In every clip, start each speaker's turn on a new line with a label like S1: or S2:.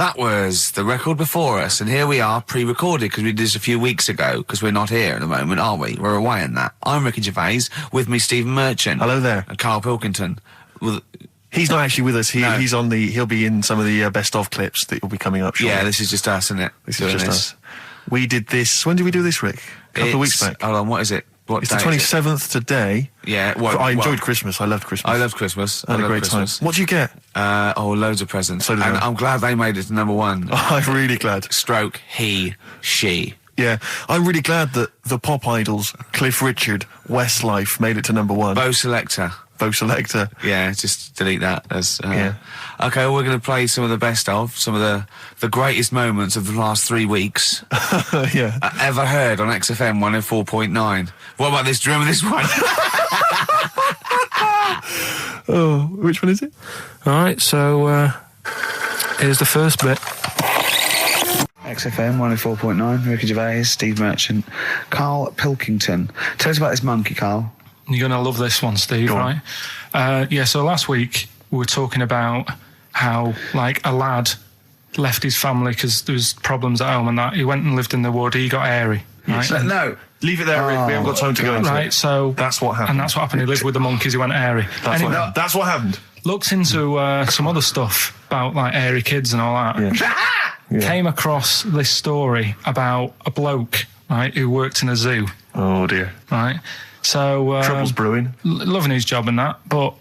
S1: That was the record before us, and here we are, pre-recorded, because we did this a few weeks ago, because we're not here at the moment, are we? We're away in that. I'm Ricky Gervais, with me Stephen Merchant.
S2: Hello there.
S1: And Karl Pilkington.
S2: He's not actually with us. He'll be in some of the best of clips that will be coming up shortly.
S1: Yeah, this is just us, isn't it?
S2: This is just us. We did this. When did we do this, Rick? A couple of weeks back.
S1: Hold on, what is it? What
S2: it's the 27th today.
S1: Yeah.
S2: I enjoyed Christmas. I loved Christmas.
S1: I loved Christmas.
S2: I had a great time. What did you get?
S1: Loads of presents.
S2: So did I.
S1: I'm glad they made it to number one.
S2: I'm really glad.
S1: Stroke, he, she.
S2: Yeah, I'm really glad that the pop idols, Cliff Richard, Westlife, made it to number one.
S1: Bo Selector. Yeah, just delete that. Yeah. Okay, well, we're going to play some of the best of, some of the greatest moments of the last 3 weeks.
S2: Yeah.
S1: Ever heard on XFM 104.9. What about this? Do you remember this one?
S2: Oh, which one is it?
S3: All right, so here's the first bit.
S1: XFM 104.9, Ricky Gervais, Steve Merchant, Karl Pilkington. Tell us about this monkey, Karl.
S3: You're going to love this one, Steve, right? So last week we were talking about how, like, a lad left his family because there was problems at home and that. He went and lived in the wood. He got airy. Right?
S1: No.
S2: Leave it there, Rick. We haven't got time to go into it.
S3: Right, so...
S2: That's what happened.
S3: And that's what happened. He lived with the monkeys. He went airy.
S2: That's what happened.
S3: Looked into some other stuff about, like, airy kids and all that.
S2: Yeah.
S3: Came across this story about a bloke, right, who worked in a zoo.
S2: Oh, dear.
S3: Right? So...
S2: Trouble's brewing.
S3: Loving his job and that, but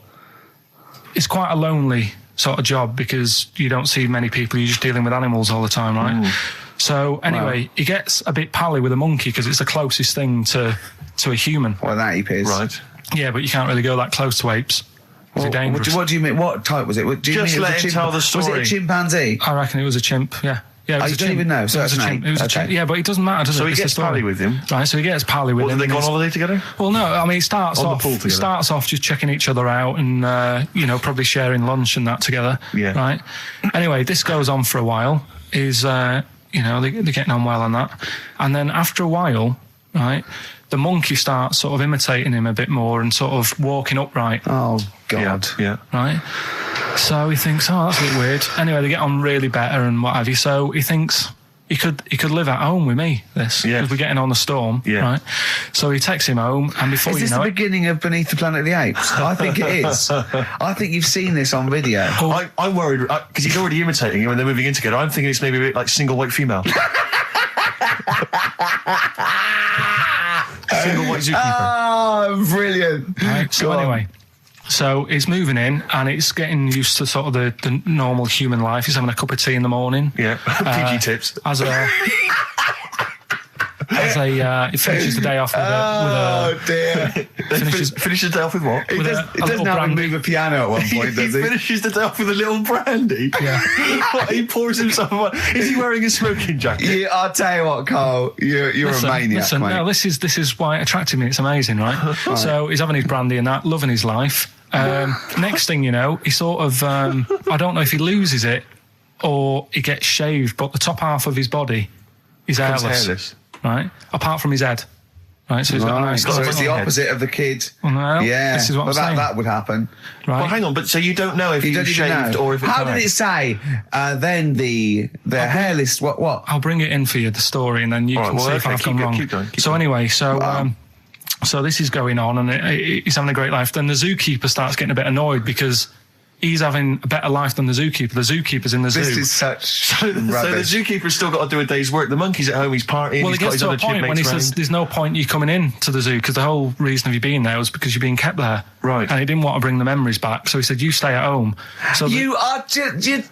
S3: it's quite a lonely sort of job because you don't see many people. You're just dealing with animals all the time, right? Ooh. So anyway, he gets a bit pally with a monkey because it's the closest thing to a human.
S1: Well, that ape is.
S2: Right.
S3: Yeah, but you can't really go that close to apes. It's dangerous.
S1: What do you mean? What type was it? Do you
S2: Just
S1: mean
S2: let him tell the story.
S1: Was it a chimpanzee?
S3: I reckon it was a chimp, yeah. Yeah, it was
S1: you don't even know, so that's an ape.
S3: It was a chimp. Yeah, but it doesn't matter, does it?
S2: So he gets pally with him.
S3: Right, so he gets pally with him.
S2: Did they go on holiday together?
S3: Well, no, I mean, it starts
S2: on the pool
S3: off just checking each other out and, probably sharing lunch and that together.
S2: Yeah.
S3: Right? Anyway, this goes on for a while. They're getting on well on that. And then after a while, right, the monkey starts sort of imitating him a bit more and sort of walking upright.
S1: Oh, God.
S2: Yeah.
S3: Right? So he thinks, that's a bit weird. Anyway, they get on really better and what have you. So he thinks he could live at home with me, because we're getting on the storm. Yeah. Right? So he takes him home, and before you know it... Is this the
S1: beginning of Beneath the Planet of the Apes? I think it is. I think you've seen this on video.
S2: I'm worried, because he's already imitating him and they're moving in together. I'm thinking it's maybe a bit like Single White Female. Single White Zookeeper.
S1: Oh, brilliant.
S3: Right, so anyway... So he's moving in, and it's getting used to sort of the normal human life. He's having a cup of tea in the morning.
S2: Yeah, PG tips.
S3: He finishes the day off with a...
S1: Oh, dear.
S2: Finishes the day off with what?
S1: He doesn't have to move a piano at one point, does he?
S2: He finishes the day off with a little brandy?
S3: Yeah.
S2: He pours himself one. Is he wearing a smoking jacket?
S1: Yeah, I'll tell you what, Karl, you're a maniac, mate.
S3: No, this is why it attracted me. It's amazing, right? So he's having his brandy and that, loving his life. Next thing you know, he sort of... I don't know if he loses it or he gets shaved, but the top half of his body is hairless. Right, apart from his head. Right, so he's got a nice.
S1: So it's the opposite of the kid.
S3: Well, no,
S1: yeah,
S3: this is what I'm saying.
S1: That would happen.
S3: Right.
S2: Well, hang on, but so you don't know if he's shaved or if it's
S1: How did it say? Then the hairless. What?
S3: I'll bring it in for you, the story, and then you can see if I've gone wrong.
S2: Keep going.
S3: So anyway, so this is going on, and he's having a great life. Then the zookeeper starts getting a bit annoyed because he's having a better life than the zookeeper. The zookeeper's in the zoo.
S1: This is such
S2: So the zookeeper's still got to do a day's work. The monkey's at home, he's partying,
S3: well,
S2: he's got his other
S3: point when he says there's no point you coming in to the zoo because the whole reason of you being there was because you're being kept there.
S2: Right.
S3: And he didn't want to bring the memories back, so he said, you stay at home. So
S1: you're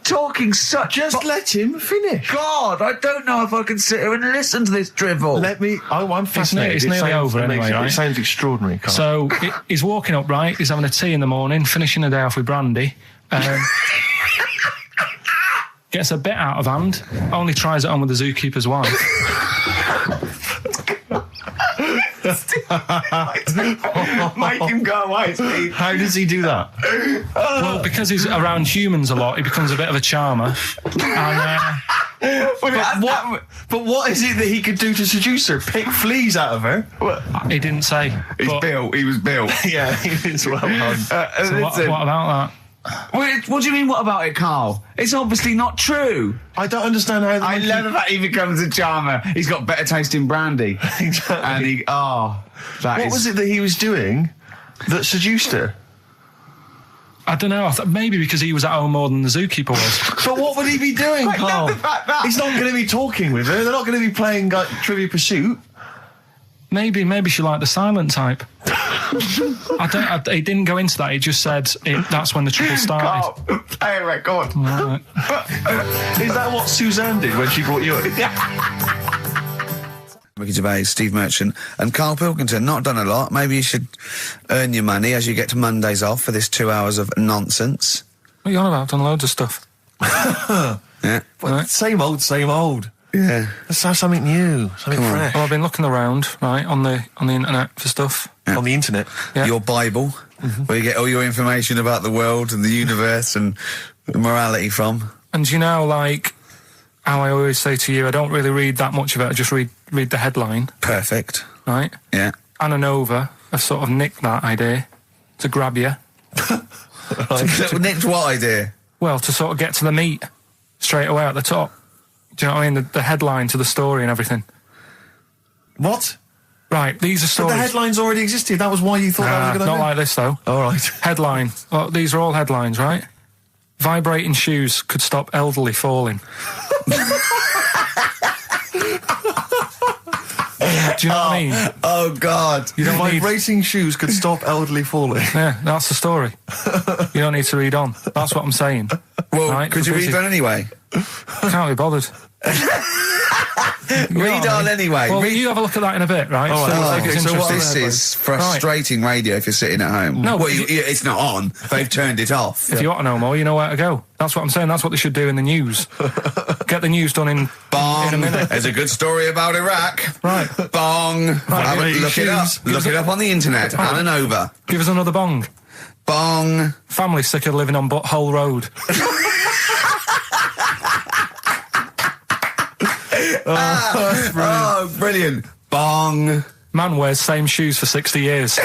S1: talking such...
S2: Just let him finish.
S1: God, I don't know if I can sit here and listen to this drivel.
S2: I'm fascinated.
S3: It's nearly over anyway, right?
S2: It sounds extraordinary, Karl.
S3: So he's walking upright, he's having a tea in the morning, finishing the day off with brandy. Gets a bit out of hand, only tries it on with the zookeeper's wife.
S1: Make him go away, Steve.
S2: How does he do that?
S3: Well, because he's around humans a lot, he becomes a bit of a charmer.
S2: But what is it that he could do to seduce her? Pick fleas out of her?
S3: He didn't say.
S1: He was built.
S2: Yeah, he was well done.
S3: So what about that?
S1: What do you mean, what about it, Karl? It's obviously not true.
S2: I don't understand how...
S1: I love the fact he becomes a charmer. He's got better taste in brandy.
S2: Exactly.
S1: And
S2: what was it that he was doing that seduced her?
S3: I don't know. Maybe because he was at home more than the zookeeper was.
S2: But what would he be doing, Karl?
S1: I love the fact that...
S2: He's not going to be talking with her. They're not going to be playing Trivia Pursuit.
S3: Maybe she liked the silent type. He didn't go into that. He just said that's when the trouble started.
S1: Karl, play a record.
S3: Right.
S2: Is that what Suzanne did when she brought you in?
S1: Ricky Gervais, Steve Merchant, and Karl Pilkington. Not done a lot. Maybe you should earn your money as you get to Mondays off for this 2 hours of nonsense.
S3: What are you on about? I've done loads of stuff.
S1: Yeah.
S2: Well, same old.
S1: Yeah.
S2: Let's have something new, something fresh.
S3: Well, I've been looking around, right, on the internet for stuff.
S1: Yeah.
S2: On the internet?
S3: Yeah.
S1: Your Bible, where you get all your information about the world and the universe and morality from.
S3: And you know, like, how I always say to you, I don't really read that much of it, I just read the headline.
S1: Perfect.
S3: Right?
S1: Yeah.
S3: Anna Nova have sort of nicked that idea to grab you.
S1: Nicked what idea?
S3: Well, to sort of get to the meat straight away at the top. Do you know what I mean? The headline to the story and everything.
S2: What?
S3: Right, these are stories.
S2: But the headlines already existed. That was why you thought that was a good idea?
S3: Not like this, though.
S2: All right.
S3: Headline. Well, these are all headlines, right? Vibrating shoes could stop elderly falling. Do you know what I mean?
S1: Oh, God.
S3: You don't
S2: Vibrating shoes could stop elderly falling.
S3: Yeah, that's the story. You don't need to read on. That's what I'm saying.
S1: Well,
S3: right?
S1: could you read on anyway?
S3: Can't be bothered.
S1: Read on anyway.
S3: Well, you have a look at that in a bit, right?
S1: So what this is frustrating radio if you're sitting at home.
S3: No,
S1: well, it's not on. They've turned it off.
S3: If you want to know more, you know where to go. That's what I'm saying. That's what they should do in the news. Get the news done in a minute.
S1: There's a good story about Iraq.
S3: Right.
S1: Bong.
S3: Right,
S1: Look it up. Look it up on the internet.
S3: Right.
S1: Anna Nova.
S3: Give us another bong.
S1: Bong.
S3: Family sick of living on Butthole Road.
S1: Oh, brilliant. Bong.
S3: Man wears same shoes for 60 years.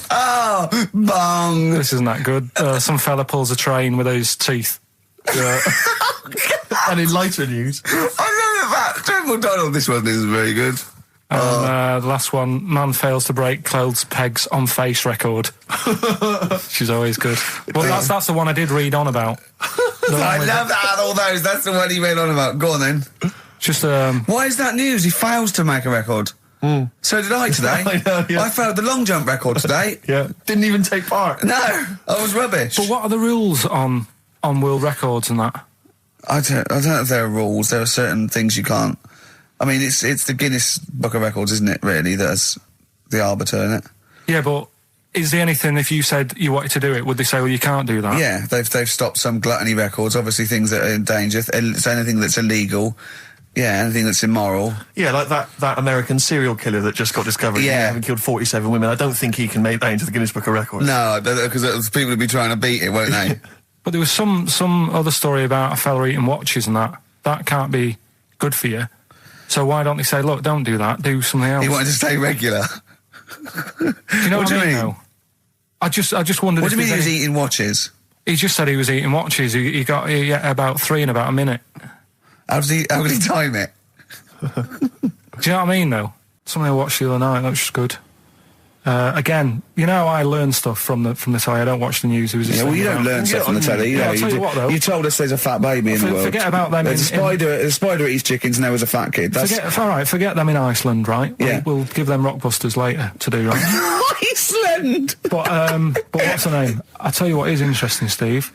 S1: Oh, bong.
S3: This isn't that good. Some fella pulls a train with his teeth.
S2: And in lighter news.
S1: I remember that. General Donald, this one is very good.
S3: And the last one, man fails to break clothes pegs on face record. She's always good. Well, that's the one I did read on about.
S1: I love that out of all those. That's the one he read on about. Go on then.
S3: Just
S1: why is that news? He fails to make a record. So did I today.
S2: I know, yeah.
S1: I failed the long jump record today.
S2: Yeah. Didn't even take part.
S1: No, I was rubbish.
S3: But what are the rules on world records and that?
S1: I don't know if there are rules. There are certain things you can't. I mean, it's the Guinness Book of Records, isn't it, really, that's the arbiter, isn't it?
S3: Yeah, but is there anything, if you said you wanted to do it, would they say, well, you can't do that?
S1: Yeah, they've stopped some gluttony records, obviously things that are in danger. It's anything that's illegal. Yeah, anything that's immoral.
S2: Yeah, like that American serial killer that just got discovered.
S1: Yeah.
S2: Having killed 47 women. I don't think he can make that into the Guinness Book of Records.
S1: No, because people would be trying to beat it, won't they?
S3: But there was some other story about a fella eating watches and that. That can't be good for you. So why don't they say, look, don't do that, do something else?
S1: He wanted to stay regular.
S3: Do you know what I mean? Though? I just wondered.
S1: What do you mean he was
S3: any...
S1: eating watches?
S3: He just said he was eating watches. He got about 3 in about a minute.
S1: How could he time it?
S3: Do you know what I mean, though? Something I watched the other night, that was just good. Again, you know, I learn stuff from the telly. I don't watch the news.
S1: Yeah, well, you don't learn stuff from the telly.
S3: I'll tell you what, though.
S1: You told us there's a fat baby in the world.
S3: Forget about them.
S1: There's a spider eats chickens and there was a fat kid.
S3: Forget them in Iceland, right?
S1: Yeah.
S3: We'll give them Rockbusters later to do, right?
S1: Iceland!
S3: But what's the name? I tell you what is interesting, Steve.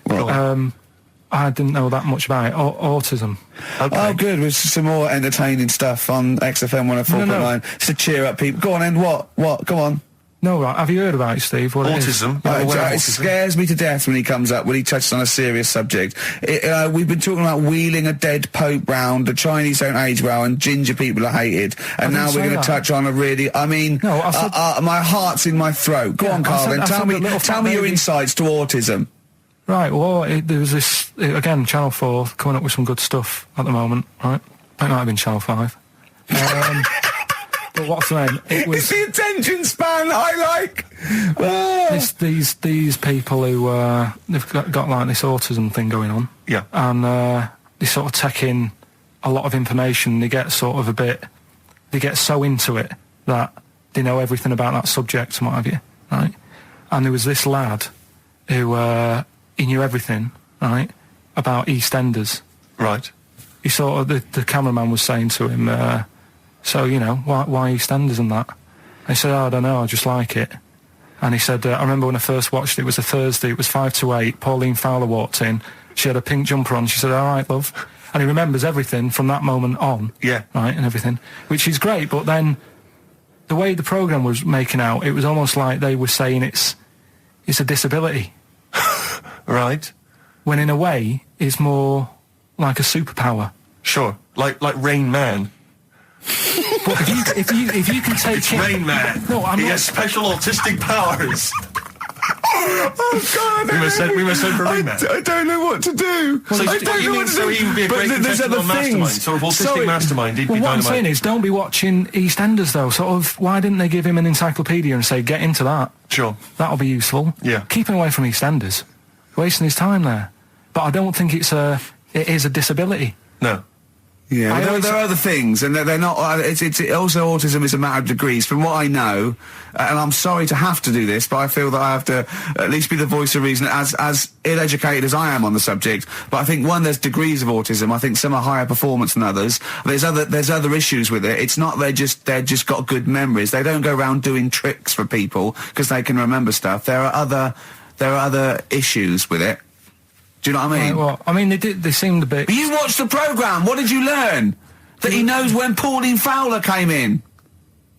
S3: I didn't know that much about it. Autism.
S1: Okay. Oh, good. With some more entertaining stuff on XFM 104.9.
S3: No.
S1: Just to cheer up people. Go on, then. What? Go on.
S3: No, right. Have you heard about it, Steve? What
S2: autism?
S1: It scares me to death when he comes up, when he touches on a serious subject. We've been talking about wheeling a dead pope round, the Chinese don't age well, and ginger people are hated. And now we're going to touch on a really... I mean,
S3: no, I said,
S1: my heart's in my throat. Go on, Karl, then. Tell me your insights to autism.
S3: Right, well, there was this... Again, Channel 4 coming up with some good stuff at the moment, right? It might have been Channel 5. But what's the name? It was
S1: it's the attention span I like.
S3: These people who they've got like this autism thing going on.
S2: Yeah.
S3: And they sort of take in a lot of information. They get sort of they get so into it that they know everything about that subject and what have you, right? And there was this lad who he knew everything, right, about EastEnders.
S2: Right.
S3: He sort of the cameraman was saying to him, so you know why EastEnders and that. And he said, I don't know, I just like it. And he said, I remember when I first watched it, it was a Thursday, it was 5 to 8, Pauline Fowler walked in, she had a pink jumper on, she said, all right, love. And he remembers everything from that moment on.
S2: Yeah.
S3: Right, and everything, which is great, but then the way the programme was making out, it was almost like they were saying it's a disability.
S2: Right.
S3: When in a way, it's more like a superpower.
S2: Sure. Like Rain Man.
S3: But if you can take
S2: It's Rain Man.
S3: No, I'm
S2: he
S3: not.
S2: has special autistic powers.
S1: Oh God!
S2: We must send for Rain Man.
S1: I don't know what to do.
S2: So
S1: I don't know what to do.
S2: he would be a
S1: But
S2: great
S1: there's
S2: contestant
S1: other
S2: on Mastermind,
S1: things.
S2: sort of autistic
S1: Sorry.
S2: Mastermind. He'd
S3: Well,
S2: be
S3: what I'm
S2: dynamite.
S3: saying is, don't be watching EastEnders though. Sort of, why didn't they give him an encyclopedia and say, get into that?
S2: Sure.
S3: That'll be useful.
S2: Yeah.
S3: Keep him away from EastEnders. Wasting his time there. But I don't think it is a disability.
S2: No.
S1: Yeah, there are other things, and they're not. It's also autism is a matter of degrees. From what I know, and I'm sorry to have to do this, but I feel that I have to at least be the voice of reason, as ill-educated as I am on the subject. But I think there's degrees of autism. I think some are higher performance than others. There's other issues with it. It's not they're just got good memories. They don't go around doing tricks for people because they can remember stuff. There are other issues with it. Do you know what I mean?
S3: Right, well, I mean, they seemed a bit...
S1: But you watched the programme. What did you learn? That he knows when Pauline Fowler came in.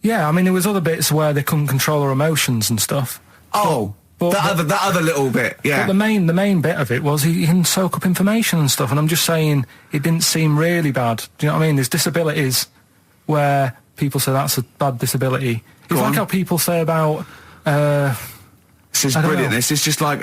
S3: Yeah, I mean, there was other bits where they couldn't control their emotions and stuff.
S1: Oh, that other little bit, yeah.
S3: But the main bit of it was he can soak up information and stuff, and I'm just saying it didn't seem really bad. Do you know what I mean? There's disabilities where people say that's a bad disability. It's like how people say about...
S1: This is brilliant. This is just like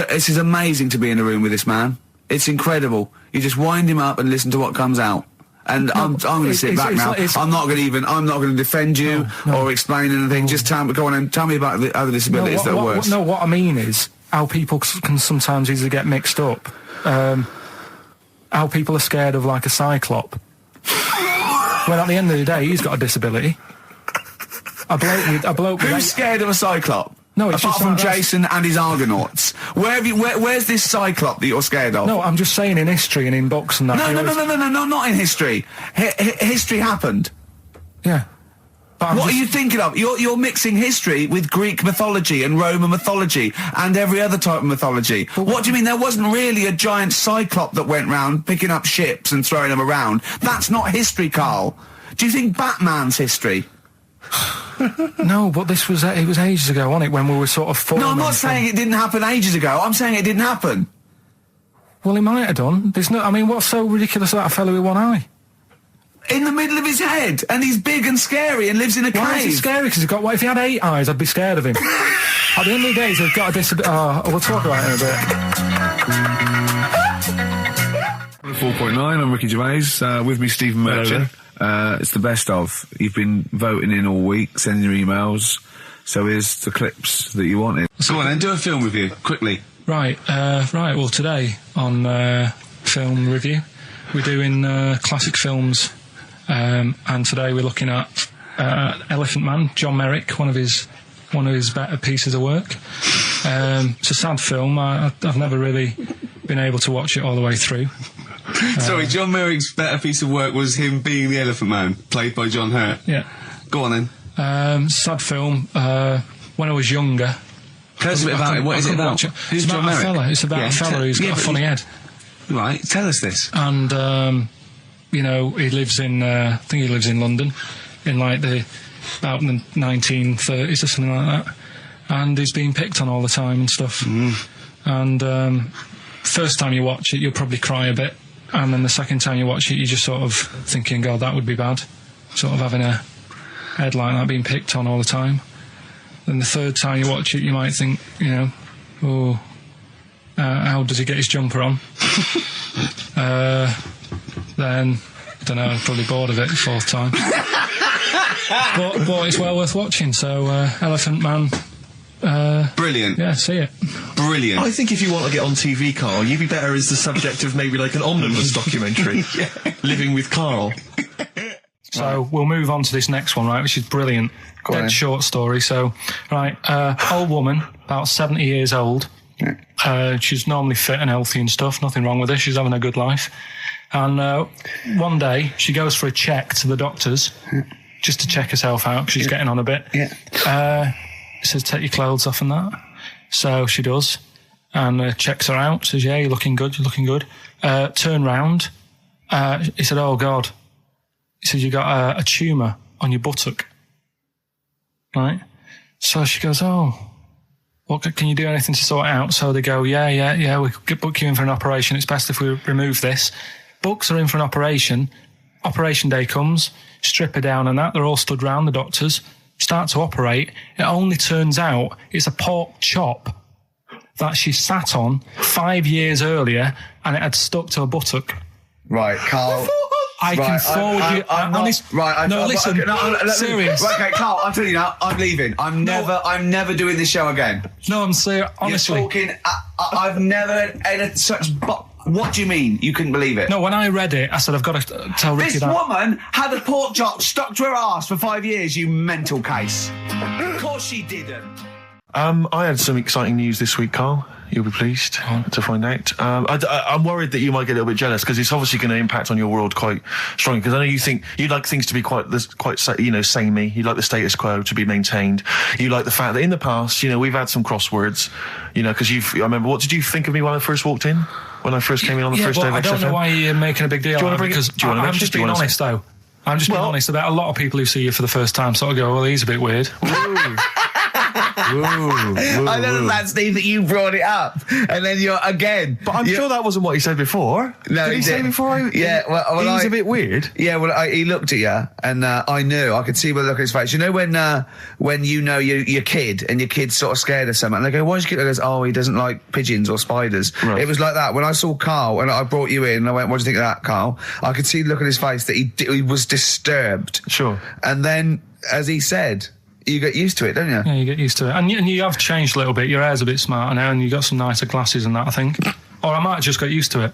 S1: this is amazing to be in a room with this man. It's incredible. You just wind him up and listen to what comes out. And I'm going to sit back now. I'm not going to defend you or explain anything. Just go on and tell me about the other disabilities that are worse.
S3: What I mean is how people can sometimes easily get mixed up. How people are scared of like a cyclop. When at the end of the day, he's got a disability. A bloke with
S1: Who's scared of a cyclop?
S3: No, it's
S1: apart
S3: just
S1: from
S3: like
S1: Jason and his Argonauts. Where's this cyclop that you're scared of?
S3: No, I'm just saying in history and in books and that.
S1: No, not in history. History happened.
S3: Yeah. But
S1: what are you thinking of? You're mixing history with Greek mythology and Roman mythology and every other type of mythology. What do you mean there wasn't really a giant cyclop that went round picking up ships and throwing them around? That's not history, Karl. Do you think Batman's history?
S3: No, but it was ages ago, wasn't it, when we were sort of forming...
S1: No, I'm not saying it didn't happen ages ago. I'm saying it didn't happen.
S3: Well, it might have done. I mean, what's so ridiculous about a fellow with one eye?
S1: In the middle of his head, and he's big and scary and lives in a cave.
S3: Why is he scary? Because he's got... What if he had 8 eyes? I'd be scared of him. At the end of the day, he's got a disability... we'll talk about it in a bit.
S4: 4.9, I'm Ricky Gervais, with me Stephen Merchant. It's the best of. You've been voting in all week, sending your emails, so here's the clips that you wanted.
S5: Go on then, do a film review, quickly.
S3: Right, well today on film review, we're doing classic films, and today we're looking at Elephant Man, John Merrick, one of his better pieces of work. It's a sad film. I've never really been able to watch it all the way through.
S5: Sorry, John Merrick's better piece of work was him being the Elephant Man, played by John Hurt.
S3: Yeah.
S5: Go on then.
S3: Sad film. When I was younger...
S5: Tell us a bit about it. What is it about? Who's John Merrick?
S3: It's about a fella who's got a funny head.
S5: Right, tell us this.
S3: And, you know, he lives in... I think he lives in London, in like about the 1930s or something like that. And he's being picked on all the time and stuff. And first time you watch it, you'll probably cry a bit. And then the second time you watch it, you're just sort of thinking, God, that would be bad. Sort of having a head like that being picked on all the time. Then the third time you watch it, you might think, you know, how does he get his jumper on? Then, I don't know, I'm probably bored of it the fourth time. but it's well worth watching. So Elephant Man.
S5: Brilliant.
S3: Yeah, see it.
S5: Brilliant.
S2: I think if you want to get on TV, Karl, you'd be better as the subject of maybe like an omnibus documentary. Living with Karl.
S3: So we'll move on to this next one, right, which is brilliant. Dead short story. So, right, old woman, about 70 years old. She's normally fit and healthy and stuff. Nothing wrong with her. She's having a good life. And one day, she goes for a check to the doctors, just to check herself out, because she's getting on a bit. He says, take your clothes off and that. So she does, and checks her out, says, yeah, you're looking good, turn round. He said, oh, God. He said, you got a tumour on your buttock. Right? So she goes, oh, what, can you do anything to sort it out? So they go, yeah, we could book you in for an operation. It's best if we remove this. Books are in for an operation. Operation day comes, strip her down and that. They're all stood round, the doctors. Start to operate. It only turns out it's a pork chop that she sat on 5 years earlier, and it had stuck to her buttock.
S1: Right, Karl.
S3: I can forward you. Serious.
S1: Right, okay, Karl, I'm telling you now, I'm leaving. I'm never doing this show again.
S3: No, I'm serious. Honestly,
S1: you're talking. I've never had such. What do you mean? You couldn't believe it?
S3: No, when I read it, I said, I've got to tell Ricky that.
S1: This woman had a pork chop stuck to her arse for 5 years, you mental case. Of course she didn't.
S2: I had some exciting news this week, Karl. You'll be pleased to find out. I'm worried that you might get a little bit jealous, because it's obviously going to impact on your world quite strongly. Because I know you think you'd like things to be quite samey. You like the status quo to be maintained. You like the fact that in the past, we've had some crosswords. Because I remember. What did you think of me when I first walked in? When I first came in on the first day of XFM?
S3: I don't know why you're making a big deal. I'm just being honest, though. I'm just being honest about a lot of people who see you for the first time sort of go, well, he's a bit weird.
S1: I know that, Steve, that you brought it up, and then you're again.
S2: But I'm sure that wasn't what he said before.
S1: No,
S2: did he say before?
S1: Well,
S2: he was a bit weird.
S1: Yeah, well, he looked at you, and I knew. I could see by the look on his face. You know when you know your kid, and your kid's sort of scared of something, and they go, "Why's your kid?" He goes, "Oh, he doesn't like pigeons or spiders." Right. It was like that when I saw Karl, and I brought you in, and I went, "What do you think of that, Karl?" I could see the look on his face that he was disturbed.
S2: Sure.
S1: And then, as he said, you get used to it, don't you?
S3: Yeah, you get used to it. And you have changed a little bit. Your hair's a bit smarter now, and you got some nicer glasses and that, I think. Or I might have just got used to it.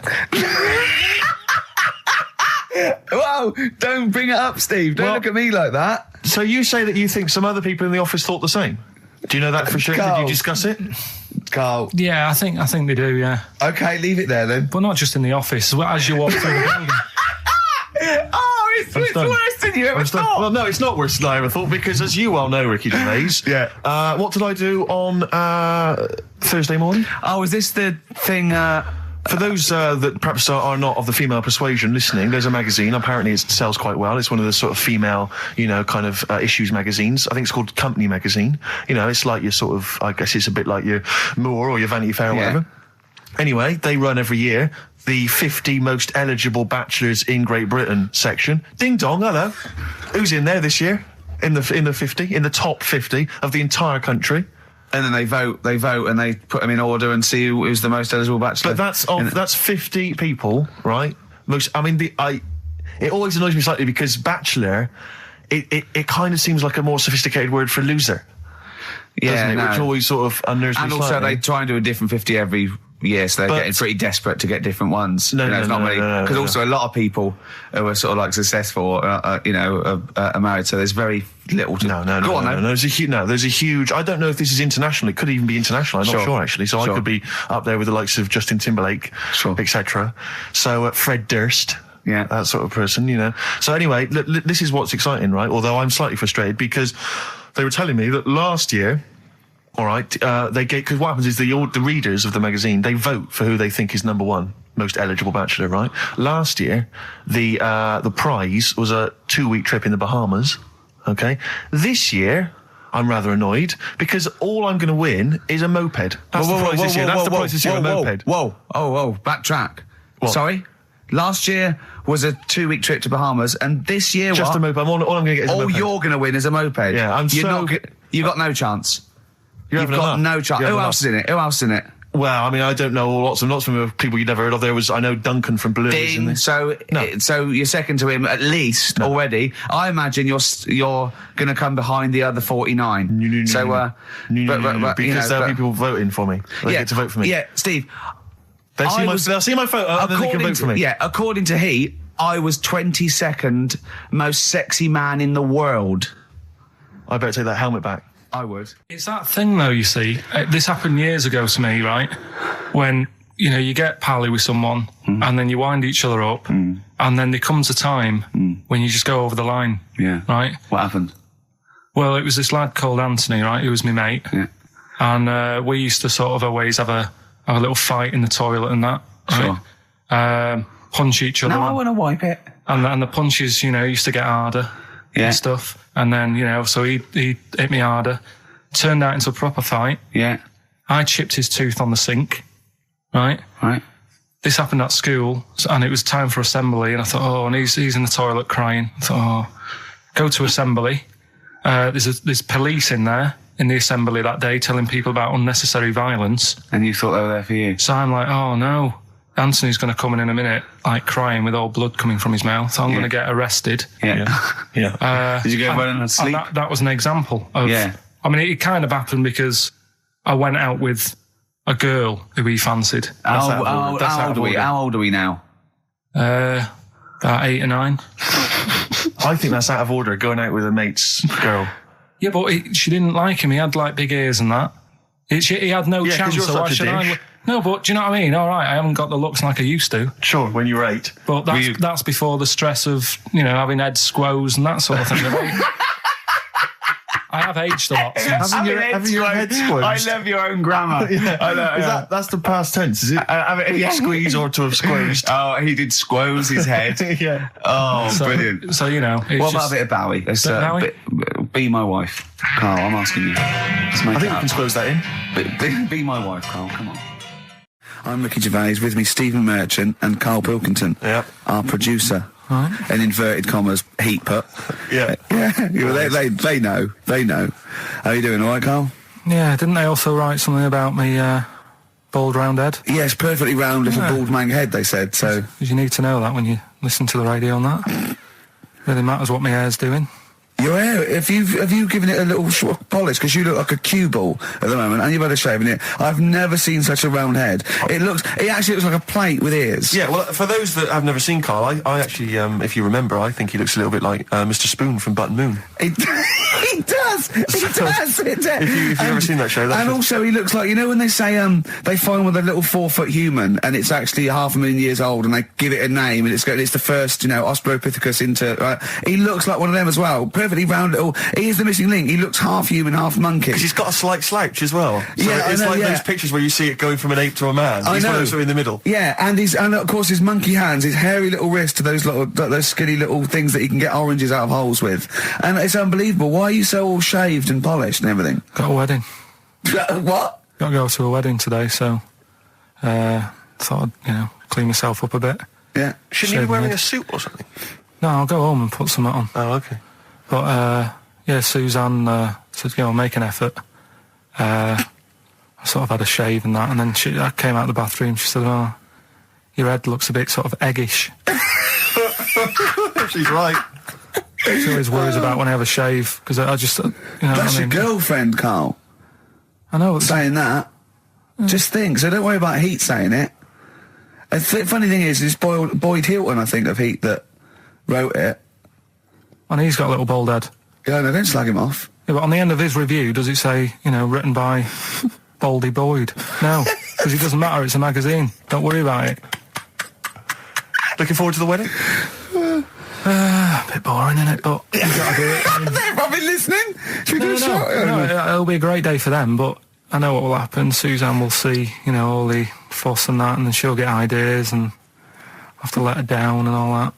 S1: Whoa, don't bring it up, Steve. Don't look at me like that.
S2: So you say that you think some other people in the office thought the same? Do you know that for sure?
S1: Karl.
S2: Did you discuss it?
S1: Karl.
S3: Yeah, I think they do, yeah.
S1: Okay, leave it there then.
S3: But not just in the office, as you walk through the building.
S1: It's worse than you ever thought.
S2: Well, no, it's not worse than I ever thought, because as you well know, Ricky Gervais, what did I do on Thursday morning?
S1: Oh, is this the thing...
S2: For those that perhaps are not of the female persuasion listening, there's a magazine. Apparently it sells quite well. It's one of the sort of female, kind of issues magazines. I think it's called Company Magazine. It's like your sort of, I guess it's a bit like your Moore or your Vanity Fair or whatever. Anyway, they run every year the 50 most eligible bachelors in Great Britain section. Ding dong, hello. Who's in there this year? In the 50, in the top 50 of the entire country.
S1: And then they vote, and they put them in order and see who's the most eligible bachelor.
S2: But that's 50 people, right? It always annoys me slightly, because bachelor, it kind of seems like a more sophisticated word for loser.
S1: Yeah,
S2: doesn't it? Which always sort of unnerves me slightly.
S1: And also they try and do a different 50 every year, so they're getting pretty desperate to get different ones.
S2: No,
S1: because also a lot of people who are sort of like successful, are married, so there's very little to...
S2: No. There's a huge... I don't know if this is international. It could even be international. I'm not sure, actually. So I could be up there with the likes of Justin Timberlake, etc. So Fred Durst... Yeah, that sort of person, So anyway, this is what's exciting, right? Although I'm slightly frustrated, because they were telling me that last year... All right, because what happens is the readers of the magazine, they vote for who they think is number one most eligible bachelor, right? Last year, the prize was a 2-week trip in the Bahamas. Okay, this year I'm rather annoyed, because all I'm going to win is a moped. That's the prize this year. That's the prize this year, a moped.
S1: Whoa, backtrack. What? Sorry. Last year was a 2-week trip to Bahamas, and this year
S2: just a moped. All I'm going to get is a moped.
S1: All you're going to win is a moped.
S2: Yeah,
S1: you've got no chance. You've got no chance. Who else is in it?
S2: Well, I mean, I don't know lots of people you'd never heard of. I know Duncan from Blue.
S1: Dean, so you're second to him at least already. I imagine you're going to come behind the other 49.
S2: No, because there'll be people voting for me. They get to vote for me.
S1: Yeah, Steve.
S2: They'll see my photo and then they can vote for me.
S1: Yeah, according to Heat, I was 22nd most sexy man in the world.
S2: I better take that helmet back.
S1: I would.
S3: It's that thing, though, you see. This happened years ago to me, right? When, you get pally with someone and then you wind each other up and then there comes a time when you just go over the line.
S1: Yeah.
S3: Right?
S1: What happened?
S3: Well, it was this lad called Anthony, right? He was my mate.
S1: Yeah.
S3: And we used to sort of always have a little fight in the toilet and that. Right?
S1: Sure.
S3: Punch each other.
S1: No, I want to wipe it.
S3: And the punches, used to get harder.
S1: Yeah.
S3: And stuff. And then, so he hit me harder. Turned out into a proper fight.
S1: Yeah.
S3: I chipped his tooth on the sink. Right?
S1: Right.
S3: This happened at school, and it was time for assembly, and I thought, and he's in the toilet crying. I thought, go to assembly. There's police in there in the assembly that day telling people about unnecessary violence.
S1: And you thought they were there for you?
S3: So I'm like, oh no. Anthony's going to come in a minute, like crying with all blood coming from his mouth. So I'm going to get arrested.
S1: Yeah. Did you go running and sleep?
S3: That was an example of... Yeah. I mean, it kind of happened because I went out with a girl who he fancied.
S1: How old are we now?
S3: About 8 or 9.
S2: I think that's out of order, going out with a mate's girl.
S3: Yeah, but she didn't like him. He had, like, big ears and that. He had no chance.
S2: You're
S3: so
S2: such a dish.
S3: No, but do you know what I mean? All right, I haven't got the looks like I used to.
S2: Sure, when you were 8.
S3: But that's before the stress of, having head squoes and that sort of thing. I have aged a lot since.
S2: Having your head squeezed.
S1: I love your own grammar. I know,
S2: that's the past tense, is it? Squeeze or to have squeezed.
S1: Oh, he did squoze his head.
S2: Yeah.
S1: Oh, brilliant.
S3: So,
S1: what about a bit of Bowie? Be my wife. Karl, I'm asking you.
S2: I think we can squeeze that in.
S1: Be my wife, Karl, come on. I'm Ricky Gervais, with me Stephen Merchant and Karl Pilkington, our producer.
S3: Right.
S1: In inverted commas, heat put.
S2: Yeah.
S1: They know. How are you doing, all right, Karl?
S3: Yeah, didn't they also write something about me bald round head?
S1: Yes, perfectly round little bald man head, they said, so...
S3: Because you need to know that when you listen to the radio and that. Really matters what my hair's doing.
S1: Your hair, have you given it a little polish? Because you look like a cue ball at the moment, and you've had a shave in it. I've never seen such a round head. It actually looks like a plate with ears.
S2: Yeah, well, for those that have never seen Karl, I actually, if you remember, I think he looks a little bit like Mr. Spoon from Button Moon.
S1: He does.
S2: If you've never seen that show,
S1: and also he looks like, when they say they find with a little 4-foot human, and it's actually 500,000 years old, and they give it a name, and it's the first, Australopithecus into. He looks like one of them as well. Perfectly round little. He is the missing link. He looks half human, half monkey.
S2: Because he's got a slight slouch as well. So
S1: yeah,
S2: it's like those pictures where you see it going from an ape to a man. He's one of those in the middle.
S1: Yeah, and of course his monkey hands, his hairy little wrist to those skinny little things that you can get oranges out of holes with, and it's unbelievable. Why are you so all shaved and polished and everything?
S3: Got a wedding.
S1: What?
S3: Got to go to a wedding today, so thought I'd clean myself up a bit.
S1: Yeah.
S2: Shouldn't you be wearing a suit or something?
S3: No, I'll go home and put something on.
S2: Oh, okay.
S3: But Suzanne said, make an effort. I sort of had a shave and that, and then I came out of the bathroom. She said, "Oh, your head looks a bit sort of eggish."
S2: She's right.
S3: She always worries about when I have a shave, because I just,
S1: That's your girlfriend, Karl.
S3: I know.
S1: Saying that. Just think. So don't worry about Heat saying it. The funny thing is, it's Boyd Hilton, I think, of Heat that wrote it.
S3: And he's got a little bald head.
S1: Yeah, no, don't slag him off.
S3: Yeah, but on the end of his review, does it say, written by Baldy Boyd? No, because it doesn't matter, it's a magazine. Don't worry about it.
S2: Looking forward to the wedding?
S3: A bit boring, isn't it? But you've got to do it.
S1: They're probably listening. Should we do a shot?
S3: No, it'll be a great day for them, but I know what will happen. Suzanne will see, all the fuss and that, and then she'll get ideas, and I'll have to let her down and all that.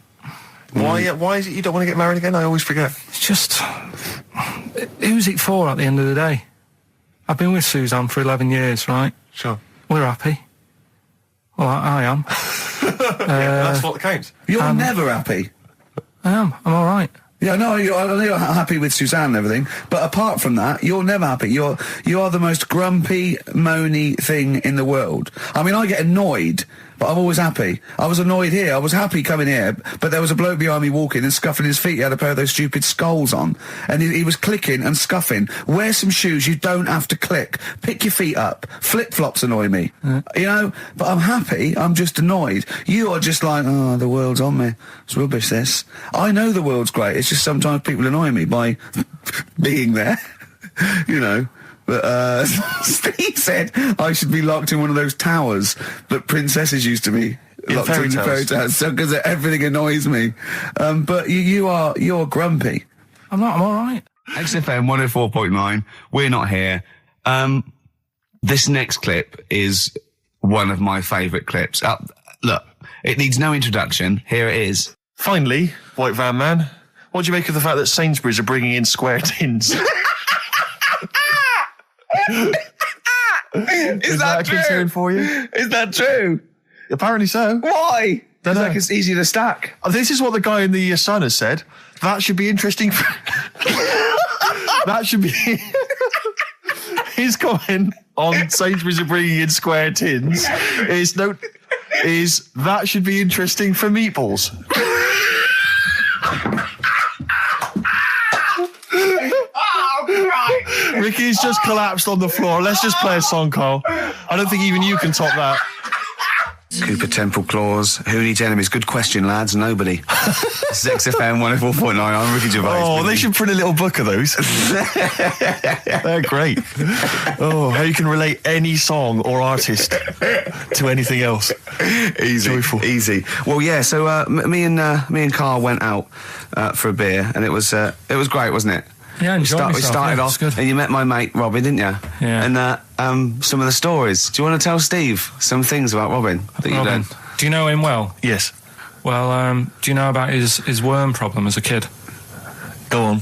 S2: Why is it you don't want to get married again? I always forget.
S3: It's just... Who's it for at the end of the day? I've been with Suzanne for 11 years, right?
S2: Sure.
S3: We're happy. Well, I am.
S2: Yeah, that's what counts.
S1: You're never happy.
S3: I am. I'm all right.
S1: Yeah, no, I know you're happy with Suzanne and everything, but apart from that, you're never happy. You are the most grumpy, moany thing in the world. I mean, I get annoyed, but I'm always happy. I was annoyed here. I was happy coming here, but there was a bloke behind me walking and scuffing his feet. He had a pair of those stupid skulls on, and he was clicking and scuffing. Wear some shoes. You don't have to click. Pick your feet up. Flip-flops annoy me. You know? But I'm happy. I'm just annoyed. You are just like, oh, the world's on me. It's rubbish, this. I know the world's great. It's just sometimes people annoy me by being there. You know? But Steve said I should be locked in one of those towers that princesses used to be locked in fairy tales, because everything annoys me. But you're grumpy.
S3: I'm not. I'm all right.
S5: XFM 104.9. We're not here. This next clip is one of my favourite clips. Look, it needs no introduction. Here it is.
S2: Finally, White Van Man, what do you make of the fact that Sainsbury's are bringing in square tins?
S1: Is that
S2: a concern for you?
S1: Is that true?
S2: Apparently so.
S1: Why?
S2: Don't know.
S1: Like it's easy to stack.
S2: This is what the guy in the Sun has said. That should be interesting. That should be his comment on Sainsbury's are bringing in square tins. Is that should be interesting for meatballs. Ricky's just collapsed on the floor. Let's just play a song, Karl. I don't think even you can top that.
S5: Cooper Temple Claws. Who needs enemies? Good question, lads. Nobody. This is XFM 104.9. I'm Ricky Gervais.
S2: Oh, they should print a little book of those. They're great. Oh, how you can relate any song or artist to anything else.
S5: Easy.
S2: Joyful.
S5: Easy. Well, yeah, so me and Karl went out for a beer, and it was great, wasn't it?
S3: Yeah,
S5: we started off,
S3: good.
S5: and you met my mate Robin, didn't you?
S3: Yeah.
S5: And some of the stories. Do you want to tell Steve some things about Robin that you learned?
S3: Do you know him well?
S2: Yes.
S3: Well, do you know about his worm problem as a kid?
S2: Go on.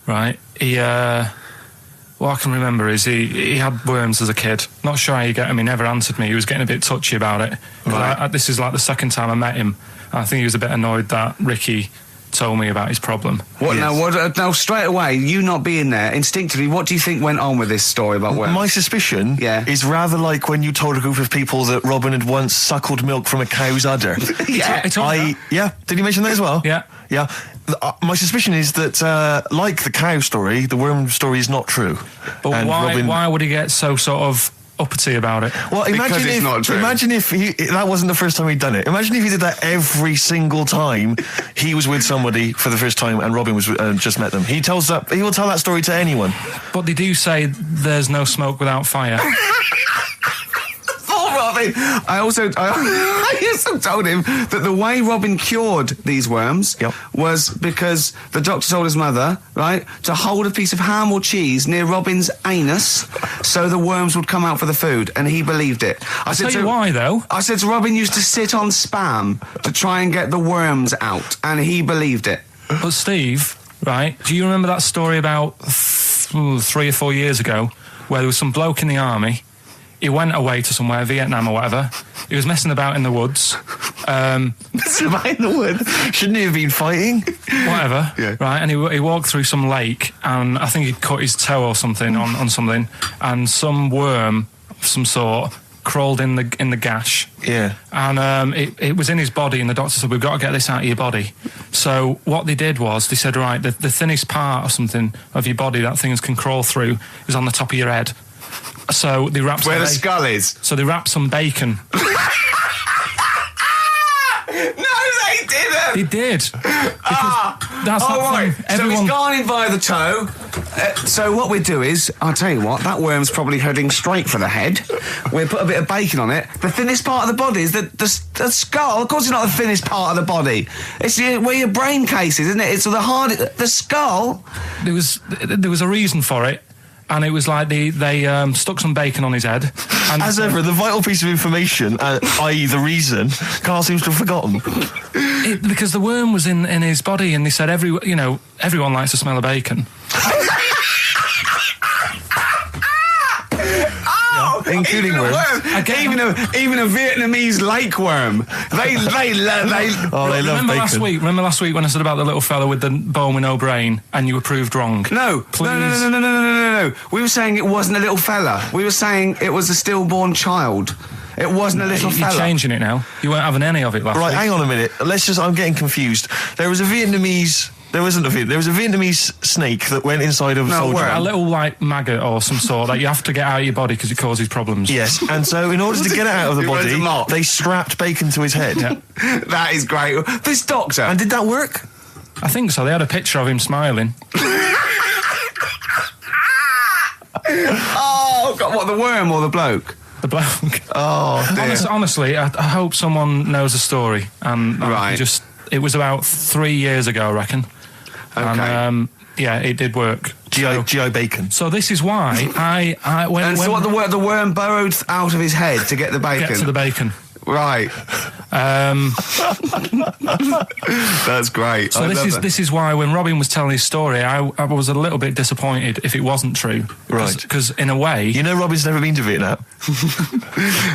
S3: Right. He, what I can remember is he had worms as a kid. Not sure how you get him. He never answered me. He was getting a bit touchy about it.
S2: Right.
S3: This is like the second time I met him. I think he was a bit annoyed that Ricky told me about his problem.
S5: What yes. Now straight away, you not being there, instinctively, what do you think went on with this story about worms?
S2: My suspicion is rather like when you told a group of people that Robin had once suckled milk from a cow's udder.
S3: Did he
S2: mention that as well?
S3: Yeah.
S2: My suspicion is that, like the cow story, the worm story is not true.
S3: But why would he get so sort of uppity about it?
S2: Well, imagine if that wasn't the first time he'd done it. Imagine if he did that every single time he was with somebody for the first time and Robin was just met them. He will tell that story to anyone.
S3: But they do say there's no smoke without fire.
S5: Robin. I also told him that the way Robin cured these worms was because the doctor told his mother, right, to hold a piece of ham or cheese near Robin's anus so the worms would come out for the food, and he believed it.
S3: I'll tell you why, though.
S5: I said to Robin used to sit on Spam to try and get the worms out, and he believed it.
S3: But Steve, right, do you remember that story about 3 or 4 years ago where there was some bloke in the army? He went away to somewhere, Vietnam or whatever. He was messing about in the woods.
S2: Messing about in the woods? Shouldn't he have been fighting?
S3: Whatever.
S2: Yeah.
S3: Right, and he walked through some lake, and I think he'd cut his toe or something on something, and some worm of some sort crawled in the gash.
S2: Yeah.
S3: And it was in his body, and the doctor said, we've got to get this out of your body. So what they did was, they said, right, the thinnest part or something of your body that things can crawl through is on the top of your head. So they wrapped
S5: where the skull is.
S3: So they wrapped some bacon.
S5: No, they didn't.
S3: They did. That's
S5: right. So he's gone in via the toe. So what we do is, I'll tell you what, that worm's probably heading straight for the head. We'll put a bit of bacon on it. The thinnest part of the body is the skull. Of course, it's not the thinnest part of the body. It's where your brain case is, isn't it? It's the skull.
S3: There was a reason for it. And it was like they stuck some bacon on his head. And
S2: as ever, the vital piece of information, i.e. the reason, Karl seems to have forgotten.
S3: Because the worm was in his body, and they said everyone likes to smell of bacon.
S2: including worms.
S5: Even a Vietnamese lake worm. They
S2: love bacon.
S3: Remember last week when I said about the little fella with the bone with no brain, and you were proved wrong?
S5: No.
S3: Please.
S5: No. We were saying it wasn't a little fella. We were saying it was a stillborn child. It wasn't a little fella.
S3: You're changing it now. You weren't having any of it last week.
S2: Right, hang on a minute. I'm getting confused. There was a Vietnamese snake that went inside of a soldier.
S3: A little, like, maggot or some sort that you have to get out of your body because it causes problems.
S2: Yes, and so in order to get it out of the body, they strapped bacon to his head.
S3: Yeah.
S5: That is great. This doctor.
S2: And did that work?
S3: I think so. They had a picture of him smiling.
S5: Oh, God, what, the worm or the bloke?
S3: The bloke.
S5: Oh, dear.
S3: Honestly, I hope someone knows the story.
S5: Right.
S3: It was about 3 years ago, I reckon.
S5: Okay.
S3: And, yeah, it did work.
S2: G.I. Bacon.
S3: So this is why
S5: the worm burrowed out of his head to get the bacon?
S3: Get to the bacon.
S5: Right. That's great.
S3: So this is why when Robin was telling his story, I was a little bit disappointed if it wasn't true.
S2: Right.
S3: Because in a way,
S2: Robin's never been to Vietnam.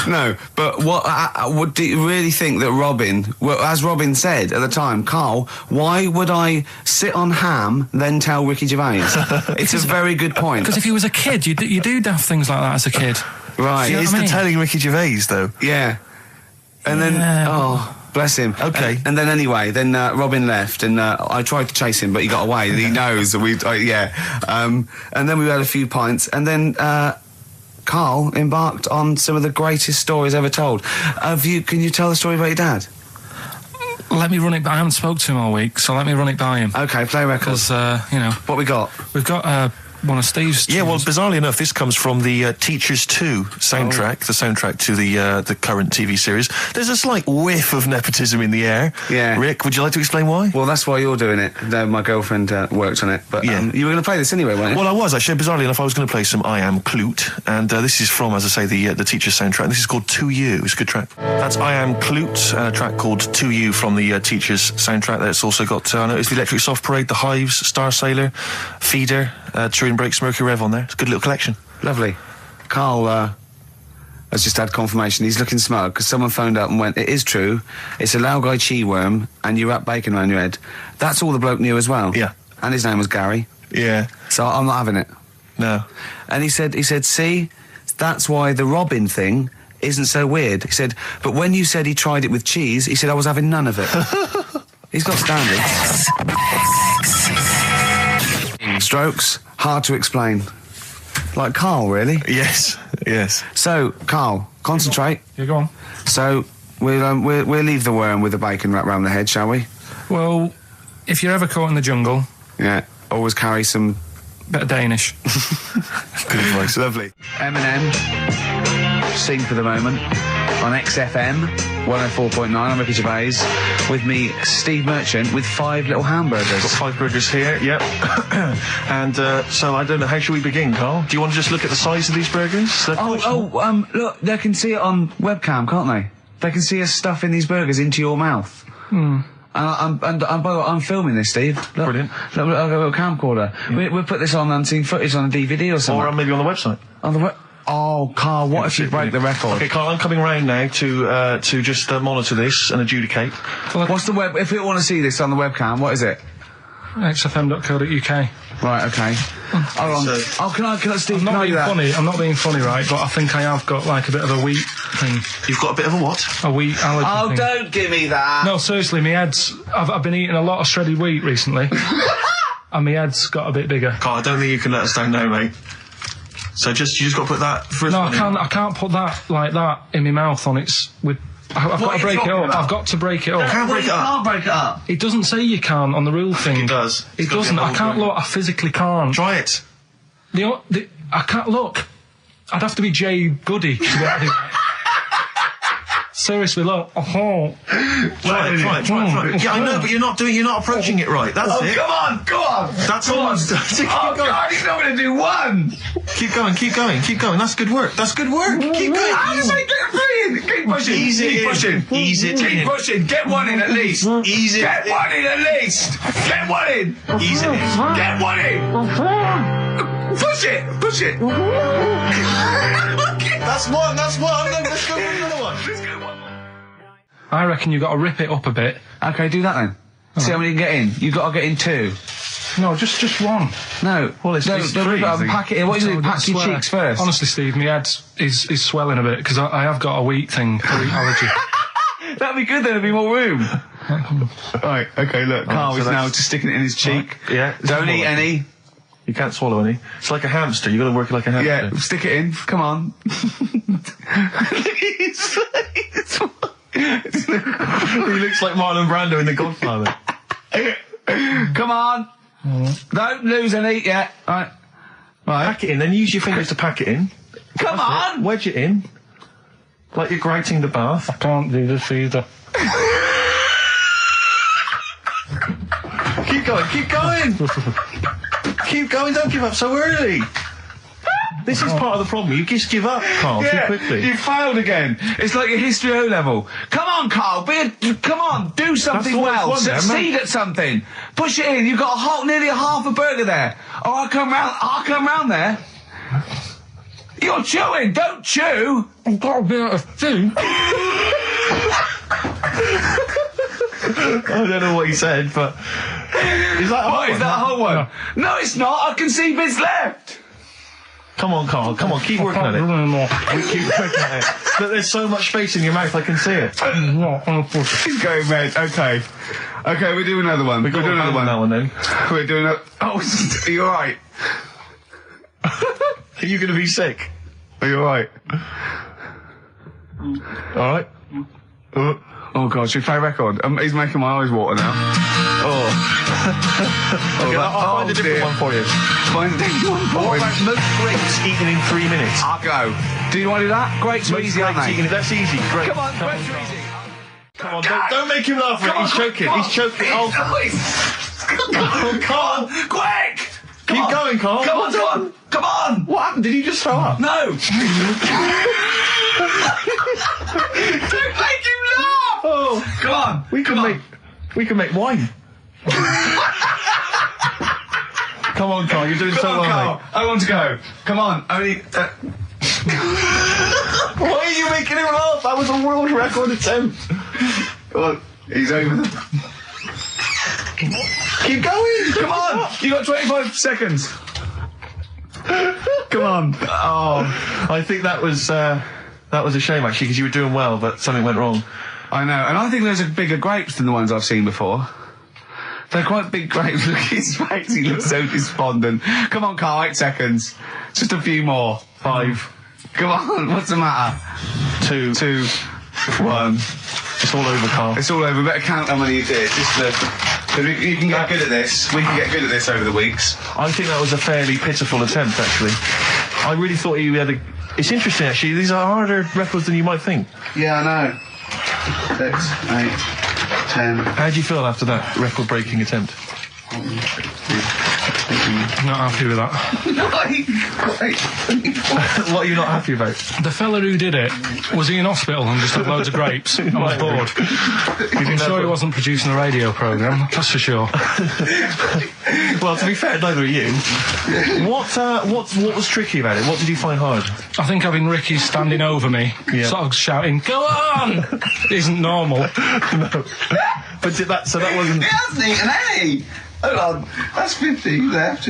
S5: No, but what do you really think that Robin? Well, as Robin said at the time, Karl, why would I sit on ham then tell Ricky Gervais? It's a very good point.
S3: Because if he was a kid, you do daft things like that as a kid.
S5: Right.
S2: He is telling Ricky Gervais though.
S5: Yeah. And then, bless him.
S2: Okay.
S5: And then anyway, Robin left, and I tried to chase him, but he got away. He knows that and then we had a few pints, and then Karl embarked on some of the greatest stories ever told. Can you tell the story about your dad?
S3: Let me run it by. I haven't spoke to him all week, so let me run it by him.
S5: Okay, play records.
S3: Because
S5: what we got?
S3: We've got one of Steve's.
S2: Yeah, well, bizarrely enough, this comes from the Teachers 2 soundtrack, the soundtrack to the current TV series. There's a slight whiff of nepotism in the air.
S5: Yeah.
S2: Rick, would you like to explain why?
S5: Well, that's why you're doing it. My girlfriend worked on it, but you were going to play this anyway, weren't you?
S2: Well, I was actually. Bizarrely enough, I was going to play some I Am Clute, and this is from, as I say, the Teachers soundtrack. This is called To You. It's a good track. That's I Am Clute, and a track called To You from the Teachers soundtrack. That's also got it's the Electric Soft Parade, The Hives, Star Sailor, Feeder, Turin Breaks, Mercury Rev on there. It's a good little collection.
S5: Lovely. Karl has just had confirmation. He's looking smug because someone phoned up and went, it is true, it's a Laogai chi worm and you wrap bacon around your head. That's all the bloke knew as well.
S2: Yeah.
S5: And his name was Gary.
S2: Yeah.
S5: So I'm not having it.
S2: No.
S5: And he said, see, that's why the Robin thing isn't so weird. He said, but when you said he tried it with cheese, he said I was having none of it. He's got standards. Strokes, hard to explain. Like Karl, really?
S2: Yes.
S5: So, Karl, concentrate.
S3: Yeah, go on.
S5: So, we'll leave the worm with the bacon wrapped around the head, shall we?
S3: Well, if you're ever caught in the jungle...
S5: Yeah, always carry some...
S3: Bit of Danish.
S5: Good advice. Lovely. Eminem, Sing for the Moment, on XFM, 104.9, I'm Ricky Gervais. With me, Steve Merchant, with 5 little hamburgers.
S2: Got 5 burgers here, yep. And so I don't know, how should we begin, Karl? Do you want to just look at the size of these burgers?
S5: Look, they can see it on webcam, can't they? They can see us stuffing these burgers into your mouth. And by the way, I'm filming this, Steve. Look,
S2: brilliant.
S5: Look, I've got a little camcorder. Yeah. We'll put this on unseen footage on a DVD or something.
S2: Or maybe on the website.
S5: On the Oh, Karl, what if you break the record?
S2: Okay, Karl, I'm coming round now to just monitor this and adjudicate.
S5: What's the web? If people want to see this on the webcam, what is it?
S3: XFM.co.uk.
S5: Right, okay. Hold on. Can I, Steve,
S3: I'm not being funny, right? But I think I have got like a bit of a wheat thing.
S2: You've got a bit of a what?
S3: A wheat allergy thing.
S5: Don't give me that.
S3: No, seriously, my head's... I've been eating a lot of shredded wheat recently. And my head's got a bit bigger.
S2: Karl, I don't think you can let us down now, mate. So you just got to put that...
S3: I can't put that like that in my mouth on its... I've got to break it up. I've got to break it up.
S2: You can't break it up.
S5: You can't break it up.
S3: It doesn't say you can't on the rule thing.
S2: It does.
S3: It doesn't. I can't look. I physically can't.
S2: Try it.
S3: I can't look. I'd have to be Jay Goody to get it. Seriously, look.
S2: Try it. Yeah, I know, but you're not approaching it right. That's it.
S5: Come on.
S2: That's all.
S5: Keep going. God, he's not going to do one.
S2: Keep going. That's good work. Keep going.
S5: How do I get free? Keep pushing.
S2: Ease it in. Ease it in.
S5: Keep pushing. Get one in at least.
S2: Ease it.
S5: Get one in at least. Get one in.
S2: Ease it in.
S5: Get one in. Push it.
S2: That's one. Let's go for another one.
S3: I reckon you've got to rip it up a bit.
S5: Okay, do that then. See how many you get in. You've got to get in 2.
S3: No, just one.
S5: No.
S2: Well, it's
S5: don't rip it up and pack it in. What do you do? Pack your
S3: swear.
S5: cheeks first.
S3: Honestly, Steve, my head is swelling a bit because I have got a wheat allergy.
S5: That'd be good then, there'd be more room. Right, okay, look, Karl is now just sticking it in his cheek.
S2: Right. Yeah.
S5: Don't eat any.
S2: You can't swallow any. It's like a hamster, you've got to work it like a hamster.
S5: Yeah, stick it in. Come on.
S2: He looks like Marlon Brando in The Godfather.
S5: Come on. Don't lose any yet. Right.
S2: Pack it in, then use your fingers to pack it in.
S5: Come on.
S2: Wedge it in. Like you're grating the bath.
S3: I can't do this either.
S2: Keep going. Keep going, don't give up so early. This is part of the problem. You just give up, Karl, too quickly.
S5: You failed again. It's like your history O level. Come on, Karl. Come on. Do something well. Succeed at something. Push it in. You've got nearly a half a burger there. Oh, I'll come round there. You're chewing. Don't chew.
S3: I've got a bit of food.
S2: I don't know what he said, but... Is that
S5: a whole one? No, it's not. I can see bits left.
S2: Come on, Karl. Come on, keep working at it. Keep working at it. Look, there's so much space in your mouth, I can see it.
S5: He's going red. Okay, we'll do another one. We'll do another one.
S2: That one then.
S5: We're doing a... Oh, are you alright?
S2: Are you going to be sick?
S5: Are you alright?
S2: Alright.
S5: Oh God, should we play a record? He's making my eyes water now.
S2: I'll find a different one for you.
S5: Find a different one for
S2: you. Most grapes eaten in 3 minutes.
S5: I'll go. Do you want to do that? Grapes are easy, aren't they?
S2: That's easy. Great.
S5: Come on, grapes are easy.
S2: Come on, don't make him laugh. He's choking. He's choking. Oh, Karl.
S5: Quick!
S2: Keep going, Karl.
S5: Come on!
S2: What happened? Did he just throw up?
S5: No! Don't make him laugh!
S2: Oh,
S5: come on!
S2: We can make wine. Come on, Karl. You're doing so well,
S5: Karl.
S2: mate.
S5: I want to go. Come on. Only.
S2: Why are you making him laugh? That was a world record attempt.
S5: Come on. He's over.
S2: Keep going.
S5: Come on. You got 25 seconds. Come on.
S2: Oh, I think that was a shame actually because you were doing well, but something went wrong.
S5: I know, and I think those are bigger grapes than the ones I've seen before. They're quite big grapes. Look at his face. He looks so despondent. Come on, Karl. 8 seconds. Just a few more. 5. Come on. What's the matter?
S2: 2, 1. It's all over, Karl.
S5: It's all over. Better count how many you did. You can get good at this. We can get good at this over the weeks.
S2: I think that was a fairly pitiful attempt, actually. I really thought you had a... It's interesting, actually. These are harder records than you might think.
S5: Yeah, I know. 6, 8, 10.
S2: How do you feel after that record-breaking attempt?
S3: Not happy with that.
S2: What are you not happy about?
S3: The fella who did it, was he in hospital and just had loads of grapes? I was bored. I'm sure he wasn't producing a radio programme, that's for sure.
S2: Well, to be fair, neither are you. What was tricky about it? What did you find hard?
S3: I think having Ricky standing over me, sort of shouting, "Go on!" isn't normal.
S2: No. But that wasn't...
S5: He hasn't eaten any! Hold on, that's 50 left.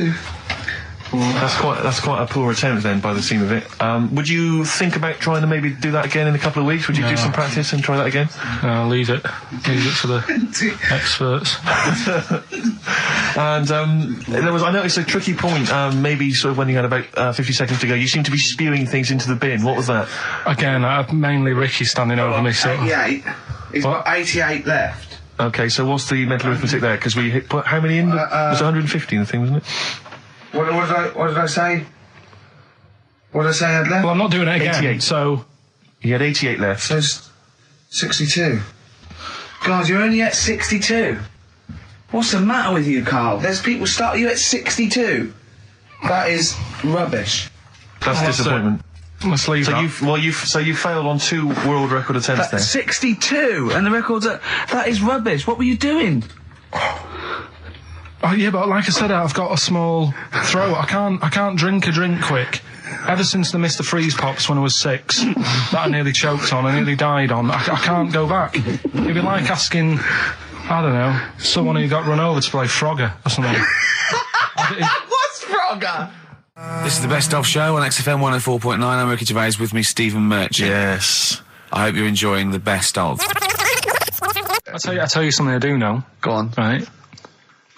S2: That's quite a poor attempt then, by the seam of it. Would you think about trying to maybe do that again in a couple of weeks? Would you do some practice and try that again?
S3: No, leave it for the experts.
S2: And I noticed a tricky point. Maybe sort of when you had about 50 seconds to go, you seemed to be spewing things into the bin. What was that?
S3: Again, mainly Ricky standing over me.
S5: 88. He's got 88 left.
S2: Okay, so what's the mental arithmetic there? Because we put how many in? It was 150 in the thing, wasn't it?
S5: What did I say? What did I say I had left?
S3: Well, I'm not doing it again.
S2: 88.
S3: So
S2: you had 88 left.
S5: So 62. God, you're only at 62. What's the matter with you, Karl? There's people start you at 62. That is rubbish.
S2: That's disappointment.
S3: Let's leave
S2: so
S3: that.
S2: you failed on 2 world record attempts there.
S5: 62, and the record's that is rubbish. What were you doing?
S3: Oh yeah, but like I said, I've got a small throat. I can't drink a drink quick. Ever since the Mr. Freeze Pops when I was 6, that I nearly choked on, I nearly died on, I can't go back. It'd be like asking, I don't know, someone who got run over to play Frogger or something.
S5: What's Frogger?
S4: This is the Best Of Show on XFM 104.9. I'm Ricky Gervais, with me Stephen Merchant.
S2: Yes.
S4: I hope you're enjoying the Best Of.
S3: I'll tell you something I do know.
S5: Go on.
S3: Right?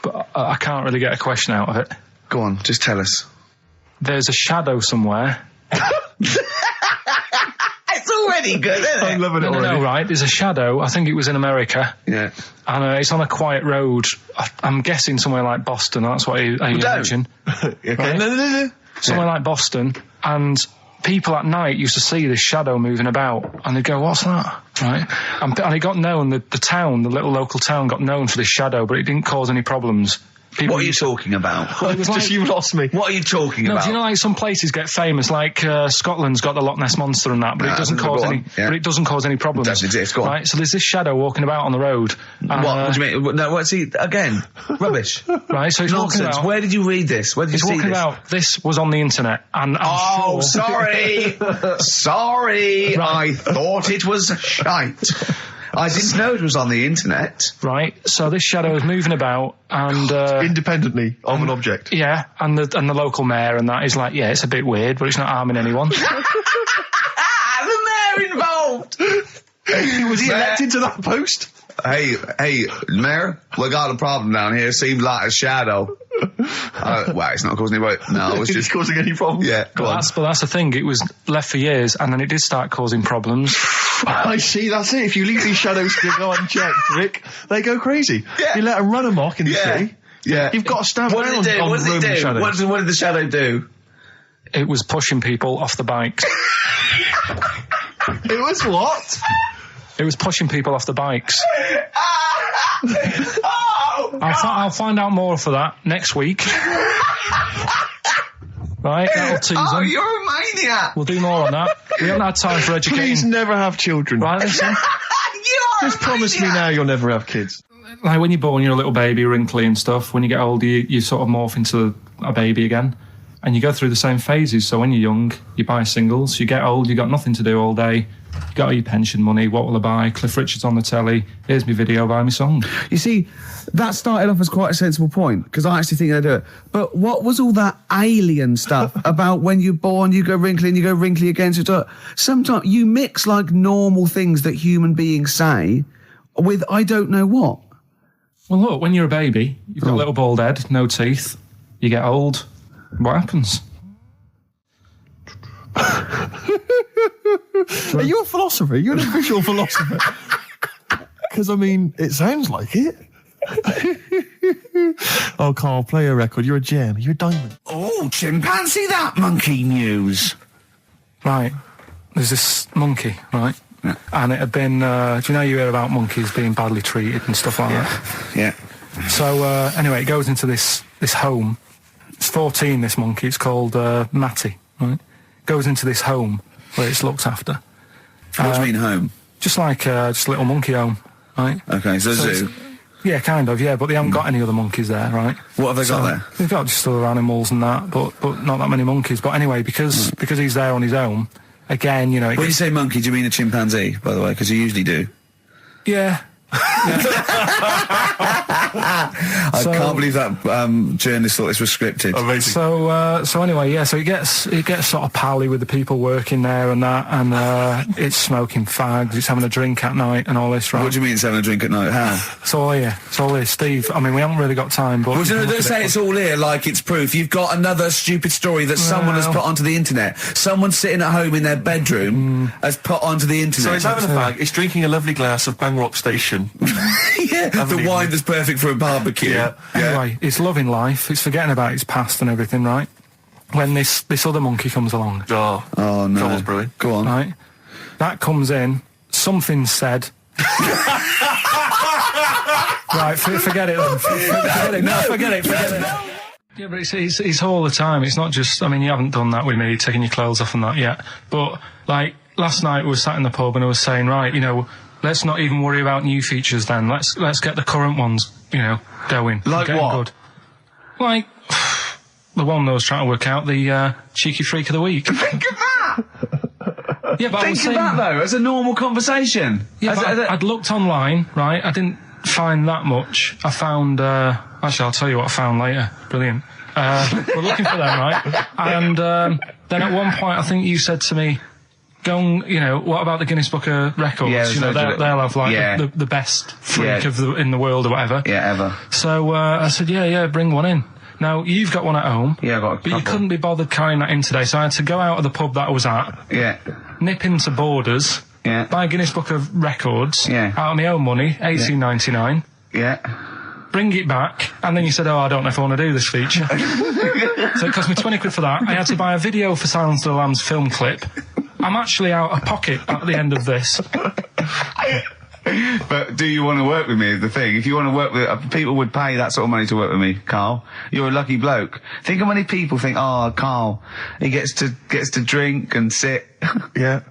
S3: But I can't really get a question out of it.
S5: Go on, just tell us.
S3: There's a shadow somewhere.
S5: It's already good, isn't it?
S2: I'm loving it already.
S3: No, right. There's a shadow. I think it was in America.
S5: Yeah.
S3: And it's on a quiet road. I'm guessing somewhere like Boston. That's what I imagine.
S2: Okay.
S3: Right?
S2: No.
S3: Somewhere like Boston. And people at night used to see this shadow moving about. And they'd go, what's that? Right? And it got known, the town, the little local town got known for this shadow, but it didn't cause any problems.
S5: What are you talking about?
S3: Well, it was like,
S2: you lost me.
S5: What are you talking about?
S3: Do you know, like, some places get famous, like Scotland's got the Loch Ness Monster and that, but it doesn't cause any.
S5: Yeah.
S3: But it doesn't cause any problems.
S5: It doesn't exist. Go on.
S3: Right. So there's this shadow walking about on the road. And,
S5: What do you mean? No, what's he again? Rubbish.
S3: Right. So it's walking
S5: Nonsense.
S3: about.
S5: Where did you read this? Where did you
S3: It's
S5: see
S3: walking
S5: this?
S3: about. This was on the internet, and I'm sure.
S5: Sorry. Sorry.
S3: Right.
S5: I thought it was shite. I didn't know it was on the internet.
S3: Right. So this shadow is moving about, and
S2: Independently of an object.
S3: yeah, and the local mayor and that is like, yeah, it's a bit weird, but it's not harming anyone.
S5: The mayor involved.
S2: Was he elected to that post?
S5: Hey, Mayor, we got a problem down here. Seems like a shadow. Well, it's not causing any. No, it's just
S2: causing any problems.
S5: Yeah, go on.
S3: But that's the thing. It was left for years, and then it did start causing problems.
S2: I see, that's it. If you leave these shadows to go unchecked, Rick, they go crazy.
S5: Yeah.
S2: You let them run amok in the city.
S5: Yeah.
S2: You've got to stand
S5: What did it do?
S2: on
S5: What did it
S2: roaming
S5: do?
S2: shadows.
S5: What did the shadow do?
S3: It was pushing people off the bikes.
S2: It was what?
S3: It was pushing people off the bikes.
S5: Oh,
S3: I'll find out more for that next week. Right, that'll tease
S5: oh,
S3: them.
S5: you're a maniac.
S3: We'll do more on that. We haven't had time for educating.
S2: Please never have children.
S3: Right, listen.
S5: You are
S2: Just promise me now you'll never have kids.
S3: Like when you're born, you're a little baby, wrinkly and stuff. When you get older, you sort of morph into a baby again. And you go through the same phases. So when you're young, you buy singles. You get old, you got nothing to do all day. You got all your pension money. What will I buy? Cliff Richard's on the telly. Here's my video, buy me song.
S1: You see, that started off as quite a sensible point, because I actually think they do it. But what was all that alien stuff about when you're born, you go wrinkly and you go wrinkly again? So sometimes you mix like normal things that human beings say with I don't know what.
S3: Well, look, when you're a baby, you've got a little bald head, no teeth. You get old. What happens?
S6: Are you a philosopher? You're an official philosopher. Because, I mean, it sounds like it. Oh, Karl, play a record. You're a gem. You're a diamond.
S1: Oh, chimpanzee, that monkey news.
S3: Right. There's this monkey, right?
S1: Yeah.
S3: And it had been, do you know you hear about monkeys being badly treated and stuff like that?
S1: Yeah.
S3: So, anyway, it goes into this home. It's 14, this monkey. It's called Matty, right? Goes into this home where it's looked after.
S1: What do you mean home?
S3: Just like just a little monkey home, right?
S1: Okay, so zoo.
S3: Yeah, kind of, yeah, but they haven't got any other monkeys there, right?
S1: What have they got there?
S3: They've got just other animals and that, but not that many monkeys. But anyway, because he's there on his own, again, you know...
S1: When you say monkey, do you mean a chimpanzee, by the way? Because you usually do.
S3: Yeah.
S1: I can't believe that journalist thought this was scripted.
S2: Amazing.
S3: So anyway, yeah. So it gets sort of pally with the people working there and that, and it's smoking fags, it's having a drink at night and all this, right?
S1: What do you mean it's having a drink at night? How?
S3: It's all here, Steve. I mean, we haven't really got time, but
S1: Well,
S3: you can
S1: don't
S3: look at
S1: say
S3: it.
S1: it's all here like it's proof. You've got another stupid story that someone has put onto the internet. Someone sitting at home in their bedroom has put onto the internet.
S2: So it's having a fag, it's drinking a lovely glass of Bang Rock Station.
S1: Yeah, the wine that's perfect for a barbecue.
S2: Yeah.
S3: Anyway, it's loving life. It's forgetting about its past and everything, right? When this other monkey comes along,
S1: Oh, no.
S2: Trouble's brewing.
S1: Go on.
S3: right? That comes in. Something said. Right, forget it then. Forget it. Yeah, but it's all the time. It's not just, I mean, you haven't done that with me, taking your clothes off and that yet. But, like, last night we were sat in the pub and I was saying, right, you know, let's not even worry about new features then. Let's get the current ones, you know, going.
S5: Like
S3: getting
S5: what?
S3: Good. Like, the one I was trying to work out, the cheeky freak of the week.
S5: Think of that!
S3: Yeah, but
S5: Think of that, though, as a normal conversation.
S3: Yeah, I'd looked online, right? I didn't find that much. I found... actually, I'll tell you what I found later. Brilliant. We're looking for them, right? And then at one point, I think you said to me, go and, what about the Guinness Book of Records?
S5: Yeah,
S3: they'll have, like, the best freak in the world or whatever.
S5: Yeah, ever.
S3: So I said, yeah, bring one in. Now, you've got one at home.
S5: Yeah, I've got a couple.
S3: But you couldn't be bothered carrying that in today, so I had to go out of the pub that I was at.
S5: Yeah.
S3: Nip into Borders.
S5: Yeah.
S3: Buy a Guinness Book of Records.
S5: Yeah.
S3: Out of my own money, $18.99.
S5: Yeah.
S3: Bring it back, and then you said, I don't know if I want to do this feature. So it cost me 20 quid for that. I had to buy a video for Silence of the Lambs film clip. I'm actually out of pocket at the end of this.
S5: But do you want to work with me is the thing. If you want to work with... people would pay that sort of money to work with me, Karl. You're a lucky bloke. Think how many people think, Karl, he gets to drink and sit.
S2: Yeah.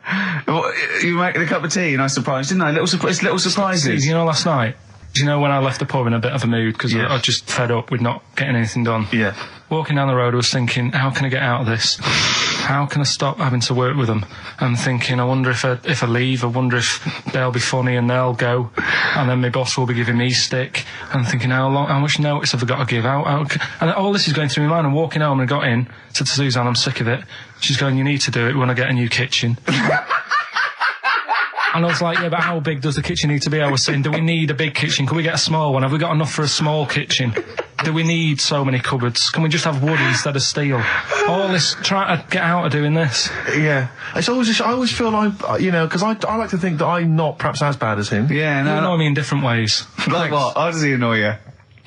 S5: You making a cup of tea and I surprised, didn't I? Little surprises.
S3: Steve, last night, when I left the pub in a bit of a mood because I just fed up with not getting anything done.
S2: Yeah.
S3: Walking down the road, I was thinking, how can I get out of this? How can I stop having to work with them? And thinking, I wonder if I leave, I wonder if they'll be funny and they'll go, and then my boss will be giving me stick. And thinking, how much notice have I got to give out? And all this is going through my mind. I'm walking home and I got in, said to Suzanne, I'm sick of it. She's going, you need to do it when I get a new kitchen. And I was like, yeah, but how big does the kitchen need to be? I was saying, do we need a big kitchen? Can we get a small one? Have we got enough for a small kitchen? Do we need so many cupboards? Can we just have wood instead of steel? All this, trying to get out of doing this.
S2: Yeah. It's always I always feel like, because I like to think that I'm not perhaps as bad as him.
S5: Yeah, no.
S3: You annoy me in different ways.
S5: Like what? How does he annoy you?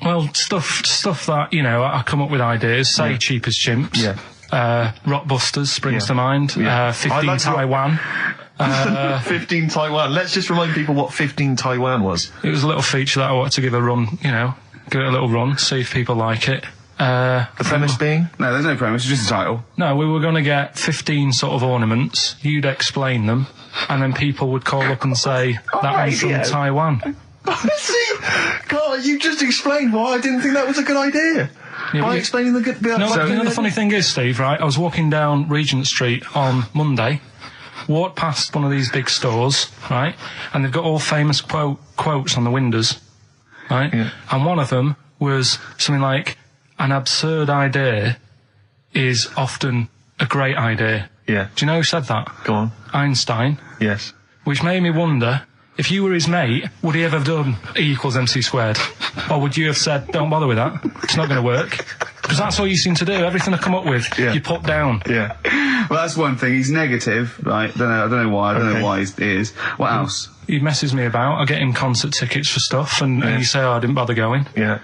S3: Well, stuff that, I come up with ideas, say Cheap as Chimps.
S2: Yeah.
S3: Rockbusters springs to mind.
S2: Yeah.
S3: 15 Taiwan.
S2: 15 Taiwan. Let's just remind people what 15 Taiwan was.
S3: It was a little feature that I wanted to give a run, give it a little run, see if people like it.
S2: The premise being?
S5: No, there's no premise, it's just a title.
S3: No, we were going to get 15 sort of ornaments, you'd explain them, and then people would call up and say, that one's from Taiwan.
S2: See, Karl, you just explained why I didn't think that was a good idea.
S3: Yeah,
S2: by explaining the good...
S3: No, the funny thing is, Steve, right, I was walking down Regent Street on Monday, walked past one of these big stores, right, and they've got all famous quotes on the windows, right, and one of them was something like, an absurd idea is often a great idea.
S2: Yeah.
S3: Do you know who said that?
S2: Go on.
S3: Einstein.
S2: Yes.
S3: Which made me wonder, if you were his mate, would he ever have done E equals MC squared? Or would you have said, don't bother with that, it's not going to work? Because that's all you seem to do. Everything I come up with, you put down.
S2: Yeah.
S5: Well, that's one thing. He's negative, right? I don't know why. I don't know why he is. What else?
S3: He messes me about. I get him concert tickets for stuff, and you say, I didn't bother going.
S5: Yeah.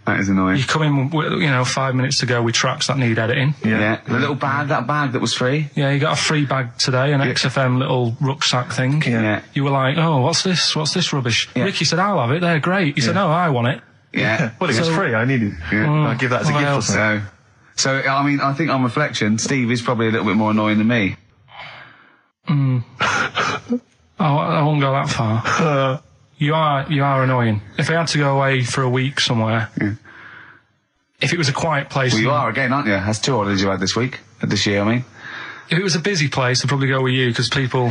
S5: That is annoying.
S3: You come in, 5 minutes to go with tracks that need editing.
S5: Yeah. The little bag, that bag that was free.
S3: Yeah, you got a free bag today, an XFM little rucksack thing.
S5: Yeah.
S3: You were like, what's this? What's this rubbish? Yeah. Ricky said, I'll have it. They're great. He said, no, I want it.
S5: Yeah.
S2: Well, it was free. I need it. Yeah. I'll give that as a gift or something.
S5: So, I mean, I think on reflection, Steve is probably a little bit more annoying than me.
S3: I won't go that far. You are annoying. If I had to go away for a week somewhere, if it was a quiet place...
S5: Well, you are again, aren't you? That's 2 holidays you had this year, I mean.
S3: If it was a busy place, I'd probably go with you, because people,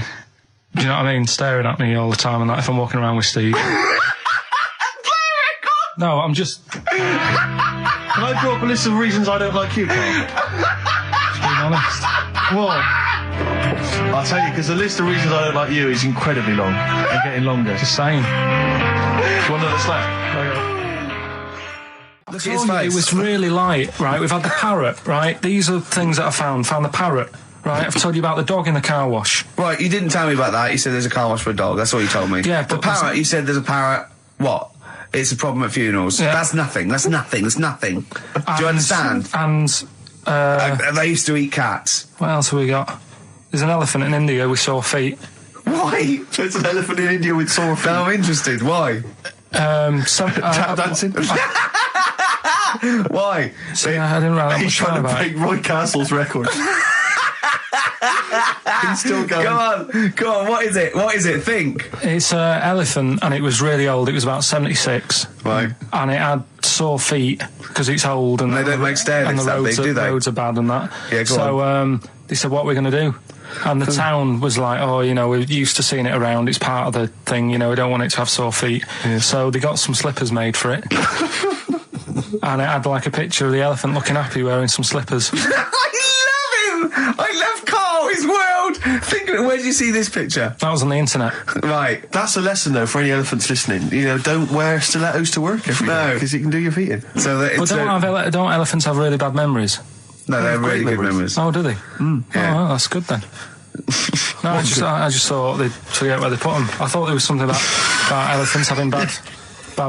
S3: do you know what I mean, staring at me all the time and that if I'm walking around with Steve. No, I'm just...
S2: Can I draw up a list of reasons I don't like you, Karl?
S3: Just being honest.
S2: What? I'll tell you, because the list of reasons I don't like you is incredibly long and getting longer.
S3: Just saying.
S2: Do you want another slap?
S3: Look at his face. It was really light, right? We've had the parrot, right? These are things that I found. Found the parrot, right? I've told you about the dog in the car wash.
S5: Right, you didn't tell me about that. You said there's a car wash for a dog. That's all you told me.
S3: Yeah,
S5: but the parrot, you said there's a parrot. What? It's a problem at funerals. Yeah. That's nothing. Do you understand?
S3: And
S5: they used to eat cats.
S3: What else have we got? There's an elephant in India with sore feet.
S5: Why?
S2: There's an elephant in India with sore feet.
S5: No, I'm interested. Why?
S2: Tap dancing.
S5: Why?
S3: See, I didn't write that
S2: He's
S3: much
S2: trying to
S3: about
S2: break Roy Castle's record. He's still going.
S5: Go on. What is it? Think.
S3: It's an elephant, and it was really old. It was about 76,
S5: Right.
S3: And it had sore feet because it's old and
S5: they don't make stair lifts that big, do they?
S3: Roads are bad and that.
S5: Yeah, go
S3: on. They said, what are we going to do? And the town was like, oh, you know, we're used to seeing it around. It's part of the thing, you know, we don't want it to have sore feet. Yeah. So they got some slippers made for it. And it had like a picture of the elephant looking happy wearing some slippers.
S5: I love him! I love Karl, his world! Where did you see this picture?
S3: That was on the internet.
S5: Right.
S2: That's a lesson, though, for any elephants listening. You know, don't wear stilettos to work every day, because it can do your feet in.
S5: So that it's
S3: don't elephants have really bad memories?
S5: No, they have really good memories.
S3: Oh, do they?
S5: Yeah.
S3: Oh, well, that's good then. No, I just thought they'd forget where they put them. I thought there was something about elephants having bad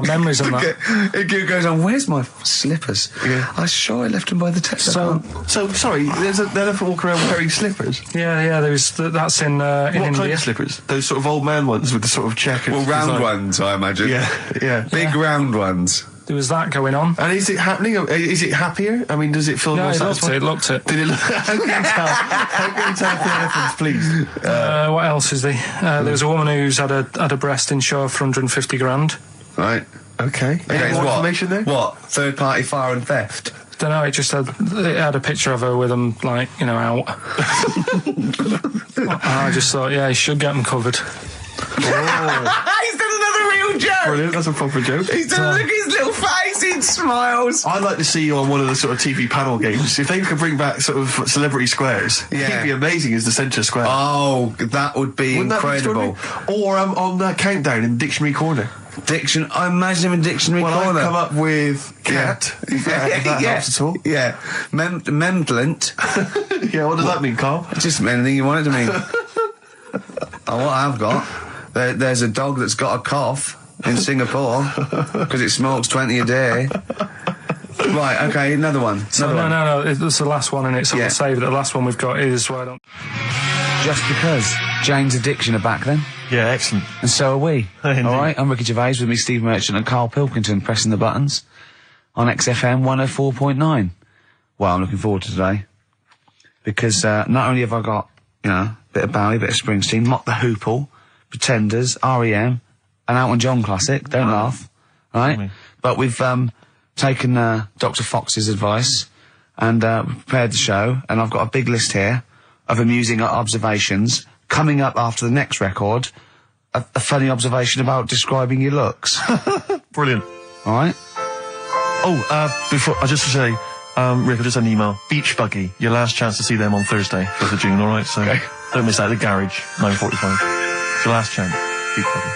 S3: memories and that.
S5: It goes on, where's my slippers? Yeah. I'm sure I left them by the test.
S2: So sorry, there's an elephant walking around wearing slippers?
S3: Yeah, that's in
S2: What
S3: India.
S2: kind of slippers? Those sort of old man ones with the sort of check.
S5: Well, round ones, I imagine.
S2: Yeah.
S5: Big round ones.
S3: There was that going on.
S2: And is it happening? Is it happier? I mean, does it feel more satisfying?
S3: It looked it.
S2: Did it look? How can you tell the elephants, please?
S3: What else is there? There was a woman who's had a breast insured for 150 grand.
S5: Right.
S2: Okay. Any more information there?
S5: What? Third party fire and theft?
S3: Don't know. It had a picture of her with them, like, you know, out. I just thought, yeah, he should get them covered.
S5: Oh. He's done another real joke.
S2: Brilliant. That's a proper joke.
S5: He's done look at his little face. He smiles.
S2: I'd like to see you on one of the sort of TV panel games. If they could bring back sort of celebrity squares, it'd be amazing as the centre square.
S5: Oh, that would be incredible.
S2: Or on Countdown in Dictionary Corner.
S5: I imagine him in Dictionary Corner.
S2: I come up with cat. If that helps at all.
S5: Yeah. Memblent.
S2: Yeah, what does that mean, Karl?
S5: Just anything you want it to mean. What I've got, there's a dog that's got a cough in Singapore because it smokes 20 a day. Right, okay, another one.
S3: No, it's the last one in it, so we'll save it. The last one we've got is why don't...
S5: Just because. Jane's Addiction are back then.
S2: Yeah, excellent.
S5: And so are we.
S2: All
S5: right, I'm Ricky Gervais with me, Steve Merchant and Karl Pilkington pressing the buttons on XFM 104.9. Well, I'm looking forward to today because not only have I got, you know, a bit of Bowie, a bit of Springsteen, Mock the Hoople, Pretenders, R.E.M., an Elton John classic, don't laugh, right? But we've taken Dr. Fox's advice and prepared the show, and I've got a big list here of amusing observations. Coming up after the next record, a funny observation about describing your looks.
S2: Brilliant.
S5: All right?
S2: Oh, before, I just to say, Rick, I just had an email. Beach Buggy, your last chance to see them on Thursday, 5th of June, all right? So don't miss that. The Garage, 9:45. It's your last chance. Beach Buggy.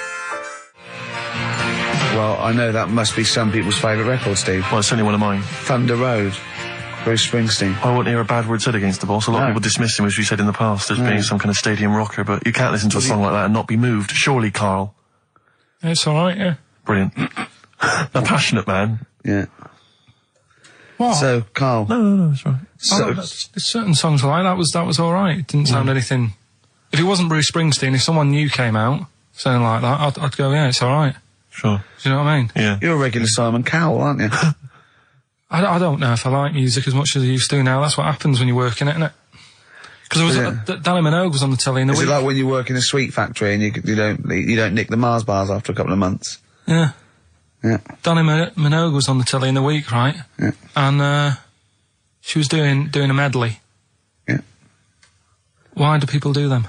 S5: Well, I know that must be some people's favourite record, Steve.
S2: Well, it's certainly one of mine.
S5: Thunder Road. Bruce Springsteen.
S2: I wouldn't hear a bad word said against the boss. A lot of people dismiss him, as we said in the past, as being some kind of stadium rocker, but you can't listen to a song like that and not be moved. Surely, Karl.
S3: It's all right, yeah.
S2: Brilliant. A passionate man.
S5: Yeah.
S3: What?
S5: So, Karl.
S2: No, it's right.
S5: So,
S3: there's certain songs like that was all right. It didn't sound anything... If it wasn't Bruce Springsteen, if someone new came out, saying like that, I'd go, yeah, it's all right.
S2: Sure.
S3: Do you know what I mean?
S2: Yeah.
S5: You're a regular Simon Cowell, aren't you?
S3: I don't know if I like music as much as I used to now. That's what happens when you work in it, isn't it? Because Danny Minogue was on the telly in the week.
S5: Is it like when you work in a sweet factory and you don't nick the Mars bars after a couple of months?
S3: Yeah.
S5: Yeah.
S3: Danny Minogue was on the telly in the week, right?
S5: Yeah.
S3: And she was doing a medley.
S5: Yeah.
S3: Why do people do them?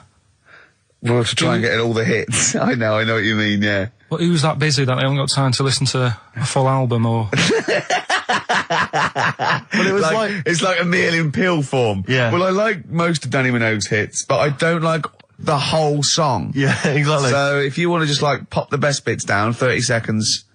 S5: Well, to try and get all the hits. I know what you mean, yeah.
S3: Well, who's that busy that they haven't got time to listen to a full album or...
S5: Well, it was it's like a meal in pill form.
S2: Yeah.
S5: Well, I like most of Danny Minogue's hits, but I don't like the whole song.
S2: Yeah, exactly.
S5: So if you want to just like pop the best bits down, 30 seconds,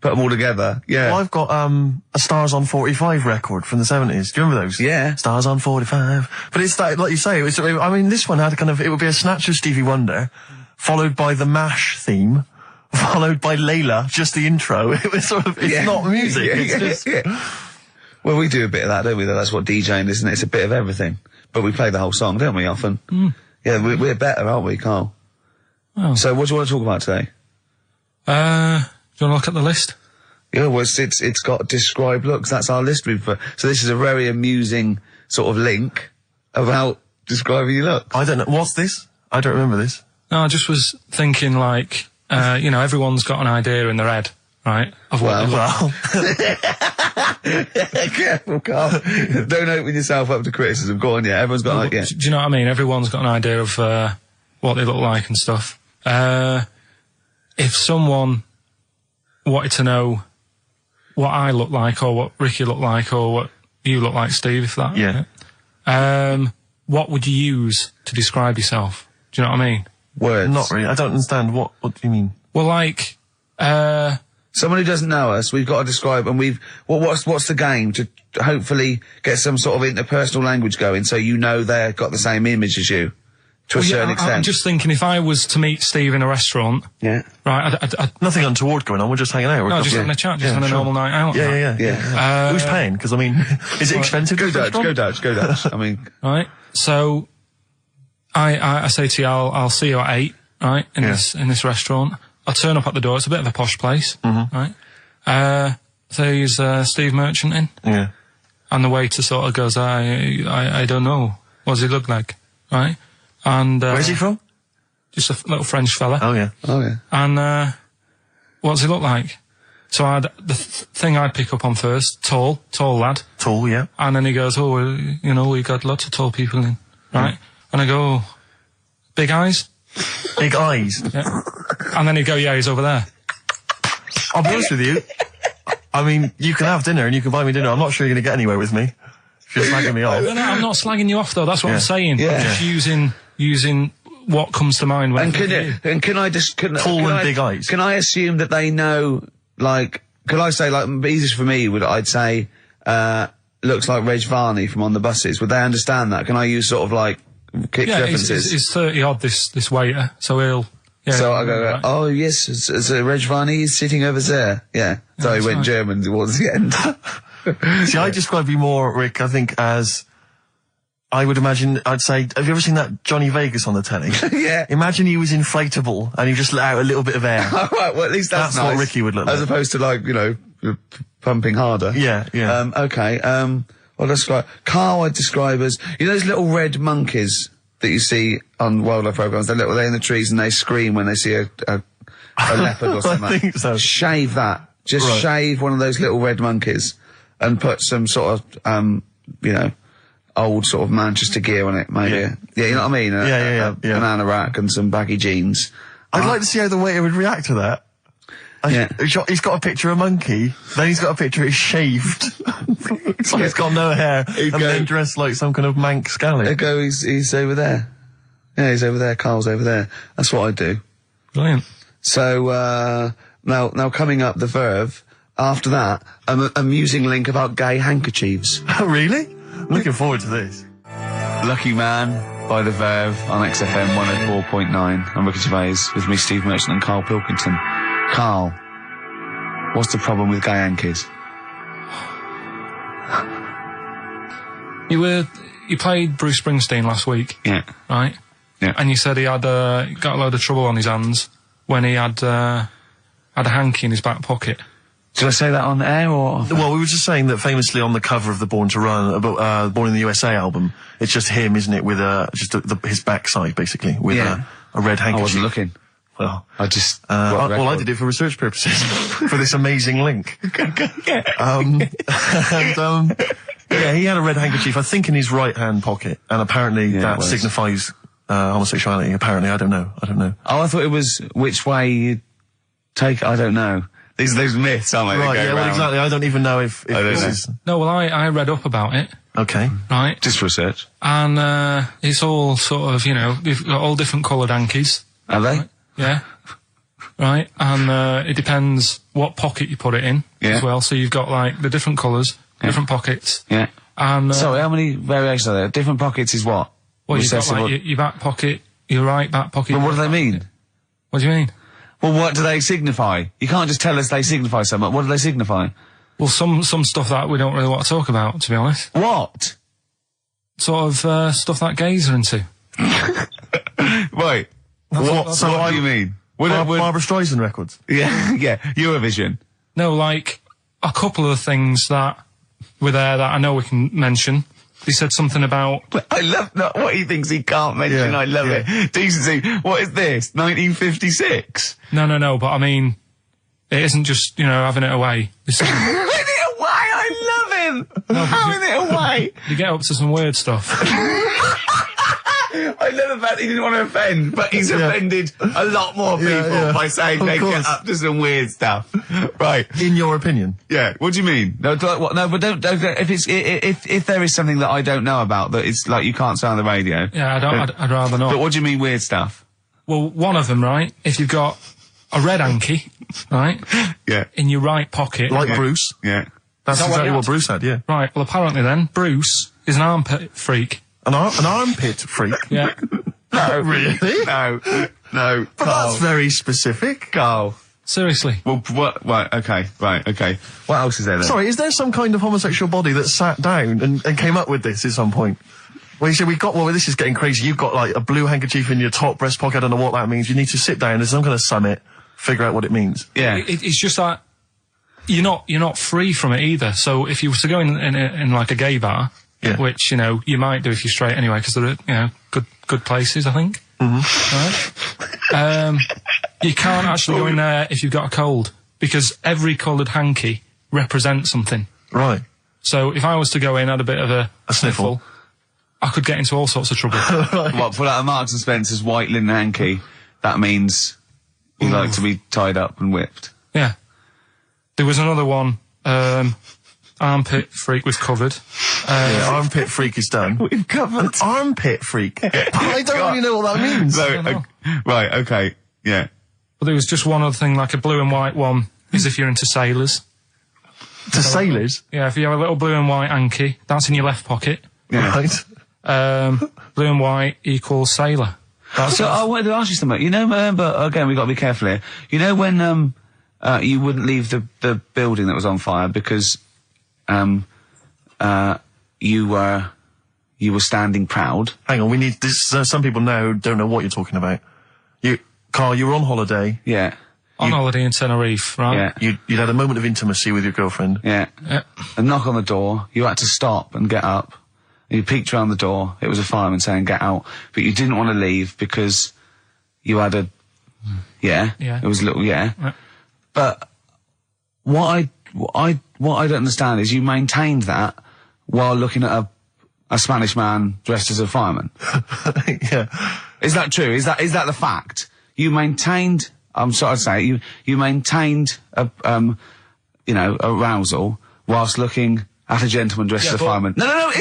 S5: put them all together, yeah.
S2: Well, I've got a Stars on 45 record from the 70s. Do you remember those?
S5: Yeah.
S2: Stars on 45. But it's like you say, this one had it would be a snatch of Stevie Wonder, followed by the MASH theme, followed by Layla, just the intro. It was sort of, it's not music. It's just...
S5: Well, we do a bit of that, don't we? That's what DJing is, isn't it? It's a bit of everything. But we play the whole song, don't we, often? Mm. Yeah, we're better, aren't we, Karl?
S3: Oh.
S5: So what do you want to talk about today?
S3: Do you want to look at the list?
S5: Yeah, well, it's got describe looks. That's our list. So this is a very amusing sort of link about describing your look.
S2: I don't know. What's this? I don't remember this.
S3: No, I just was thinking, like, everyone's got an idea in their head, right? Of what
S1: Well. Careful, Carl. Don't open yourself up to criticism. Go on, yeah. Everyone's got an idea.
S3: Do you know what I mean? Everyone's got an idea of what they look like and stuff. If someone wanted to know what I look like, or what Ricky looked like, or what you look like, Steve, if that...
S2: Yeah.
S3: What would you use to describe yourself? Do you know what I mean?
S1: Words.
S2: Not really. I don't understand. What do you mean?
S3: Well, like...
S1: Someone who doesn't know us, we've got to describe, and what's the game to hopefully get some sort of interpersonal language going, so you know they've got the same image as you, to a certain extent.
S3: I'm just thinking, if I was to meet Steve in a restaurant,
S1: right,
S3: I'd
S2: nothing untoward going on. We're just hanging out.
S3: no, just having a chat, just having a normal night out.
S2: Yeah. Who's paying? Because I mean, is it expensive?
S1: Go Dutch. I mean,
S3: right. So, I say to you, I'll see you at 8, right, in this restaurant. I'll turn up at the door. It's a bit of a posh place, right? So he's Steve Merchant in, and the waiter sort of goes, I don't know. What does he look like, right? And
S2: where's he from?
S3: Just a little French fella.
S2: Oh yeah.
S3: And what does he look like? So the thing I'd pick up on first, tall lad.
S2: Tall, yeah.
S3: And then he goes, we got lots of tall people in, right? And I go, big eyes?
S2: Big eyes?
S3: Yeah. And then he'd go, yeah, he's over there.
S2: I'll be honest with you. I mean, you can have dinner and you can buy me dinner. I'm not sure you're going to get anywhere with me. If you're slagging me off.
S3: No, I'm not slagging you off, though. That's what I'm saying.
S1: Yeah.
S3: I'm just using what comes to mind when
S1: can I just...
S2: Tall and big eyes.
S1: Can I assume that they know, like... Could I say, like, easiest for me, I'd say, looks like Reg Varney from On the Buses. Would they understand that? Can I use sort of, like, kick references?
S3: He's 30-odd, this waiter, so he'll... Yeah,
S1: so I go, right. Oh, yes, it's Reg Varney is sitting over there. Yeah. So he went German towards the end.
S2: See, I describe you more, Rick, I think, as... I would imagine, I'd say, have you ever seen that Johnny Vegas on the telly?
S1: Yeah.
S2: Imagine he was inflatable and he just let out a little bit of air.
S1: All right, well, at least that's nice.
S2: What Ricky would look like.
S1: As opposed to, like, pumping harder.
S2: Yeah.
S1: Okay, well, that's like... Karl I'd describe as... You know those little red monkeys that you see on wildlife programs? They're in the trees and they scream when they see a leopard or something.
S2: I think so.
S1: Shave that. Just shave one of those little red monkeys and put some sort of, old sort of Manchester gear on it, maybe. Yeah, you know what I mean? A banana rack and some baggy jeans.
S2: I'd like to see how the waiter would react to that. He's got a picture of a monkey, then he's got a picture of shaved. It's like he's got no hair, then dressed like some kind of Manx scally.
S1: There go, he's over there. Yeah, he's over there, Karl's over there. That's what I do.
S3: Brilliant.
S1: So, now coming up the Verve, after that, an amusing link about gay handkerchiefs.
S2: Oh, really? I'm looking forward to this.
S5: Lucky Man by The Verve on XFM 104.9. I'm Ricky Gervais, with me, Steve Merchant and Karl Pilkington.
S1: Karl, what's the problem with gay hankies?
S3: You played Bruce Springsteen last week.
S1: Yeah.
S3: Right?
S1: Yeah.
S3: And you said he had got a load of trouble on his hands when he had a hanky in his back pocket.
S1: Did I say that on air or?
S2: Well, we were just saying that famously on the cover of the Born to Run, Born in the USA album, it's just him, isn't it, with his backside basically, with a red handkerchief.
S1: I wasn't looking.
S2: Well,
S1: I just.
S2: I did it for research purposes for this amazing link. He had a red handkerchief, I think, in his right hand pocket, and apparently that signifies homosexuality. Apparently, I don't know.
S1: Oh, I thought it was which way you take. I don't know. These are those myths, aren't they?
S2: Right, well, exactly. I don't even know if this is...
S3: No, well, I read up about it.
S2: Okay.
S3: Right.
S1: Just research.
S3: And, it's all sort of, they've got all different coloured hankies.
S1: Are they?
S3: Right? Yeah. Right. And, it depends what pocket you put it in as well. So you've got, like, the different colours, different pockets.
S1: Yeah.
S3: And,
S1: sorry, how many variations are there? Different pockets is what?
S3: Well, you've got, like, your back pocket, your right back pocket.
S1: But what do they mean?
S3: What do you mean?
S1: Well, what do they signify? You can't just tell us they signify so much. What do they signify?
S3: Well, some stuff that we don't really want to talk about, to be honest.
S1: What?
S3: Sort of, stuff that gays are into.
S1: Wait. What do you mean?
S2: Barbra Streisand records?
S1: Yeah, Eurovision.
S3: No, like, a couple of the things that were there that I know we can mention. He said something about...
S1: I love what he thinks he can't mention. I love it. Decency. What is this? 1956?
S3: No, but I mean, It isn't just, having it away.
S5: Having it away, I love him! Having it away!
S3: You get up to some weird stuff.
S5: I love the fact he didn't want to offend, but he's offended a lot more people by saying they get up to some weird stuff. Right.
S2: In your opinion?
S5: Yeah. What do you mean? No, but don't. If there is something that I don't know about that it's like you can't say on the radio.
S3: Yeah, I'd rather not.
S5: But what do you mean weird stuff?
S3: Well, one of them, right? If you've got a red hanky, right?
S5: Yeah.
S3: In your right pocket.
S2: Like Bruce?
S5: Yeah.
S2: That's exactly what Bruce had, yeah.
S3: Right, well, apparently then, Bruce is an armpit freak.
S2: An armpit freak?
S3: Yeah.
S5: No.
S2: Really?
S5: No.
S2: But
S5: Karl.
S2: that's very specific.
S5: Karl.
S3: Seriously.
S5: Well, what? Right, okay. What else is there then?
S2: Sorry, is there some kind of homosexual body that sat down and came up with this at some point? Well, you said this is getting crazy. You've got like a blue handkerchief in your top breast pocket. I don't know what that means. You need to sit down. There's some kind of summit. Figure out what it means.
S5: Yeah.
S3: It's just that you're not free from it either. So if you were to go in like a gay bar, which, you might do if you're straight anyway, because they're, good places, I think. Mm-hmm. Right? You can't actually go in there if you've got a cold, because every coloured hanky represents something.
S2: Right.
S3: So if I was to go in, had a bit of a
S2: sniffle,
S3: I could get into all sorts of trouble.
S5: Right. What, pull out a Marks and Spencer's white linen hanky, that means you like to be tied up and whipped.
S3: Yeah. There was another one, armpit freak was covered.
S2: Armpit freak is done.
S5: We've covered.
S2: Armpit freak? I don't really know what that means.
S5: Right, okay, yeah.
S3: But there was just one other thing, like a blue and white one, is if you're into sailors.
S2: To sailors?
S3: Yeah, if you have a little blue and white hanky, that's in your left pocket.
S5: Yeah.
S2: Right.
S3: Blue and white equals sailor.
S5: I wanted to ask you something. But again, we've got to be careful here. You know when you wouldn't leave the building that was on fire because you were standing proud.
S2: Hang on, we need this. Some people now don't know what you're talking about. Karl, you were on holiday.
S5: Yeah.
S3: On holiday in Tenerife, right?
S5: Yeah.
S2: You'd had a moment of intimacy with your girlfriend.
S5: Yeah. A knock on the door. You had to stop and get up. You peeked around the door. It was a fireman saying, "Get out," but you didn't want to leave because you had a. Yeah.
S3: Yeah.
S5: It was a little. Yeah. But what I don't understand is you maintained that while looking at a Spanish man dressed as a fireman.
S2: Yeah.
S5: Is that true? Is that the fact? You maintained. I'm sorry to say you maintained arousal whilst looking at a gentleman dressed as a fireman. No.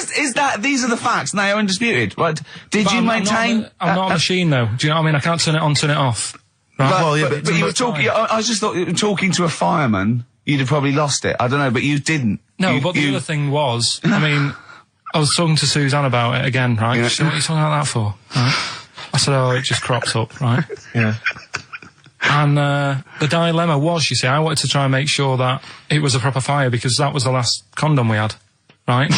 S5: These are the facts. And they are undisputed, right? Did you maintain?
S3: I'm not a machine, though. Do you know what I mean? I can't turn it on, turn it off. Right?
S5: But you were talking. I just thought talking to a fireman, you'd have probably lost it. I don't know, but you didn't.
S3: No, but the other thing was, I was talking to Suzanne about it again, right?
S5: Yeah.
S3: She said, "What are you talking about that for?" Right? I said, "Oh, it just cropped up," right?
S2: Yeah.
S3: And the dilemma was, you see, I wanted to try and make sure that it was a proper fire because that was the last condom we had, right?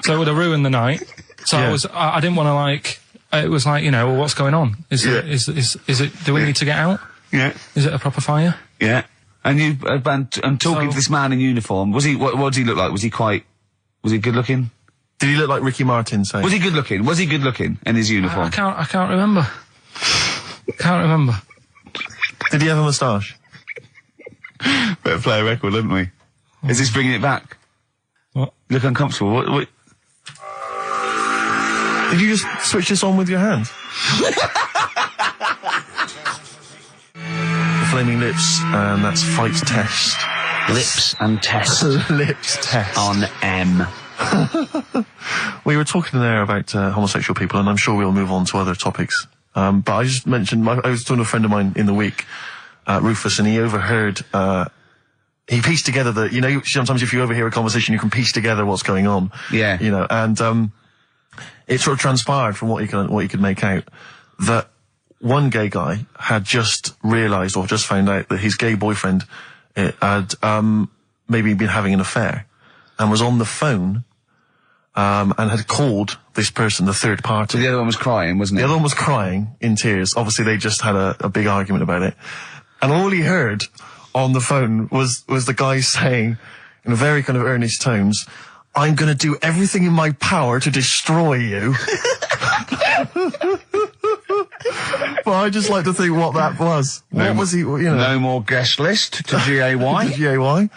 S3: So it would have ruined the night. So I didn't want to it was like, well, what's going on? Is it, do we need to get out?
S5: Yeah.
S3: Is it a proper fire?
S5: Yeah. And you, and talking to this man in uniform, what did he look like? Was he good looking?
S2: Did he look like Ricky Martin, say?
S5: Was he good looking? Was he good looking in his uniform?
S3: I can't remember. Can't remember.
S2: Did he have a moustache?
S5: Better play a record, didn't we? Is this bringing it back?
S3: What?
S5: You look uncomfortable. What?
S2: Did you just switch this on with your hands? The Flaming Lips, and that's Fight Test.
S5: Lips and test.
S2: Lips Test.
S5: On M.
S2: We were talking there about homosexual people, and I'm sure we'll move on to other topics. But I just mentioned, I was talking to a friend of mine in the week, Rufus, and he overheard, he pieced together sometimes if you overhear a conversation, you can piece together what's going on.
S5: Yeah.
S2: And it sort of transpired from what he could make out that one gay guy had just realised or just found out that his gay boyfriend had maybe been having an affair and was on the phone and had called this person, the third party.
S5: So the other one was crying, wasn't it?
S2: The other one was crying in tears. Obviously, they just had a big argument about it. And all he heard on the phone was the guy saying, in very kind of earnest tones, "I'm going to do everything in my power to destroy you." Well, I just like to think what that was. What was he, you know?
S5: No more guest list to GAY.
S2: To GAY.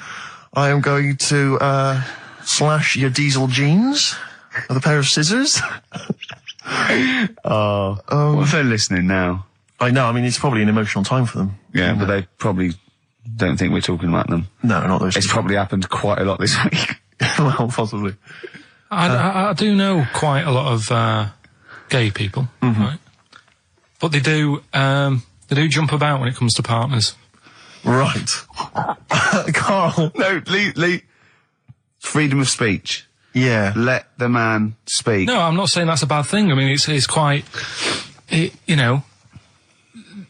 S2: I am going to, slash your diesel jeans with a pair of scissors.
S5: What if they're listening now?
S2: I know, I mean, it's probably an emotional time for them.
S5: Yeah, but they probably don't think we're talking about them.
S2: No, not those.
S5: It's probably happened quite a lot this week.
S2: Well, possibly.
S3: I do know quite a lot of gay people, right? But they do jump about when it comes to partners.
S2: Right. Karl.
S5: No, Lee. Freedom of speech.
S2: Yeah.
S5: Let the man speak.
S3: No, I'm not saying that's a bad thing. I mean, it's quite, you know,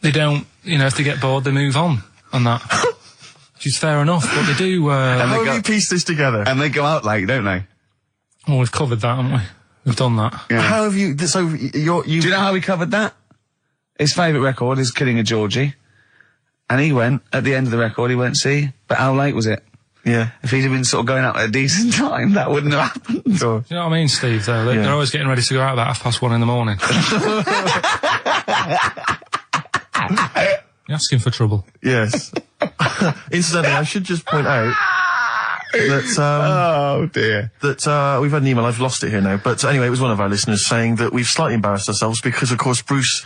S3: they don't, you know, if they get bored, they move on that. Which is fair enough, but they do...
S2: How have you pieced this together?
S5: And they go out late, don't they?
S3: Oh, we've covered that, haven't we? We've done that.
S5: Yeah.
S2: How have you... So,
S5: Do you know how we covered that? His favourite record is Killing a Georgie. And he went, at the end of the record, he went, see, but how late was it?
S2: Yeah.
S5: If he'd have been sort of going out at a decent time, that wouldn't have happened.
S2: Sure.
S3: Do you know what I mean, Steve, though? They're always getting ready to go out about 1:30 in the morning. You're asking for trouble.
S2: Yes. Incidentally, I should just point out that,
S5: Oh, dear.
S2: that, we've had an email, I've lost it here now, but anyway, it was one of our listeners saying that we've slightly embarrassed ourselves because, of course, Bruce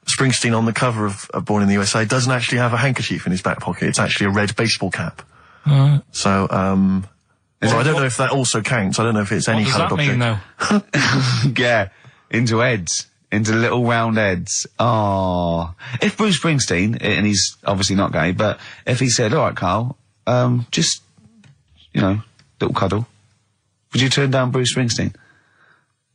S2: Springsteen on the cover of Born in the USA doesn't actually have a handkerchief in his back pocket. It's actually a red baseball cap. So, so I don't know if that also counts. I don't know if it's any coloured object.
S3: What does that mean, though?
S5: Yeah, into heads. Into little round heads. Oh. If Bruce Springsteen, and he's obviously not gay, but if he said, all right, Karl, just, you know, little cuddle, would you turn down Bruce Springsteen?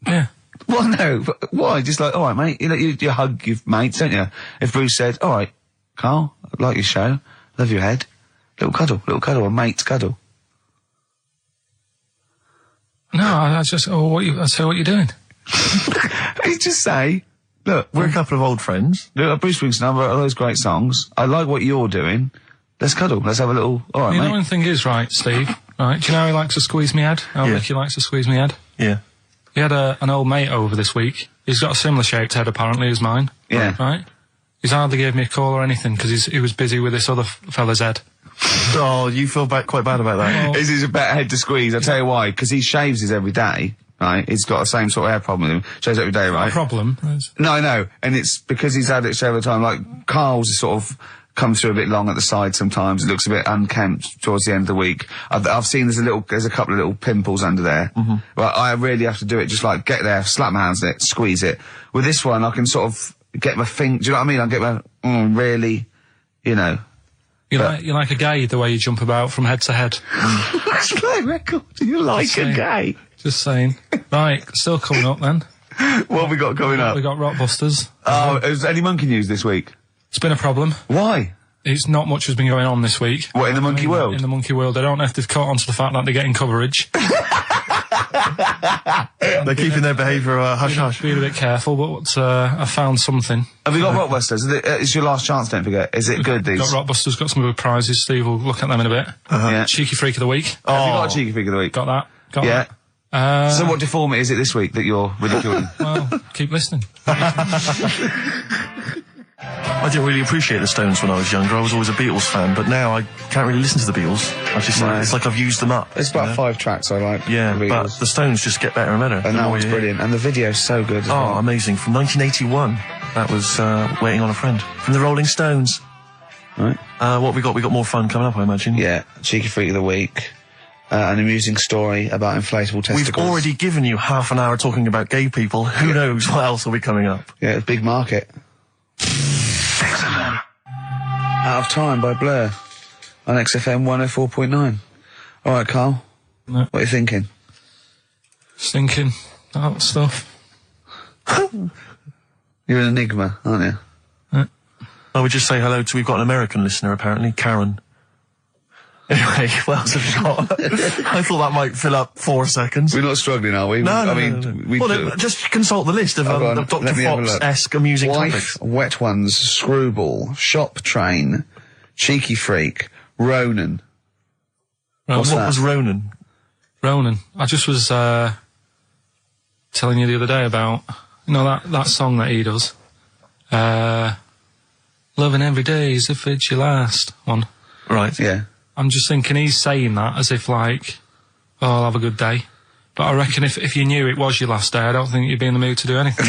S3: Yeah.
S5: Well, no, but why? Just like, all right, mate, you hug your mates, don't you? If Bruce said, all right, Karl, I like your show, love your head, little cuddle, a mate's cuddle.
S3: No, I just... Oh, I say what you're doing.
S5: You just say, look,
S2: We're a couple of old friends.
S5: look, Bruce Springsteen, I've got all those great songs. I like what you're doing. Let's cuddle. Let's have a little, all right,
S3: The
S5: mate.
S3: annoying thing is, right, Steve, right, do you know how he likes to squeeze me head? How
S2: Yeah.
S3: Ricky likes to squeeze me head?
S2: Yeah.
S3: He had an old mate over this week. He's got a similar shaped head, apparently, as mine.
S5: Yeah.
S3: Right? He's hardly gave me a call or anything, because he was busy with this other fella's head.
S2: Oh, you feel quite bad about that.
S5: This is a better head to squeeze. I'll tell you why. Because he shaves his every day, right? He's got the same sort of hair problem with him. Shaves every day, right?
S3: Problem.
S5: No, I know. And it's because he's had it shaved all the time. Like, Karl's is sort of comes through a bit long at the side sometimes. It looks a bit unkempt towards the end of the week. I've seen there's a couple of little pimples under there. But I really have to do it just like get there, slap my hands on it, squeeze it. With this one, I can sort of get my finger, do you know what I mean? I get my, really, you know.
S3: You're like a gay, the way you jump about from head to head.
S5: That's my record. You like a gay.
S3: Just saying. Right, still coming up then.
S5: What have we got coming up?
S3: We got Rockbusters.
S5: Oh, is any monkey news this week?
S3: It's been a problem.
S5: Why?
S3: It's not much has been going on this week.
S5: What, in the monkey world?
S3: In the monkey world. I don't know if they've caught on to the fact that they're getting coverage.
S2: They're keeping their behaviour hush-hush.
S3: Be a bit careful, but I found something.
S5: Have you got Rockbusters? It's your last chance, don't forget. Is it good, these?
S3: Got Rockbusters, got some good prizes. Steve will look at them in a bit.
S5: Yeah.
S3: Cheeky Freak of the Week.
S5: Have you got a cheeky freak of the week?
S3: Got that. Got
S5: Yeah.
S3: that.
S5: So what deformity is it this week that you're ridiculing?
S3: Well, keep listening.
S2: I didn't really appreciate the Stones when I was younger. I was always a Beatles fan, but now I can't really listen to the Beatles. I just it's like I've used them up.
S5: It's about 5 tracks I like.
S2: Yeah,
S5: the
S2: but
S5: Beatles.
S2: the Stones just get better and better.
S5: And that one's brilliant. And the video's so good as
S2: Oh,
S5: well.
S2: amazing. From 1981. That was Waiting on a Friend. From the Rolling Stones.
S5: Right.
S2: What we got? We got more fun coming up, I imagine.
S5: Yeah, cheeky freak of the week. An amusing story about inflatable testicles.
S2: We've already given you half an hour talking about gay people. Who knows what else will be coming up?
S5: Yeah, big market.
S7: XFM.
S5: Out of Time by Blur on XFM 104.9. All right, Karl.
S3: No.
S5: What are you thinking?
S3: Stinking. That stuff.
S5: You're an enigma, aren't you?
S2: I would just say hello to, we've got an American listener apparently, Karen. Anyway, what else have we got? I thought that might fill up 4 seconds.
S5: We're not struggling, are we?
S2: No,
S5: We
S2: well, then, just consult the list of Dr.
S5: let me have a look.
S2: Fox-esque amusing
S5: Wife,
S2: topics.
S5: Wet Ones, Screwball, Shop Train, Cheeky Freak, Ronan.
S2: What
S5: that?
S2: was Ronan?
S3: Ronan. I just was telling you the other day about, you know, that song that he does. loving every day as if it's your last one.
S2: Right.
S1: Yeah.
S3: I'm just thinking he's saying that as if like, oh, I'll have a good day. But I reckon if you knew it was your last day, I don't think you'd be in the mood to do anything.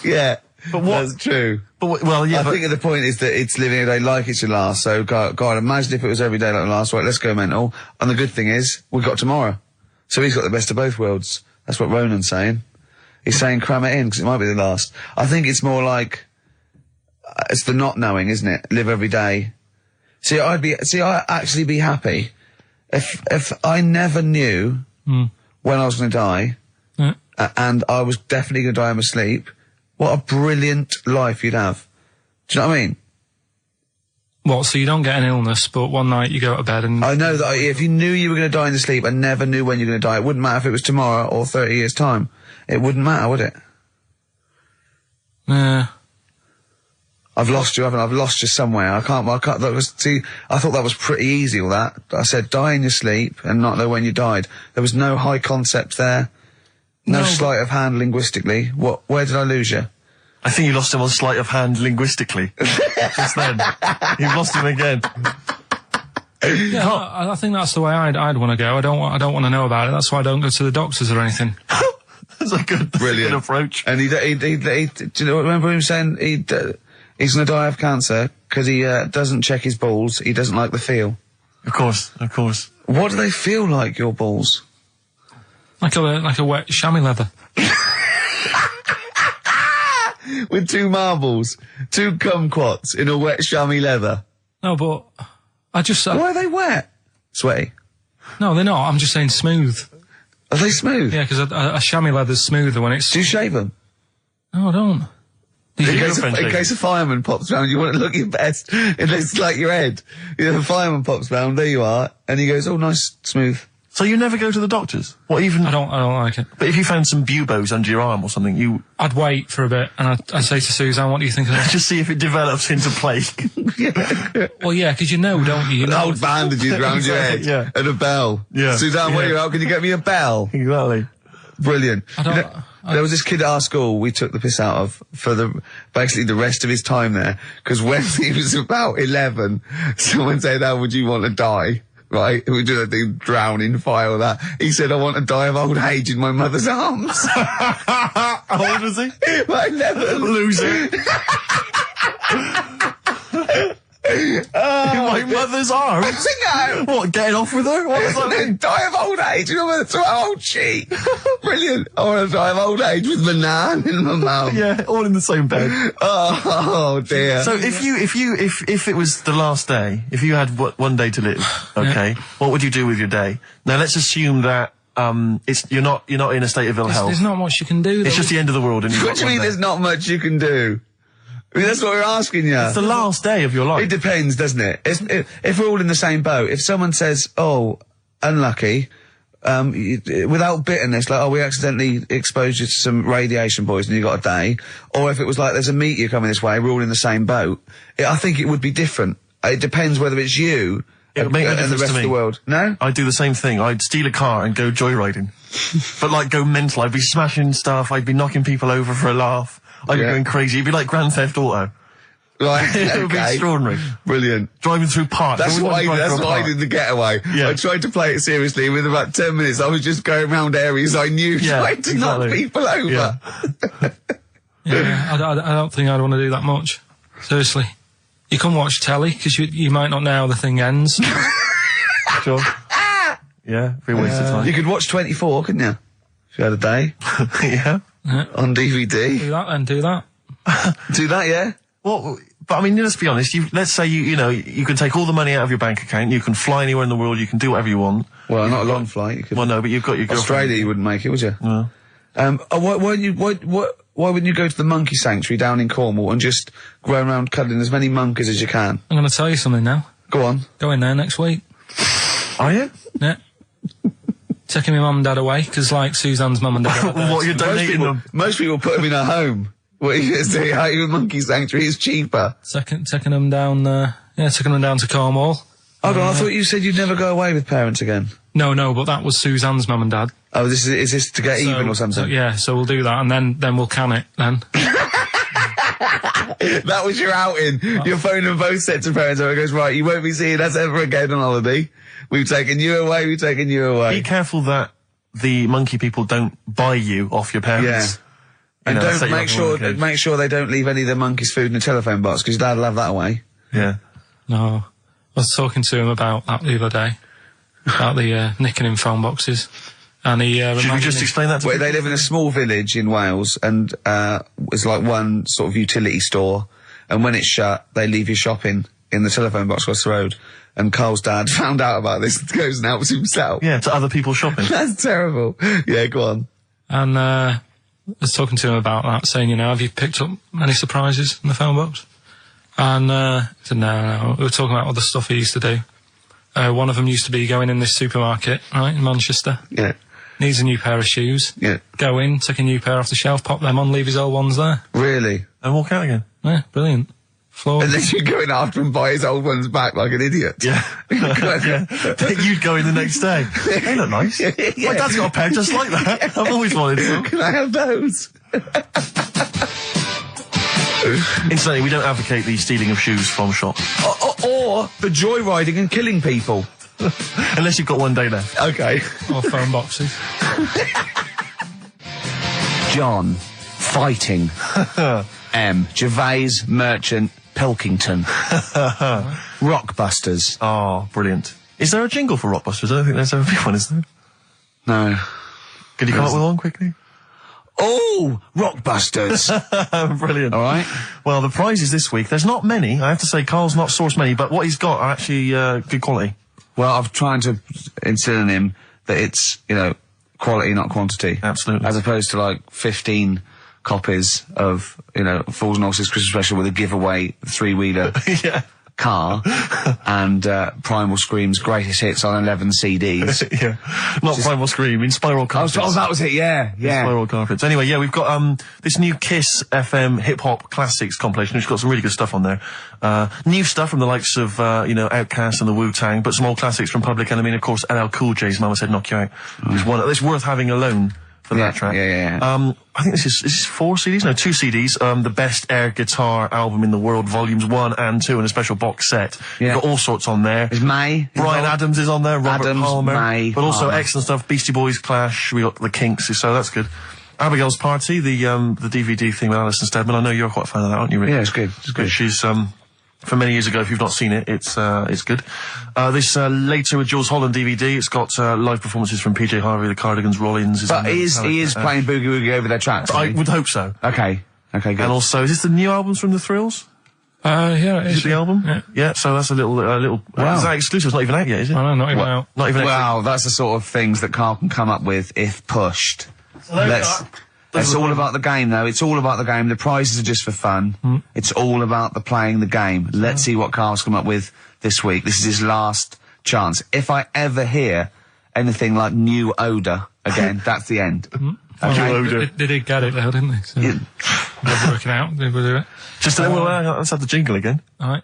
S1: Yeah.
S2: But what?
S1: That's true.
S2: But well, yeah.
S1: I think the point is that it's living a day like it's your last. So, God, imagine if it was every day like the last. Right, let's go mental. And the good thing is, we've got tomorrow. So he's got the best of both worlds. That's what Ronan's saying. He's saying cram it in, because it might be the last. I think it's more like, it's the not knowing, isn't it? Live every day. I'd actually be happy if I never knew when I was going to die, and I was definitely going to die in my sleep. What a brilliant life you'd have. Do you know what I mean?
S3: What, so you don't get an illness, but one night you go to bed and...
S1: I know that if you knew you were going to die in your sleep and never knew when you were going to die, it wouldn't matter if it was tomorrow or 30 years' time. It wouldn't matter, would it?
S3: Yeah.
S1: I've lost you, haven't I? I've lost you somewhere. I thought that was pretty easy, all that. I said die in your sleep and not know when you died. There was no high concept there. No sleight of hand linguistically. Where did I lose you?
S2: I think you lost him on sleight of hand linguistically. Just then. You've lost him again.
S3: Yeah, I think that's the way I'd want to go. I don't want to know about it. That's why I don't go to the doctors or anything.
S2: That's a good, brilliant approach.
S1: And do you know, remember him saying he's going to die of cancer because he doesn't check his balls. He doesn't like the feel.
S2: Of course.
S1: What do they feel like, your balls?
S3: Like a wet chamois leather.
S1: With 2 marbles, 2 kumquats in a wet chamois leather.
S3: No, but I just...
S1: Why are they wet? Sweaty?
S3: No, they're not. I'm just saying smooth.
S1: Are they smooth?
S3: Yeah, because a chamois leather's smoother when it's...
S1: Do you shave them?
S3: No, I don't.
S1: In case a fireman pops round, you want to look your best. It looks like your head. If a fireman pops round, there you are, and he goes, oh, nice, smooth.
S2: So you never go to the doctors? What, even...
S3: I don't like it.
S2: But if you found some buboes under your arm or something,
S3: I'd wait for a bit, and I'd say to Suzanne, what do you think of that?
S2: Just see if it develops into plague.
S3: Well, yeah, because you know, don't you?
S1: Old bandages around your head.
S2: Yeah.
S1: And a bell.
S2: Yeah.
S1: Suzanne, where are you out? Can you get me a bell?
S2: Exactly.
S1: Brilliant. There was this kid at our school we took the piss out of for basically the rest of his time there, because when he was about 11, someone said, how would you want to die? Right? We do that thing, drown in fire, that. He said, I want to die of old age in my mother's arms.
S2: How old was he?
S1: Like 11.
S2: Loser. In my mother's arms?
S1: No.
S2: What, getting off with her? What was that?
S1: Die of old age. You know, that's how old she. Brilliant. I want to die of old age with my nan and my mum.
S2: Yeah, all in the same bed.
S1: Oh dear.
S2: So if it was the last day, if you had one day to live, okay, what would you do with your day? Now let's assume that you're not in a state of ill health.
S3: There's not much you can do, though.
S2: It's just the end of the world. And
S1: What do you mean there's not much you can do? I mean, that's what we're asking you.
S2: It's the last day of your life.
S1: It depends, doesn't it? If we're all in the same boat, if someone says, oh, unlucky, without bitterness, like, oh, we accidentally exposed you to some radiation poison, you got a day, or if it was like, there's a meteor coming this way, we're all in the same boat, I think it would be different. It depends whether it's you
S2: It would make no
S1: and the
S2: difference
S1: rest
S2: to
S1: of
S2: me.
S1: the world. No?
S2: I'd do the same thing. I'd steal a car and go joyriding. But like go mental. I'd be smashing stuff. I'd be knocking people over for a laugh. I'd be going crazy. It'd be like Grand Theft Auto.
S1: Right,
S2: It would be extraordinary.
S1: Brilliant.
S2: Driving through parks.
S1: That's what I did the getaway.
S2: Yeah.
S1: I tried to play it seriously. Within about 10 minutes, I was just going around areas I knew, trying to knock people over.
S2: Yeah.
S3: Yeah, I don't think I'd want to do that much. Seriously. You can watch telly, because you might not know how the thing ends.
S2: Sure. Yeah, be a waste of time.
S1: You could watch 24, couldn't you? If you had a day.
S2: Yeah.
S1: On DVD.
S3: Do that then, do that.
S1: Do that, yeah?
S2: Well, but I mean, let's be honest. Let's say you can take all the money out of your bank account. You can fly anywhere in the world. You can do whatever you want.
S1: Well, not a long flight. You could.
S2: Well, no, but you've got your
S1: Australia, you wouldn't make it, would you?
S2: No.
S1: Why wouldn't you go to the monkey sanctuary down in Cornwall and just go around cuddling as many monkeys as you can?
S3: I'm going to tell you something now.
S1: Go on.
S3: Go in there next week.
S2: Are you?
S3: Yeah. Taking my mum and dad away, because like Suzanne's mum and dad are there.
S2: What, you're donating them?
S1: Most people put them in a home. What are you going to say? How your monkey sanctuary is cheaper?
S3: Taking them down, taking them down to Cornwall.
S1: Hold on, I thought you said you'd never go away with parents again.
S3: No, but that was Suzanne's mum and dad.
S1: Oh, is this to get even or something?
S3: So we'll do that, and then we'll can it, then.
S1: That was your outing. You're phoning both sets of parents and it goes, right, you won't be seeing us ever again on holiday. We've taken you away,
S2: Be careful that the monkey people don't buy you off your parents.
S1: Yeah. And don't make sure they don't leave any of the monkeys' food in the telephone box, because your dad will have that away.
S2: Yeah.
S3: No. I was talking to him about that the other day. About the nicking in phone boxes. And he
S2: should we just explain that to
S1: They live in a small village in Wales, and it's like one sort of utility store, and when it's shut, they leave you shopping in the telephone box across the road. And Karl's dad found out about this and goes and helps himself.
S2: Yeah, to other people shopping.
S1: That's terrible. Yeah, go on.
S3: And I was talking to him about that, saying, you know, have you picked up any surprises in the phone box? And he said, no. We were talking about other stuff he used to do. One of them used to be going in this supermarket, right, in Manchester.
S1: Yeah.
S3: Needs a new pair of shoes.
S1: Yeah.
S3: Go in, take a new pair off the shelf, pop them on, leave his old ones there.
S1: Really?
S2: And walk out again.
S3: Yeah, brilliant.
S1: And then you go in after and buy his old ones back like an idiot.
S2: Yeah. You'd go in the next day. They look nice. Yeah. My dad's got a pair just like that. I've always wanted some.
S1: Can I have those?
S2: Incidentally, we don't advocate the stealing of shoes from shops.
S1: Or the joyriding and killing people.
S2: Unless you've got one day left.
S1: Okay.
S3: Or phone boxes.
S5: John, fighting. M, Gervais, merchant, Pilkington. Rockbusters.
S2: Oh, brilliant. Is there a jingle for Rockbusters? I don't think there's ever been one, is there?
S5: No.
S2: Could you come up with one quickly?
S5: Oh, Rockbusters.
S2: Brilliant.
S5: All right.
S2: Well, the prizes this week, there's not many. I have to say, Karl's not sourced many, but what he's got are actually good quality.
S1: Well, I'm trying to instill in him that it's, you know, quality, not quantity.
S2: Absolutely.
S1: As opposed to, like, 15 copies of, you know, Fools and Horses Christmas Special with a giveaway 3-wheeler
S2: Yeah.
S1: car and Primal Scream's greatest hits on 11 CDs.
S2: Yeah. Not Primal Scream, in Spiral Carpets.
S1: Oh, that was it, yeah.
S2: Spiral Carpets. Anyway, yeah, we've got this new Kiss FM hip-hop classics compilation, which has got some really good stuff on there. New stuff from the likes of, you know, Outkast and the Wu-Tang, but some old classics from Public Enemy, and of course LL Cool J's Mama Said Knock You Out. It's worth having alone for that track.
S1: Yeah.
S2: I think this is 4 CDs? No, 2 CDs. The Best Air Guitar Album in the World, Volumes 1 and 2, in a special box set.
S1: Yeah.
S2: You've got all sorts on there.
S1: There's May.
S2: Brian Adams is on there, Robert
S1: Adams,
S2: Palmer.
S1: May,
S2: but also
S1: Palmer.
S2: excellent stuff. Beastie Boys, Clash, we got the Kinks, so that's good. Abigail's Party, the DVD thing with Alison Steadman. I know you're quite a fan of that, aren't you, Rick?
S1: Yeah, it's good. It's good.
S2: She's, from many years ago, if you've not seen it, it's good. This Later with Jules Holland DVD, it's got live performances from PJ Harvey, the Cardigans, Rollins.
S1: But he is playing Boogie Woogie over their tracks.
S2: I would hope so.
S1: Okay, good.
S2: And also, is this the new albums from The Thrills?
S3: Yeah, it
S2: Is
S3: is.
S2: it the album?
S3: Yeah.
S2: So that's a little.
S1: Wow.
S2: Is that exclusive? It's not even out yet, is it?
S3: I know, not even out.
S2: Not even out.
S1: Wow, that's the sort of things that Karl can come up with if pushed. It's all about the game, though. It's all about the game. The prizes are just for fun. It's all about the playing the game. Let's see what Karl's come up with this week. This is his last chance. If I ever hear anything like new odour again, that's the end.
S2: Okay.
S3: They did get it though, didn't they? So they're working out. They will do it.
S2: Just let's have the jingle again.
S3: All right.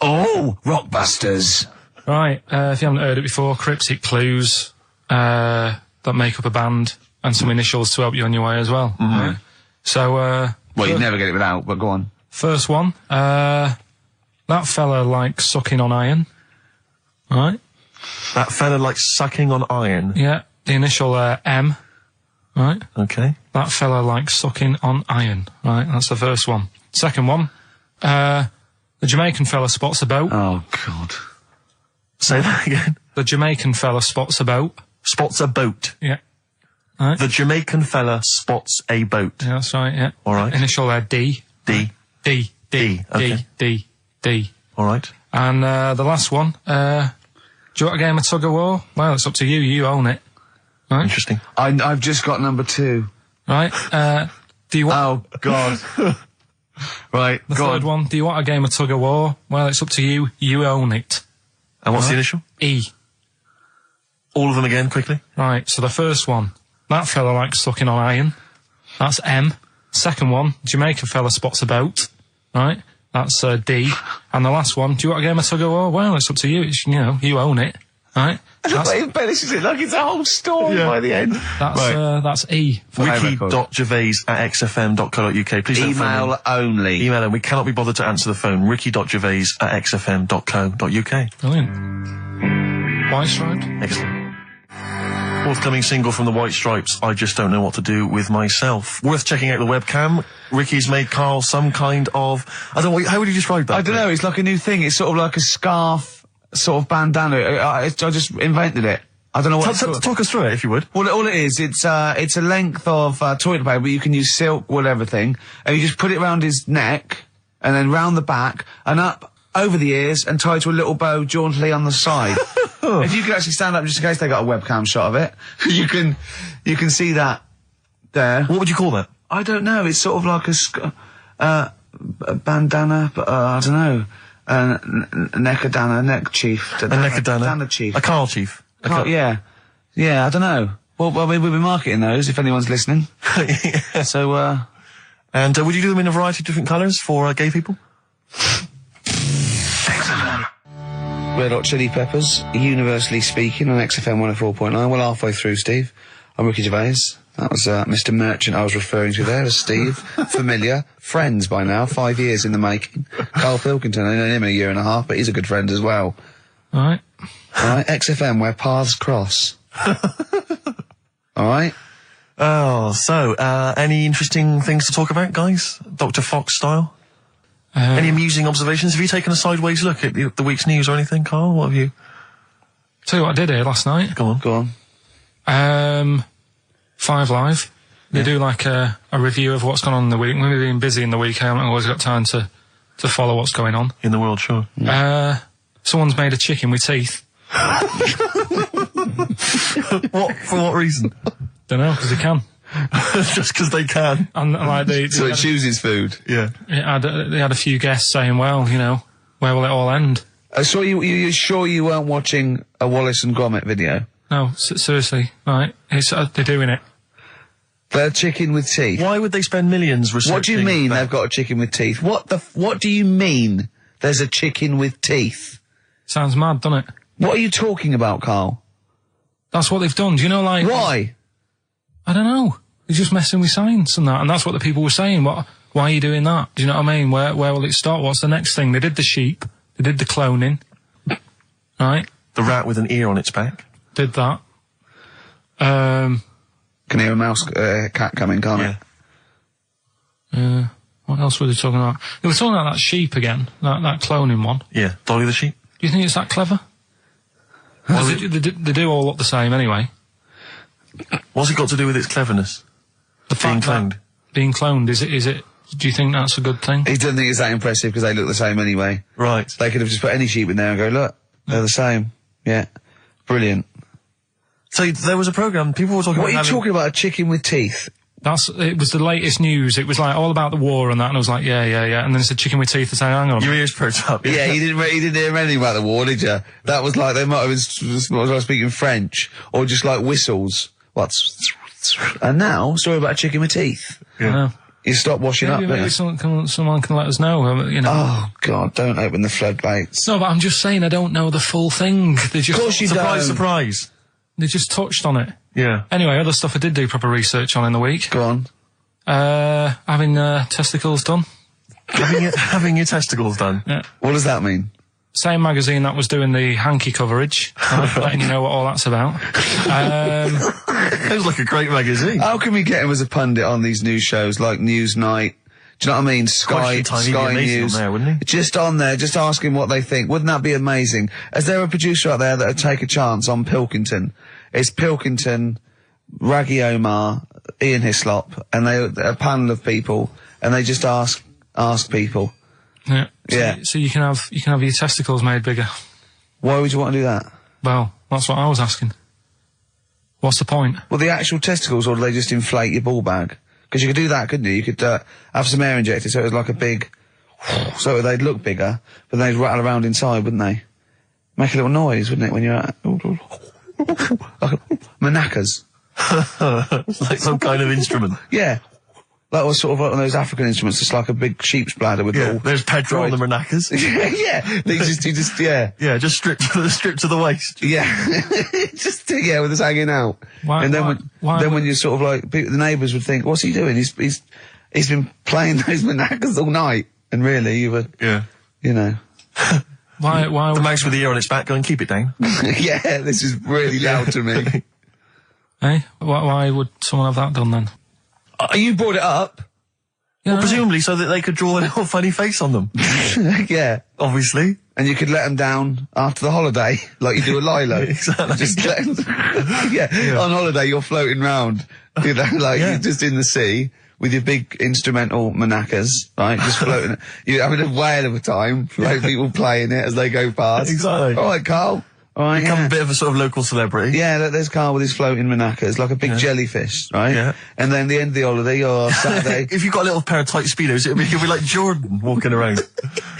S1: Oh, Rockbusters.
S3: Right. If you haven't heard it before, cryptic clues that make up a band and some initials to help you on your way as well. Right? So,
S1: Well, you'd never get it without, but go on.
S3: first one. That fella likes sucking on iron. Right.
S2: That fella likes sucking on iron.
S3: Yeah. The initial M. Right.
S2: Okay.
S3: That fella likes sucking on iron. Right. That's the first one. Second one. The Jamaican fella spots a boat.
S1: Oh, God.
S2: Say that again.
S3: The Jamaican fella spots a boat.
S2: Spots a boat.
S3: Yeah. Right.
S2: The Jamaican fella spots a boat.
S3: Yeah, that's right, yeah.
S2: All right.
S3: Initial D.
S2: D.
S3: D.
S2: D. Okay.
S3: D.
S2: All right.
S3: And the last one. Do you want a game of tug of war? Well, it's up to you. You own it. Right?
S2: Interesting.
S1: I've just got number 2.
S3: Right. Do you want...
S1: Oh, God. Right,
S3: the third one. Do you want a game of tug of war? Well, it's up to you. You own it.
S2: And what's the initial?
S3: E.
S2: All of them again, quickly.
S3: Right, so the first one. That fella likes sucking on iron. That's M. Second one. Jamaican fella spots a boat. Right. That's D. And the last one. Do you want a game of tug of war? Well, it's up to you. It's, you know, you own it. Right?
S5: This is it. Like it's a whole story by the end.
S3: That's E.
S2: Ricky.gervais@xfm.co.uk. Please don't phone
S5: Email only.
S2: Email and we cannot be bothered to answer the phone. Ricky.gervais@xfm.co.uk.
S3: Brilliant. White Stripes.
S2: Excellent. Forthcoming single from the White Stripes, I Just Don't Know What to Do With Myself. Worth checking out the webcam. Ricky's made Karl some kind of... I don't know, how would you describe that?
S5: I don't know, it's like a new thing. It's sort of like a scarf, sort of bandana. I just invented it. I don't know what
S2: Talk us through it, if you would.
S5: Well, all it is, it's a length of toilet paper. You can use silk, wool, everything. And you just put it around his neck, and then round the back, and up over the ears, and tied to a little bow jauntily on the side. If you could actually stand up, just in case they got a webcam shot of it, you can see that there.
S2: What would you call that?
S5: I don't know. It's sort of like a bandana, but I don't know. Neckadana, neck chief.
S2: A neckadana
S5: chief.
S2: A Karl chief.
S5: Yeah, I don't know. Well, we'll be marketing those if anyone's listening.
S2: Yeah.
S5: So,
S2: and would you do them in a variety of different colours for gay people?
S5: Red Hot Chili Peppers, universally speaking, on XFM 104.9. Well, halfway through, Steve. I'm Ricky Gervais. That was Mr. Merchant I was referring to there as Steve. Familiar. Friends by now, 5 years in the making. Karl Pilkington, I know him in a year and a half, but he's a good friend as well.
S3: Alright.
S5: Alright, XFM, where paths cross. Alright?
S2: Oh, so, any interesting things to talk about, guys? Dr. Fox style? Any amusing observations? Have you taken a sideways look at the week's news or anything, Karl? What have you...
S3: Tell you what I did here last night.
S2: Go on.
S3: 5 Live. They do like a review of what's gone on in the week. When we've been busy in the week, I haven't always got time to follow what's going on.
S2: In the world, sure.
S3: Someone's made a chicken with teeth.
S2: For what reason?
S3: Don't know, because they can.
S2: Just because they can.
S3: And like
S5: so it chooses food.
S2: Yeah.
S3: They had a few guests saying, well, you know, where will it all end?
S5: So you're sure you weren't watching a Wallace and Gromit video?
S3: No, seriously, right? They're doing it.
S5: They're chicken with teeth.
S2: Why would they spend millions researching?
S5: What do you mean they've got a chicken with teeth? What do you mean there's a chicken with teeth?
S3: Sounds mad, doesn't it?
S5: What are you talking about, Karl?
S3: That's what they've done. Do you know, like...
S5: Why?
S3: I don't know. They're just messing with science and that, and that's what the people were saying. Why are you doing that? Do you know what I mean? Where will it start? What's the next thing? They did the sheep. They did the cloning. Right?
S2: The rat with an ear on its back.
S3: Did that.
S5: Can hear a cat coming, can't
S3: it? What else were they talking about? They were talking about that sheep again, that cloning one.
S2: Yeah, Dolly the sheep.
S3: Do you think it's that clever? They do all look the same anyway.
S2: What's it got to do with its cleverness? Being cloned, is it? Do you think that's a good thing?
S5: He doesn't think it's that impressive because they look the same anyway.
S2: Right.
S5: They could have just put any sheep in there and go, look, they're the same. Yeah. Brilliant.
S2: So there was a programme, people were talking about...
S5: What are you talking about, a chicken with teeth?
S3: It was the latest news. It was like all about the war and that, and I was like, yeah. And then it's a chicken with teeth. I said, hang on.
S2: Your ears perked up.
S5: Yeah, he didn't hear anything about the war, did you? That was like, they might have been speaking French, or just like whistles. And now, story about a chicken with teeth.
S3: Yeah.
S5: You stop washing up,
S3: maybe someone can let us know, you know.
S5: Oh, God, don't open the floodgates.
S3: No, but I'm just saying I don't know the full thing. They just...
S5: Of course you don't.
S2: Surprise.
S3: They just touched on it.
S2: Yeah.
S3: Anyway, other stuff I did do proper research on in the week.
S5: Go on.
S3: Having testicles done.
S2: having your testicles done?
S3: Yeah.
S5: What does that mean?
S3: Same magazine that was doing the hanky coverage. Letting you know what all that's about.
S2: It was like a great magazine.
S5: How can we get him as a pundit on these news shows like Newsnight? Do you know what I mean? Sky News.
S2: On there, wouldn't he?
S5: Just on there, just ask him what they think. Wouldn't that be amazing? Is there a producer out there that would take a chance on Pilkington? It's Pilkington, Raggy Omar, Ian Hislop, and a panel of people, and they just ask people.
S3: Yeah. So you can have your testicles made bigger.
S5: Why would you want to do that?
S3: Well, that's what I was asking. What's the point?
S5: Well, the actual testicles, or do they just inflate your ball bag? Because you could do that, couldn't you? You could have some air injected so it was like a big... so they'd look bigger, but they'd rattle around inside, wouldn't they? Make a little noise, wouldn't it, when you're... like manakas.
S2: Like some kind of instrument.
S5: Yeah.
S1: Like was sort of like one of those African instruments, just like a big sheep's bladder with all.
S2: There's Pedro on the maracas.
S1: Yeah. He just
S2: Yeah, just stripped to the waist.
S1: Yeah. Just, with us hanging out. And then when you sort of like, the neighbours would think, what's he doing? He's been playing those maracas all night. And really, you were, you know.
S3: Why
S2: the mouse with the ear on its back going, keep it down.
S1: Yeah, this is really loud to me.
S3: Hey, why would someone have that done then?
S1: You brought it up.
S3: Yeah,
S2: well, presumably so that they could draw a little funny face on them.
S1: Yeah.
S2: Obviously.
S1: And you could let them down after the holiday, like you do a Lilo.
S2: Exactly.
S1: Just let them, on holiday you're floating round, you know, like you're just in the sea with your big instrumental maracas, right? Just floating. You're having a whale of a time, like people playing it as they go past.
S2: Exactly.
S1: All right, Karl. All right,
S2: Become a bit of a sort of local celebrity.
S1: Yeah, there's Karl with his floating maracas, like a big jellyfish, right? Yeah. And then the end of the holiday, or Saturday.
S2: If you've got a little pair of tight Speedos, it'll be like Jordan walking around.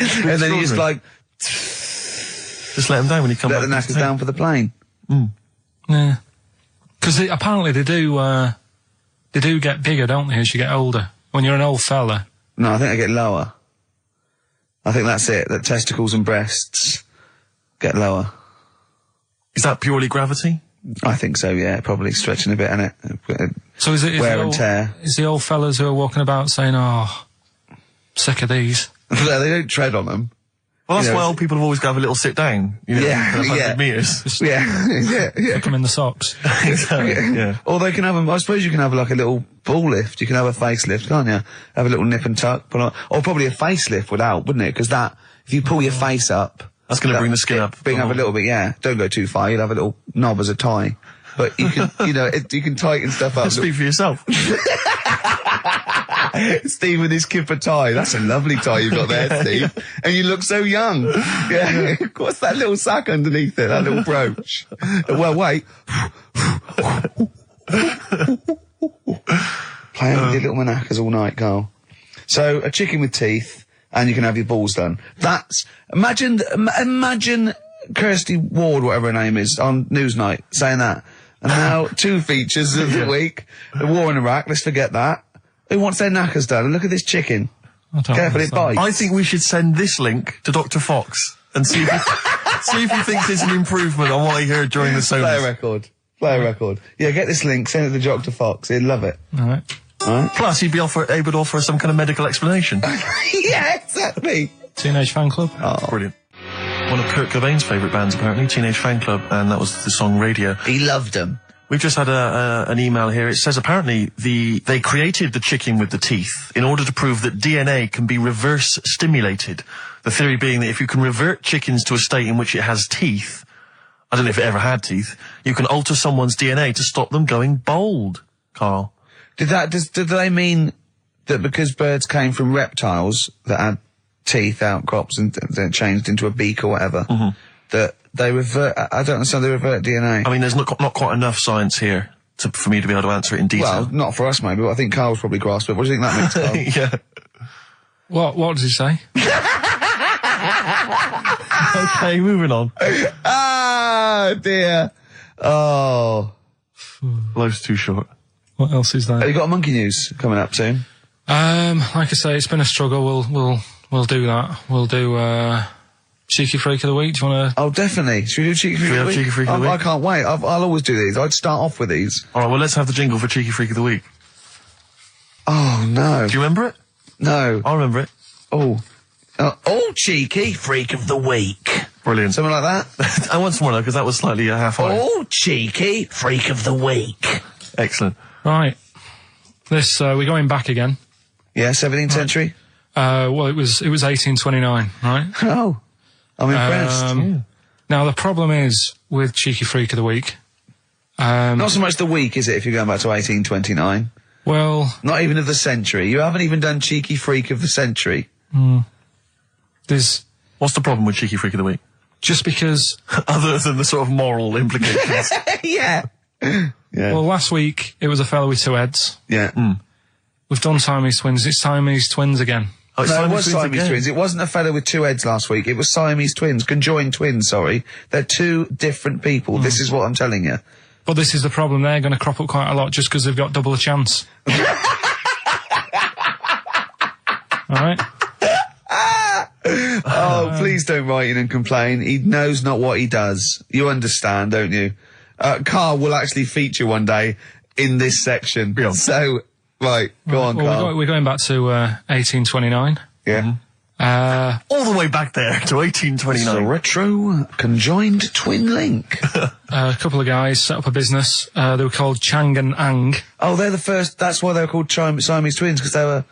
S1: And then you just like...
S2: Just let them down when you come back.
S1: Let the knackers down for the plane.
S3: Yeah. Because apparently they do get bigger, don't they, as you get older? When you're an old fella.
S1: No, I think they get lower. I think that's it, that testicles and breasts get lower.
S2: Is that purely gravity?
S1: I think so, yeah. Probably stretching a bit, innit?
S3: So is it
S1: wear and tear?
S3: Is the old fellas who are walking about saying, "Oh, sick of these"?
S1: No, they don't tread on them.
S2: Well, that's why old people have always got to have a little sit down. You know, 100 metres.
S1: Yeah.
S3: Put them in the socks.
S2: Exactly. Yeah.
S1: Or they can have them. I suppose you can have like a little ball lift. You can have a facelift, can't you? Have a little nip and tuck. Or probably a facelift would help, wouldn't it? Because if you pull your face up.
S2: That's going to bring the skin up.
S1: Bring up a little bit, yeah. Don't go too far. You'll have a little knob as a tie. But you can, you can tighten stuff up.
S2: Speak for yourself.
S1: Steve with his kipper tie. That's a lovely tie you've got there, Steve. And you look so young. Yeah. What's that little sack underneath it? That little brooch. Well, wait. Playing with your little maracas all night, Karl. So, a chicken with teeth. And you can have your balls done. Imagine Kirsty Ward, whatever her name is, on Newsnight, saying that. And now, 2 features of the week. The war in Iraq, let's forget that. Who wants their knackers done? And look at this chicken. Careful, it bites.
S2: I think we should send this link to Dr. Fox and see if he thinks there's an improvement on what he heard during the sonas.
S1: Play a record. Yeah, get this link, send it to Dr. Fox. He'd love it.
S3: All right.
S2: Plus, he'd be able to offer some kind of medical explanation.
S1: Yeah, exactly.
S3: Teenage Fan Club.
S2: Oh, brilliant. One of Kurt Cobain's favourite bands, apparently, Teenage Fan Club, and that was the song Radio.
S1: He loved them.
S2: We've just had an email here. It says apparently they created the chicken with the teeth in order to prove that DNA can be reverse stimulated. The theory being that if you can revert chickens to a state in which it has teeth, I don't know if it ever had teeth, you can alter someone's DNA to stop them going bald, Karl.
S1: Did they mean that because birds came from reptiles that had teeth, outcrops, and then changed into a beak or whatever, that they revert? I don't understand. They revert DNA.
S2: I mean, there's not quite enough science here for me to be able to answer it in detail.
S1: Well, not for us maybe, but I think Karl's probably grasped it. What do you think that means, Karl?
S2: Yeah.
S3: What does he say?
S2: Okay, moving on.
S1: Ah, dear. Oh.
S2: Life's too short.
S3: What else is there?
S1: Have you got a monkey news coming up soon?
S3: Like I say, it's been a struggle. We'll do that. We'll do Cheeky Freak of the Week. Do you want to?
S1: Oh, definitely. Should we do Cheeky Freak of the Week?
S2: Cheeky Freak of the Week?
S1: I can't wait. I'll always do these. I'd start off with these.
S2: All right. Well, let's have the jingle for Cheeky Freak of the Week.
S1: Oh no.
S2: Do you remember it?
S1: No.
S2: I remember it.
S1: Oh, Cheeky Freak of the Week.
S2: Brilliant.
S1: Something like that.
S2: I want some more though, because that was slightly half-high.
S1: Oh, Cheeky Freak of the Week.
S2: Excellent.
S3: Right. This we're going back again.
S1: Yeah, 17th century.
S3: Well, it was 1829, right?
S1: Oh, I'm impressed.
S3: Now the problem is with Cheeky Freak of the Week.
S1: Not so much the week, is it? If you're going back to 1829.
S3: Well,
S1: not even of the century. You haven't even done Cheeky Freak of the century.
S2: What's the problem with Cheeky Freak of the Week?
S3: Just because...
S2: Other than the sort of moral implications.
S1: Yeah.
S3: Well, last week, it was a fella with 2 heads.
S1: Yeah.
S3: We've done Siamese twins. It's Siamese twins again.
S1: Oh, no, it was Siamese twins. It wasn't a fella with 2 heads last week. It was Siamese twins. Conjoined twins, sorry. They're 2 different people. This is what I'm telling you.
S3: But this is the problem. They're going to crop up quite a lot just because they've got double a chance. All right.
S1: Oh, please don't write in and complain. He knows not what he does. You understand, don't you? Karl will actually feature one day in this section.
S2: Yeah.
S1: So, right, go on, Karl.
S3: We're going back to 1829.
S1: Yeah.
S2: All the way back there to 1829.
S1: It's a retro conjoined twin link.
S3: A couple of guys set up a business. They were called Chang and Ang.
S1: Oh, they're the first. That's why they were called Siamese twins, because they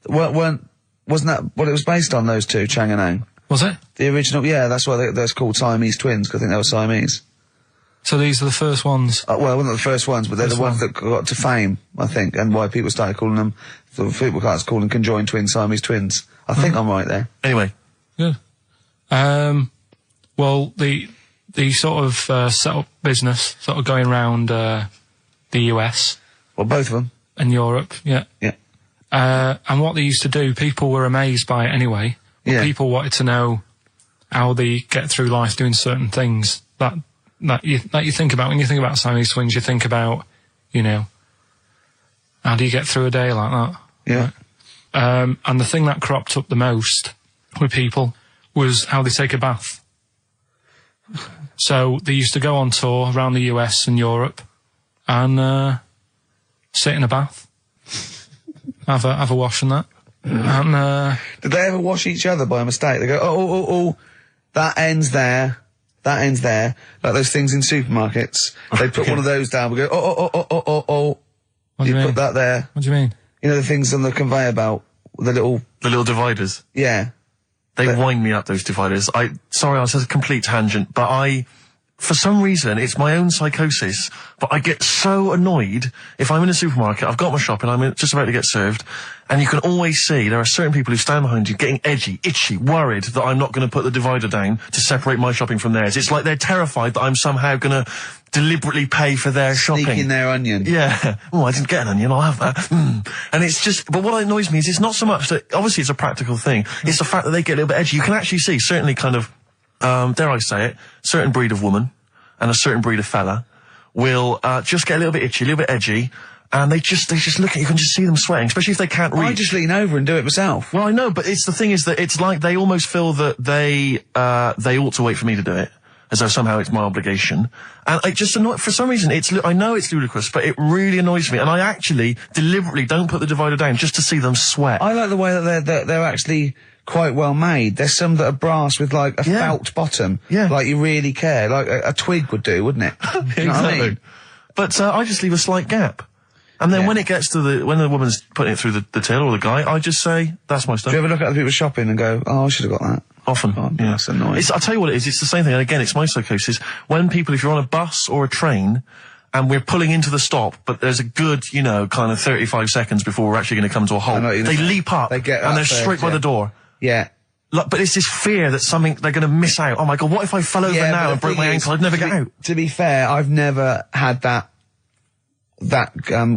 S1: wasn't that what it was based on? Those two, Chang and Ang.
S3: Was it?
S1: The original, yeah. That's why they're called Siamese twins, because I think they were Siamese.
S3: So these are the first ones.
S1: Well, not the first ones, but they're the ones that got to fame, I think, and why people started calling them. People started calling them conjoined twins, Siamese twins. I think I'm right there.
S2: Anyway.
S3: Good. Well, the sort of set up business, sort of going around the US.
S1: Well, both of them.
S3: And Europe, yeah.
S1: Yeah.
S3: And what they used to do, people were amazed by it anyway.
S1: Yeah.
S3: People wanted to know how they get through life doing certain things that you think about. When you think about Siamese twins, you think about, you know, how do you get through a day like that?
S1: Yeah.
S3: And the thing that cropped up the most with people was how they take a bath. So they used to go on tour around the US and Europe and sit in a bath, have a wash and that. And
S1: did they ever wash each other by mistake? They go, oh, that ends there. That ends there. Like those things in supermarkets. They put one of those down. We go, oh.
S3: What do you mean?
S1: Put that there.
S3: What do you mean?
S1: You know the things on the conveyor belt, the little
S2: dividers.
S1: Yeah.
S2: They wind me up, those dividers. Sorry, I was a complete tangent, but for some reason, it's my own psychosis, but I get so annoyed if I'm in a supermarket, I've got my shopping, I'm just about to get served, and you can always see there are certain people who stand behind you getting edgy, itchy, worried that I'm not going to put the divider down to separate my shopping from theirs. It's like they're terrified that I'm somehow going to deliberately pay for their shopping.
S1: Sneak in their onion.
S2: Yeah. Oh, I didn't get an onion, I'll have that. And it's just, but what annoys me is it's not so much that, obviously it's a practical thing, it's the fact that they get a little bit edgy. You can actually see, certainly kind of, dare I say it, certain breed of woman and a certain breed of fella will just get a little bit itchy, a little bit edgy, and they just look at you, can just see them sweating, especially if they can't reach.
S1: I just lean over and do it myself.
S2: Well, I know, but the thing is that it's like they almost feel that they ought to wait for me to do it, as though somehow it's my obligation. And it just for some reason, I know it's ludicrous, but it really annoys me, and I actually deliberately don't put the divider down just to see them sweat.
S1: I like the way that they're actually quite well made. There's some that are brass with like a felt bottom. Yeah. Like you really care. Like a twig would do, wouldn't it?
S2: Exactly.
S1: You know what I mean?
S2: But I just leave a slight gap. And then when it gets to when the woman's putting it through the till or the guy, I just say, that's my stuff.
S1: Do you ever look at other people shopping and go, oh, I should have got that?
S2: Often.
S1: Oh, yeah. That's annoying.
S2: I'll tell you what it is, it's the same thing, and again, it's my psychosis. When people, if you're on a bus or a train, and we're pulling into the stop, but there's a good, kind of 35 seconds before we're actually going to come to a halt, they leap up, and they're straight by the door.
S1: Yeah.
S2: But it's this fear that they're going to miss out. Oh my God, what if I fell over now and broke my ankle? I'd never get out.
S1: To be fair, I've never had that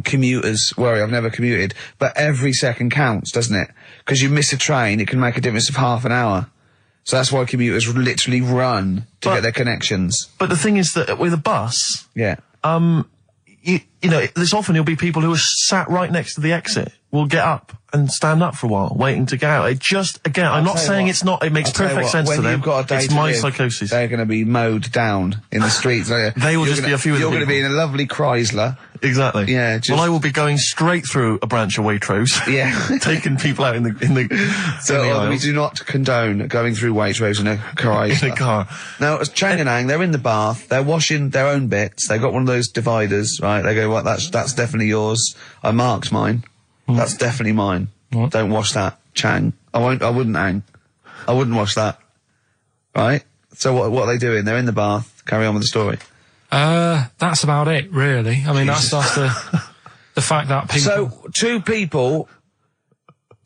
S1: commuter's worry. I've never commuted, but every second counts, doesn't it? Because you miss a train, it can make a difference of half an hour. So that's why commuters literally run to get their connections.
S2: But the thing is that with a bus,
S1: there's
S2: often there'll be people who are sat right next to the exit will get up and stand up for a while, waiting to get out. It just, again, I'm not saying it's not, it makes perfect sense to them. It's my psychosis.
S1: They're going to be mowed down in the streets.
S2: They will just be a few of the people.
S1: You're going to be in a lovely Chrysler.
S2: Exactly.
S1: Yeah.
S2: Well, I will be going straight through a branch of Waitrose.
S1: Yeah.
S2: Taking people out in the
S1: So we do not condone going through Waitrose in a Chrysler.
S2: In a car.
S1: Now, as Chang and Ang, they're in the bath, they're washing their own bits, they've got one of those dividers, right? They go, well, that's definitely yours. I marked mine. That's definitely mine. What? Don't wash that, Chang. I wouldn't, Ang. I wouldn't wash that. Right? So what are they doing? They're in the bath. Carry on with the story.
S3: That's about it, really. I mean, that's the fact that people...
S1: So,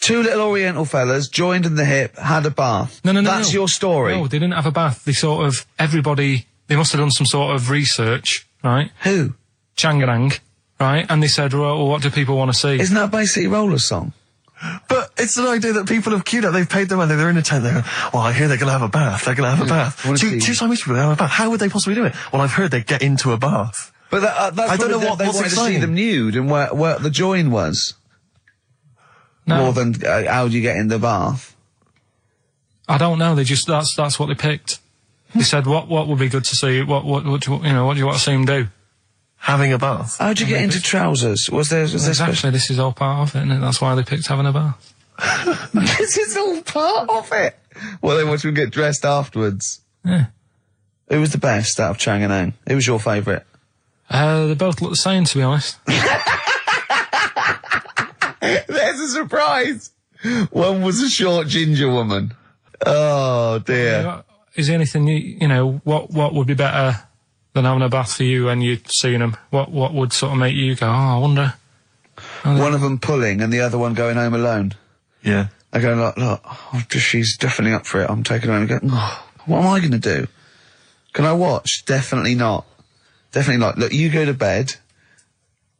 S1: two little Oriental fellas joined in the hip, had a bath.
S3: No.
S1: That's your story.
S3: No, they didn't have a bath. They they must have done some sort of research, right?
S1: Who?
S3: Chang and Ang, right? And they said, well, what do people want to see?
S1: Isn't that basically Roller's song?
S2: But it's an idea that people have queued up. They've paid their money. They're in a tent. They're, well, I hear they're going to have a bath. They're going to have a bath. Two Siamese people have a bath. How would they possibly do it? Well, I've heard they get into a bath.
S1: But that's
S2: I don't know
S1: they
S2: what's
S1: wanted to see
S2: exciting.
S1: them nude and where the join was.
S3: No.
S1: More than how do you get in the bath?
S3: I don't know. They just that's what they picked. They said what would be good to see. What do you want to see him do?
S2: Having a bath.
S1: How'd you get into trousers? Was there
S3: Exactly. This is all part of it, isn't it? That's why they picked having a bath.
S1: This is all part of it. Well, then once we get dressed afterwards.
S3: Yeah.
S1: Who was the best out of Chang and Ang? Who was your favourite?
S3: They both look the same, to be honest.
S1: There's a surprise. One was a short ginger woman. Oh dear.
S3: Is there anything what would be better than having a bath for you when you'd seen them? What would sort of make you go, I wonder?
S1: One of them pulling and the other one going home alone.
S2: Yeah.
S1: I go, look, she's definitely up for it. I'm taking her home and go, what am I going to do? Can I watch? Definitely not. Definitely not. Look, you go to bed.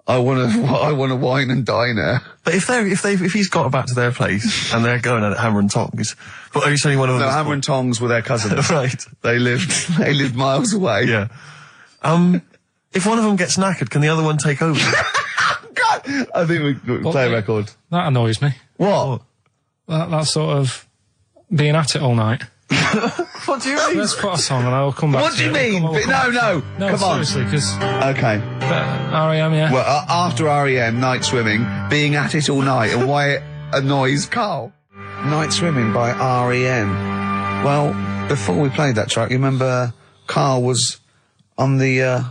S1: I want to wine and dine her.
S2: But if he's got back to their place and they're going at hammer and tongs, but are you saying one of them?
S1: No, hammer and tongs were their cousins.
S2: Right.
S1: They lived miles away.
S2: Yeah. If one of them gets knackered, can the other one take over?
S1: God, I think we play a record.
S3: That annoys me.
S1: What?
S3: That sort of being at it all night.
S2: What do you mean?
S3: Let's put a song and I'll come back.
S1: What do you mean? No, come on.
S3: Seriously, because
S1: Okay.
S3: R.E.M. Yeah.
S1: Well, after R.E.M., Night Swimming, being at it all night, and why it annoys Karl. Night Swimming by R.E.M. Well, before we played that track, you remember Karl was on the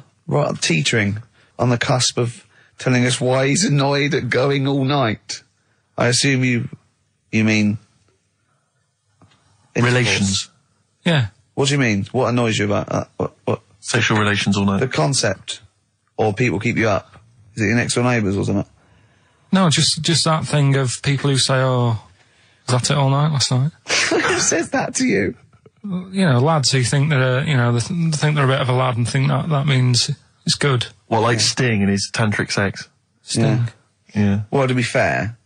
S1: teetering on the cusp of telling us why he's annoyed at going all night. I assume you mean intercourse.
S2: Relations.
S3: Yeah.
S1: What do you mean? What annoys you about that? What?
S2: Sexual relations all night.
S1: The concept, or people keep you up. Is it your next door neighbours or something?
S3: No, just that thing of people who say, "Oh, was that it all night last night?"
S1: Who says that to you?
S3: Lads who think they're, they think they're a bit of a lad and think that means it's good.
S2: What, like Sting in his tantric sex?
S3: Sting.
S2: Yeah.
S1: Well, to be fair,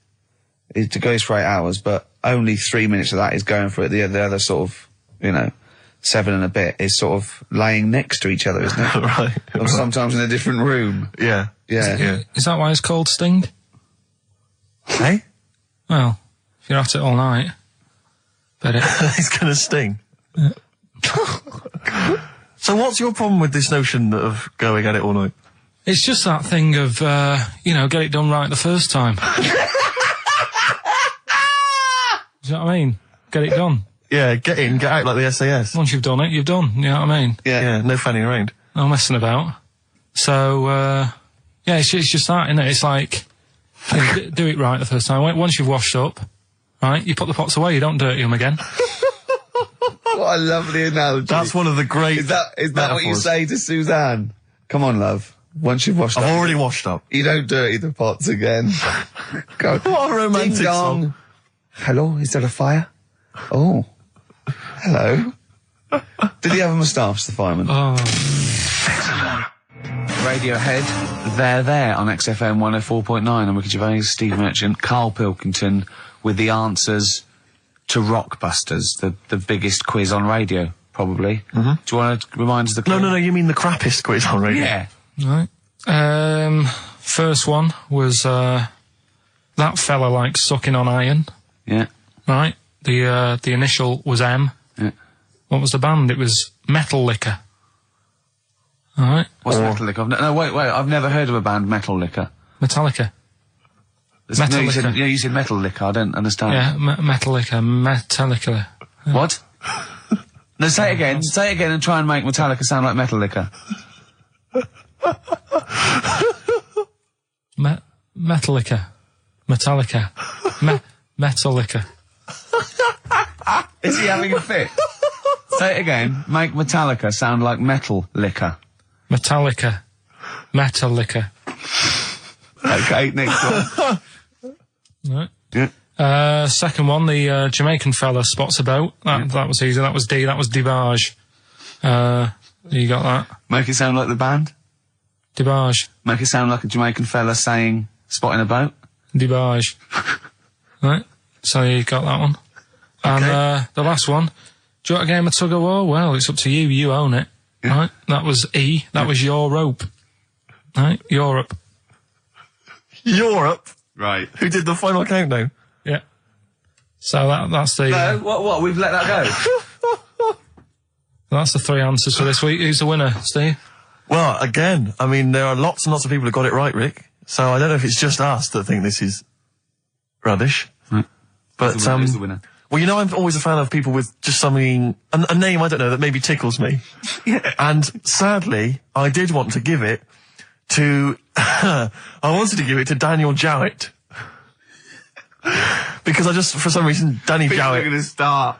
S1: it goes for 8 hours, but only 3 minutes of that is going for it. The other sort of, 7 and a bit is sort of laying next to each other, isn't it?
S2: Right.
S1: Or sometimes in a different room.
S2: Yeah.
S1: Yeah.
S3: Is that why it's called Sting?
S2: Hey?
S3: Well, if you're at it all night, bet it.
S2: He's gonna sting. Yeah. So what's your problem with this notion of going at it all night?
S3: It's just that thing of, get it done right the first time. Do you know what I mean? Get it done.
S2: Yeah, get in, get out like the SAS.
S3: Once you've done it, you've done. You know what I mean?
S2: Yeah, no fanning around.
S3: No messing about. So, it's just that, isn't it? It's like, do it right the first time. Once you've washed up, right, you put the pots away, you don't dirty them again.
S1: What a lovely analogy.
S2: That's one of the great
S1: Is that what you say to Suzanne? Come on, love. Once you've washed up.
S2: I've already washed up.
S1: You don't dirty the pots again. Go.
S2: What a romantic
S1: Ding dong.
S2: song.
S1: Hello, is there a fire? Oh. Hello. Did he have a moustache, the fireman?
S3: Oh.
S5: Radiohead, they're there on XFM 104.9. I'm Ricky Gervais, Steve Merchant, Karl Pilkington with the answers to Rockbusters, the biggest quiz on radio, probably. Mm-hmm. Do you want to remind us the quiz?
S2: No, you mean the crappiest quiz on radio?
S5: Yeah.
S3: Right. First one was, that fella likes sucking on iron.
S5: Yeah.
S3: Right. The initial was M.
S5: Yeah.
S3: What was the band? It was Metal Liquor. Alright.
S5: What's Metal Liquor? No, wait, I've never heard of a band, Metal Liquor.
S3: Metallica.
S5: Metal Liquor. You said Metal Liquor, I don't understand.
S3: Yeah, Metal Liquor, Metallica. Yeah.
S5: What? No, say it again and try and make Metallica sound like Metal Liquor.
S3: Metallica. Metallica. Metallica.
S5: Is he having a fit? Say it again. Make Metallica sound like Metal Liquor.
S3: Metallica. Metallica.
S5: Okay, next one.
S3: Right.
S5: Yeah.
S3: Second one, the Jamaican fella spots a boat. That was easy. That was D. That was Debage. You got that?
S5: Make it sound like the band.
S3: Debage.
S5: Make it sound like a Jamaican fella saying spotting a boat.
S3: Debage. Right. So you got that one.
S5: Okay.
S3: And the last one. Do you want a game of tug of war? Well, it's up to you. You own it. Yeah. Right. That was E. That was your rope. Right. Europe.
S2: Europe?
S5: Right.
S2: Who did the final countdown?
S3: So that's the...
S5: No, what? We've let that go?
S3: That's the 3 answers for this week. Who's the winner, Steve?
S2: Well, again, I mean, there are lots and lots of people who got it right, Rick. So I don't know if it's just us that think this is rubbish.
S5: Right.
S2: But,
S5: who's the winner?
S2: Well, you know, I'm always a fan of people with just something, a name, I don't know, that maybe tickles me.
S5: Yeah.
S2: And sadly, I did want to give it to, I wanted to give it to Daniel Jowett. Because I just, for some reason, Danny Jowett.
S5: We're going to start.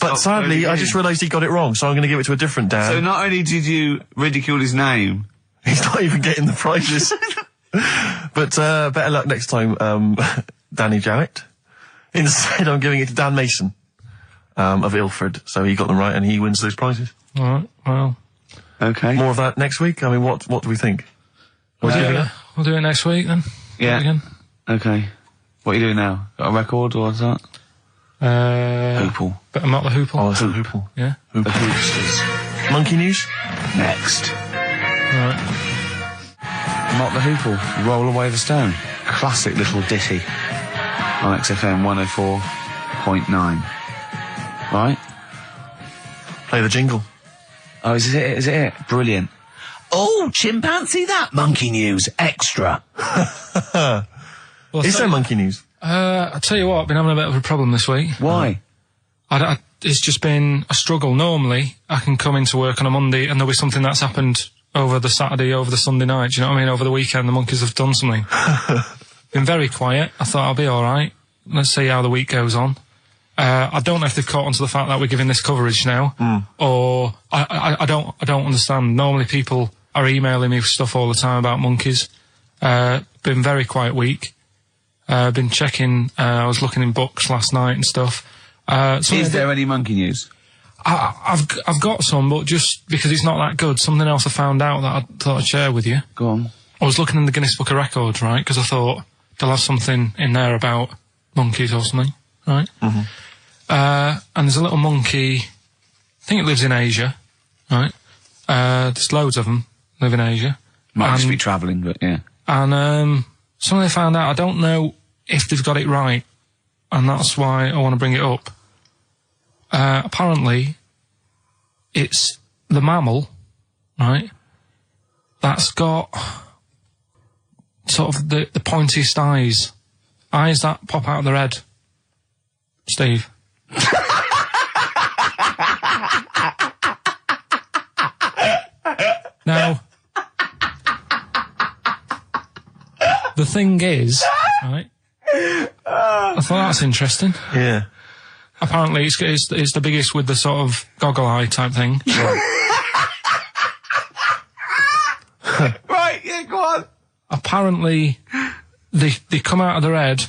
S2: But sadly, I just realised he got it wrong, so I'm going to give it to a different Dan.
S5: So not only did you ridicule his name,
S2: he's not even getting the prizes. But better luck next time, Danny Jowett. Instead, I'm giving it to Dan Mason of Ilford. So he got them right, and he wins those prizes.
S3: All right. Well.
S5: Okay.
S2: More of that next week. I mean, what do we think?
S3: We'll do it next week then.
S5: Yeah.
S3: Again.
S5: Okay. What are you doing now? Got a record or what's that? Hoople.
S3: But I'm not the Hoople.
S2: Oh, it's a Hoople.
S3: Yeah.
S5: The Hoopsters.
S2: Monkey News?
S5: Next.
S3: All right.
S5: Not the Hoople. Roll Away the Stone. Classic little ditty. On XFM 104.9. Right?
S2: Play the jingle.
S5: Oh, is it? Is it? Brilliant. Oh, chimpanzee that Monkey News Extra.
S3: Well,
S2: Is there Monkey News?
S3: I'll tell you what, I've been having a bit of a problem this week.
S5: Why?
S3: It's just been a struggle. Normally, I can come into work on a Monday and there'll be something that's happened over the Saturday, over the Sunday night. Do you know what I mean? Over the weekend, the monkeys have done something. Been very quiet. I thought I'll be all right. Let's see how the week goes on. I don't know if they've caught on to the fact that we're giving this coverage now, or I don't understand. Normally, people are emailing me stuff all the time about monkeys. Been very quiet week. Been checking. I was looking in books last night and stuff.
S5: Is there any Monkey News?
S3: I've got some, but just because it's not that good. Something else I found out that I thought I'd share with you.
S5: Go on.
S3: I was looking in the Guinness Book of Records, right? Because I thought they'll have something in there about monkeys or something, right? Mm-hmm. And there's a little monkey. I think it lives in Asia, right? There's loads of them live in Asia.
S5: Might just be travelling, but yeah.
S3: And something I found out. I don't know if they've got it right, and that's why I want to bring it up. Apparently, it's the mammal, right, that's got sort of the pointiest eyes that pop out of their head. Steve. Now, the thing is, right, I thought that's interesting.
S2: Yeah.
S3: Apparently, it's the biggest with the sort of goggle eye type thing.
S5: Right, yeah, go on.
S3: Apparently, they come out of their head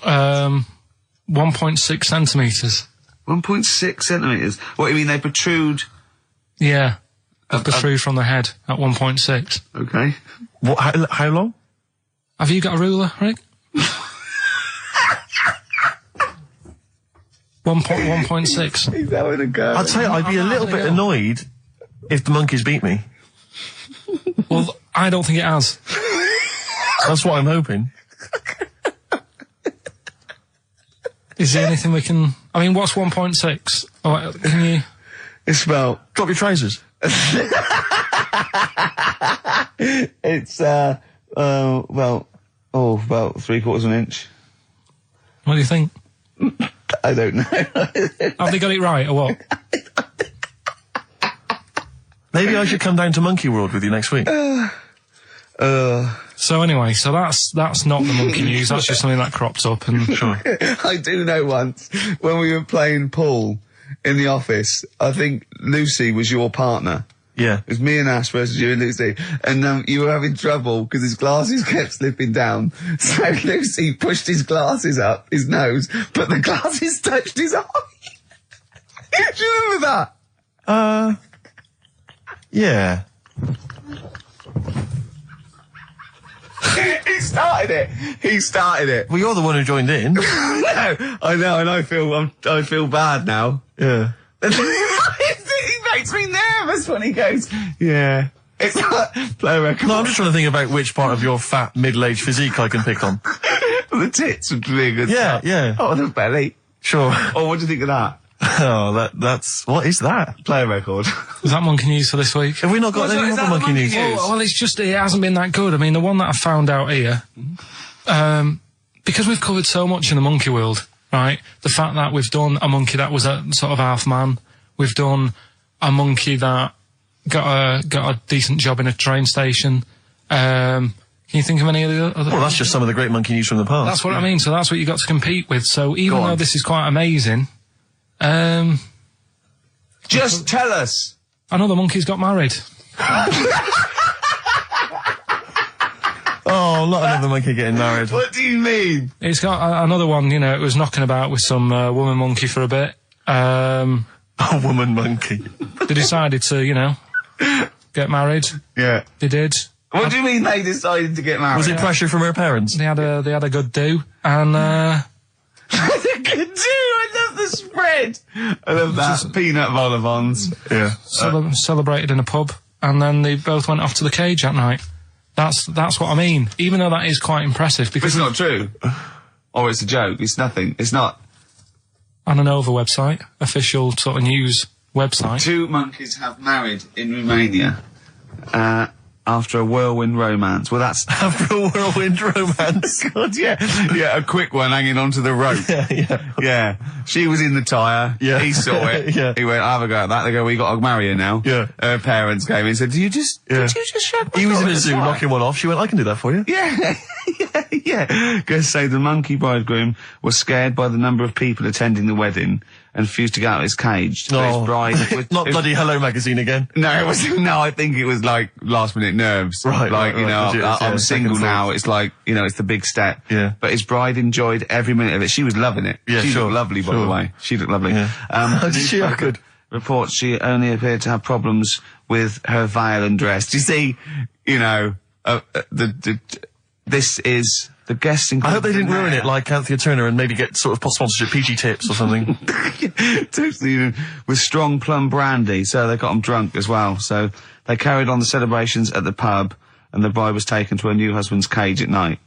S3: 1.6 centimetres.
S5: 1.6 centimetres? What, you mean they protrude?
S3: Yeah, they protrude from the head at 1.6.
S5: Okay.
S2: What? How long?
S3: Have you got a ruler, Rick? 1.6.
S5: He's having a go.
S2: I'd say I'd be a little bit annoyed if the monkeys beat me.
S3: Well, I don't think it has.
S2: That's what I'm hoping.
S3: Is there anything we can... I mean, what's 1.6? Oh, can you...
S5: It's about...
S2: Drop your trousers.
S5: It's, about 3/4 of an inch.
S3: What do you think?
S5: I don't know.
S3: Have they got it right, or what?
S2: Maybe I should come down to Monkey World with you next week.
S3: So anyway, that's not the monkey news. That's just something that cropped up. And
S2: Sure.
S5: I do know once, when we were playing pool in the office, I think Lucy was your partner.
S2: Yeah.
S5: It was me and Ash versus you and Lucy. And you were having trouble because his glasses kept slipping down. So Lucy pushed his glasses up his nose, but the glasses touched his eye. Do you remember that?
S2: Yeah.
S5: He started it.
S2: Well, you're the one who joined in.
S5: No, I know, and I feel bad now.
S2: Yeah.
S5: He makes me nervous when he goes, yeah. It's like, play a record.
S2: No, I'm just trying to think about which part of your fat, middle-aged physique I can pick on.
S5: The tits would be a good
S2: Yeah,
S5: start.
S2: yeah.
S5: Oh, the belly.
S2: Sure.
S5: Oh, what do you think of that?
S2: Oh, that's... What is that?
S5: Play a record.
S3: Is that monkey news for this week?
S2: Have we not got any other monkey news?
S3: Well, it's just, it hasn't been that good. I mean, the one that I found out here, because we've covered so much in the monkey world, right? The fact that we've done a monkey that was a sort of half man, we've done a monkey that got a decent job in a train station. Can you think of any of the other?
S2: Well, that's just some of the great monkey news from the past.
S3: That's what I mean. So that's what you got to compete with. So even though this is quite amazing,
S5: just tell us.
S3: Another monkey's got married.
S2: Oh, not another monkey getting married.
S5: What do you mean?
S3: It's got another one. You know, it was knocking about with some woman monkey for a bit.
S2: A woman monkey.
S3: They decided to, you know, get married.
S5: Yeah.
S3: They did.
S5: What do you mean they decided to get married?
S2: Was it pressure from her parents?
S3: They had a good do, and
S5: Good do. I love the spread. I love that. Peanut vol-au-vents.
S2: Yeah.
S3: celebrated in a pub, and then they both went off to the cage that night. That's what I mean. Even though that is quite impressive,
S5: But
S3: because
S5: it's not true. Or it's a joke. It's nothing. It's not.
S3: on an Nova website, official sort of news website.
S5: 2 monkeys have married in Romania after a whirlwind romance. Well, that's...
S2: After a whirlwind romance.
S5: God, yeah. Yeah, a quick one hanging onto the rope. Yeah. She was in the tyre.
S2: Yeah.
S5: He saw it.
S2: Yeah.
S5: He went, I'll have a go at that. They go, we got to marry her now.
S2: Yeah.
S5: Her parents came in and said, did you just shag my
S2: He was in
S5: daughter?
S2: a zoo knocking one off. She went, I can do that for you.
S5: Yeah. Yeah. Guests say the monkey bridegroom was scared by the number of people attending the wedding and refused to get out of his cage. So his bride was,
S2: Not bloody Hello magazine again.
S5: No, it was no. I think it was like last minute nerves.
S2: Right,
S5: like
S2: right,
S5: you know,
S2: right. Yeah,
S5: I'm single
S2: second
S5: now.
S2: thought.
S5: It's like it's the big step.
S2: Yeah.
S5: But his bride enjoyed every minute of it. She was loving it.
S2: Yeah,
S5: she
S2: sure,
S5: looked lovely, by the way. She looked lovely.
S2: Yeah.
S5: Did
S2: she look good?
S5: Reports she only appeared to have problems with her veil and dress. Do you see? This is. The guests
S2: I hope they didn't ruin it like Anthea Turner and maybe get sort of sponsorship PG tips or something.
S5: Totally, with strong plum brandy, so they got them drunk as well. So they carried on the celebrations at the pub, and the bride was taken to her new husband's cage at night.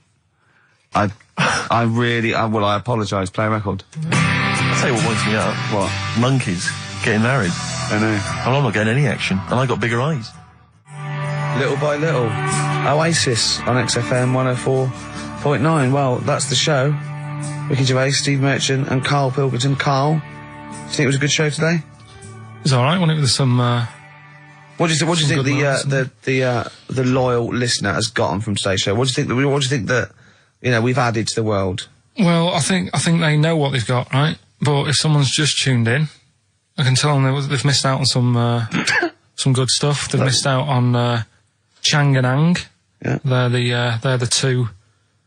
S5: I apologise. Play a record.
S2: I'll tell you what winds me up.
S5: What?
S2: Monkeys getting married.
S5: I know.
S2: Well, I'm not getting any action, and I got bigger eyes.
S5: Little by little, Oasis on XFM 104.9. Well, that's the show. Ricky Gervais, Steve Merchant, and Karl Pilkington. Karl, do you think it was a good show today?
S3: It was all right, wasn't it? With some.
S5: What do you think the loyal listener has gotten from today's show? What do you think that we've added to the world?
S3: Well, I think they know what they've got, right? But if someone's just tuned in, I can tell them they've missed out on some good stuff. They've missed out on Chang and Ang.
S5: Yeah.
S3: They're the two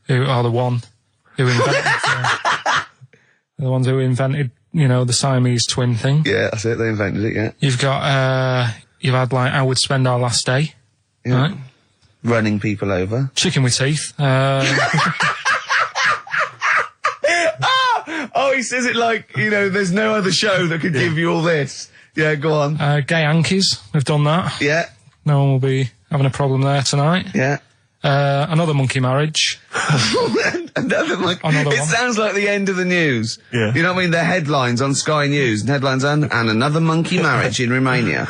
S3: who are the one who invented the ones who invented the Siamese twin thing.
S5: Yeah, that's it. They invented it. Yeah.
S3: You've got you've had like How We'd Spend Our Last Day.
S5: Yeah.
S3: Right?
S5: Running people over.
S3: Chicken with Teeth.
S5: Oh, he says it like, there's no other show that could give you all this. Yeah, go on.
S3: Gay Yankees. We've done that.
S5: Yeah.
S3: No one will be having a problem there tonight.
S5: Yeah.
S3: Another monkey marriage.
S5: Another
S3: Another
S5: it
S3: one.
S5: sounds like the end of the news.
S2: Yeah.
S5: You know what I mean? The headlines on Sky News, and headlines and another monkey marriage in Romania.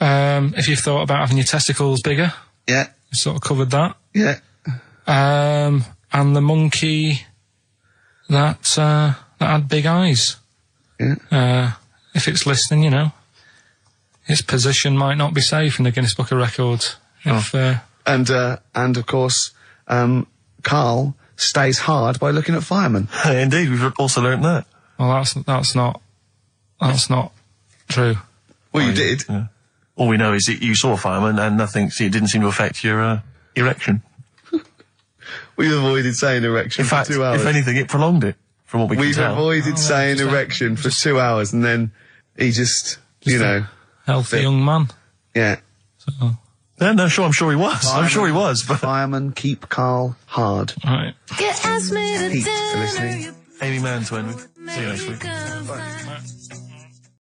S3: If you've thought about having your testicles bigger,
S5: Yeah.
S3: we sort of covered that.
S5: Yeah.
S3: And the monkey that had big eyes.
S5: Yeah.
S3: If it's listening, its position might not be safe in the Guinness Book of Records. If,
S5: And of course, Karl stays hard by looking at firemen.
S2: Indeed, we've also learnt that.
S3: well, that's not true.
S5: Well, you did.
S2: Yeah. All we know is that you saw a fireman and it didn't seem to affect your erection.
S5: We've avoided saying erection
S2: In fact,
S5: for 2 hours.
S2: if anything, it prolonged it, from what we can
S5: We've
S2: tell.
S5: avoided saying erection for 2 hours, and then he just
S3: Healthy young man.
S5: yeah.
S3: So,
S2: Yeah, no, sure, I'm sure he was. I'm sure he was, but...
S5: Firemen keep Karl hard.
S3: right.
S5: Pete for listening.
S2: Amy Mann to end with. See you next week.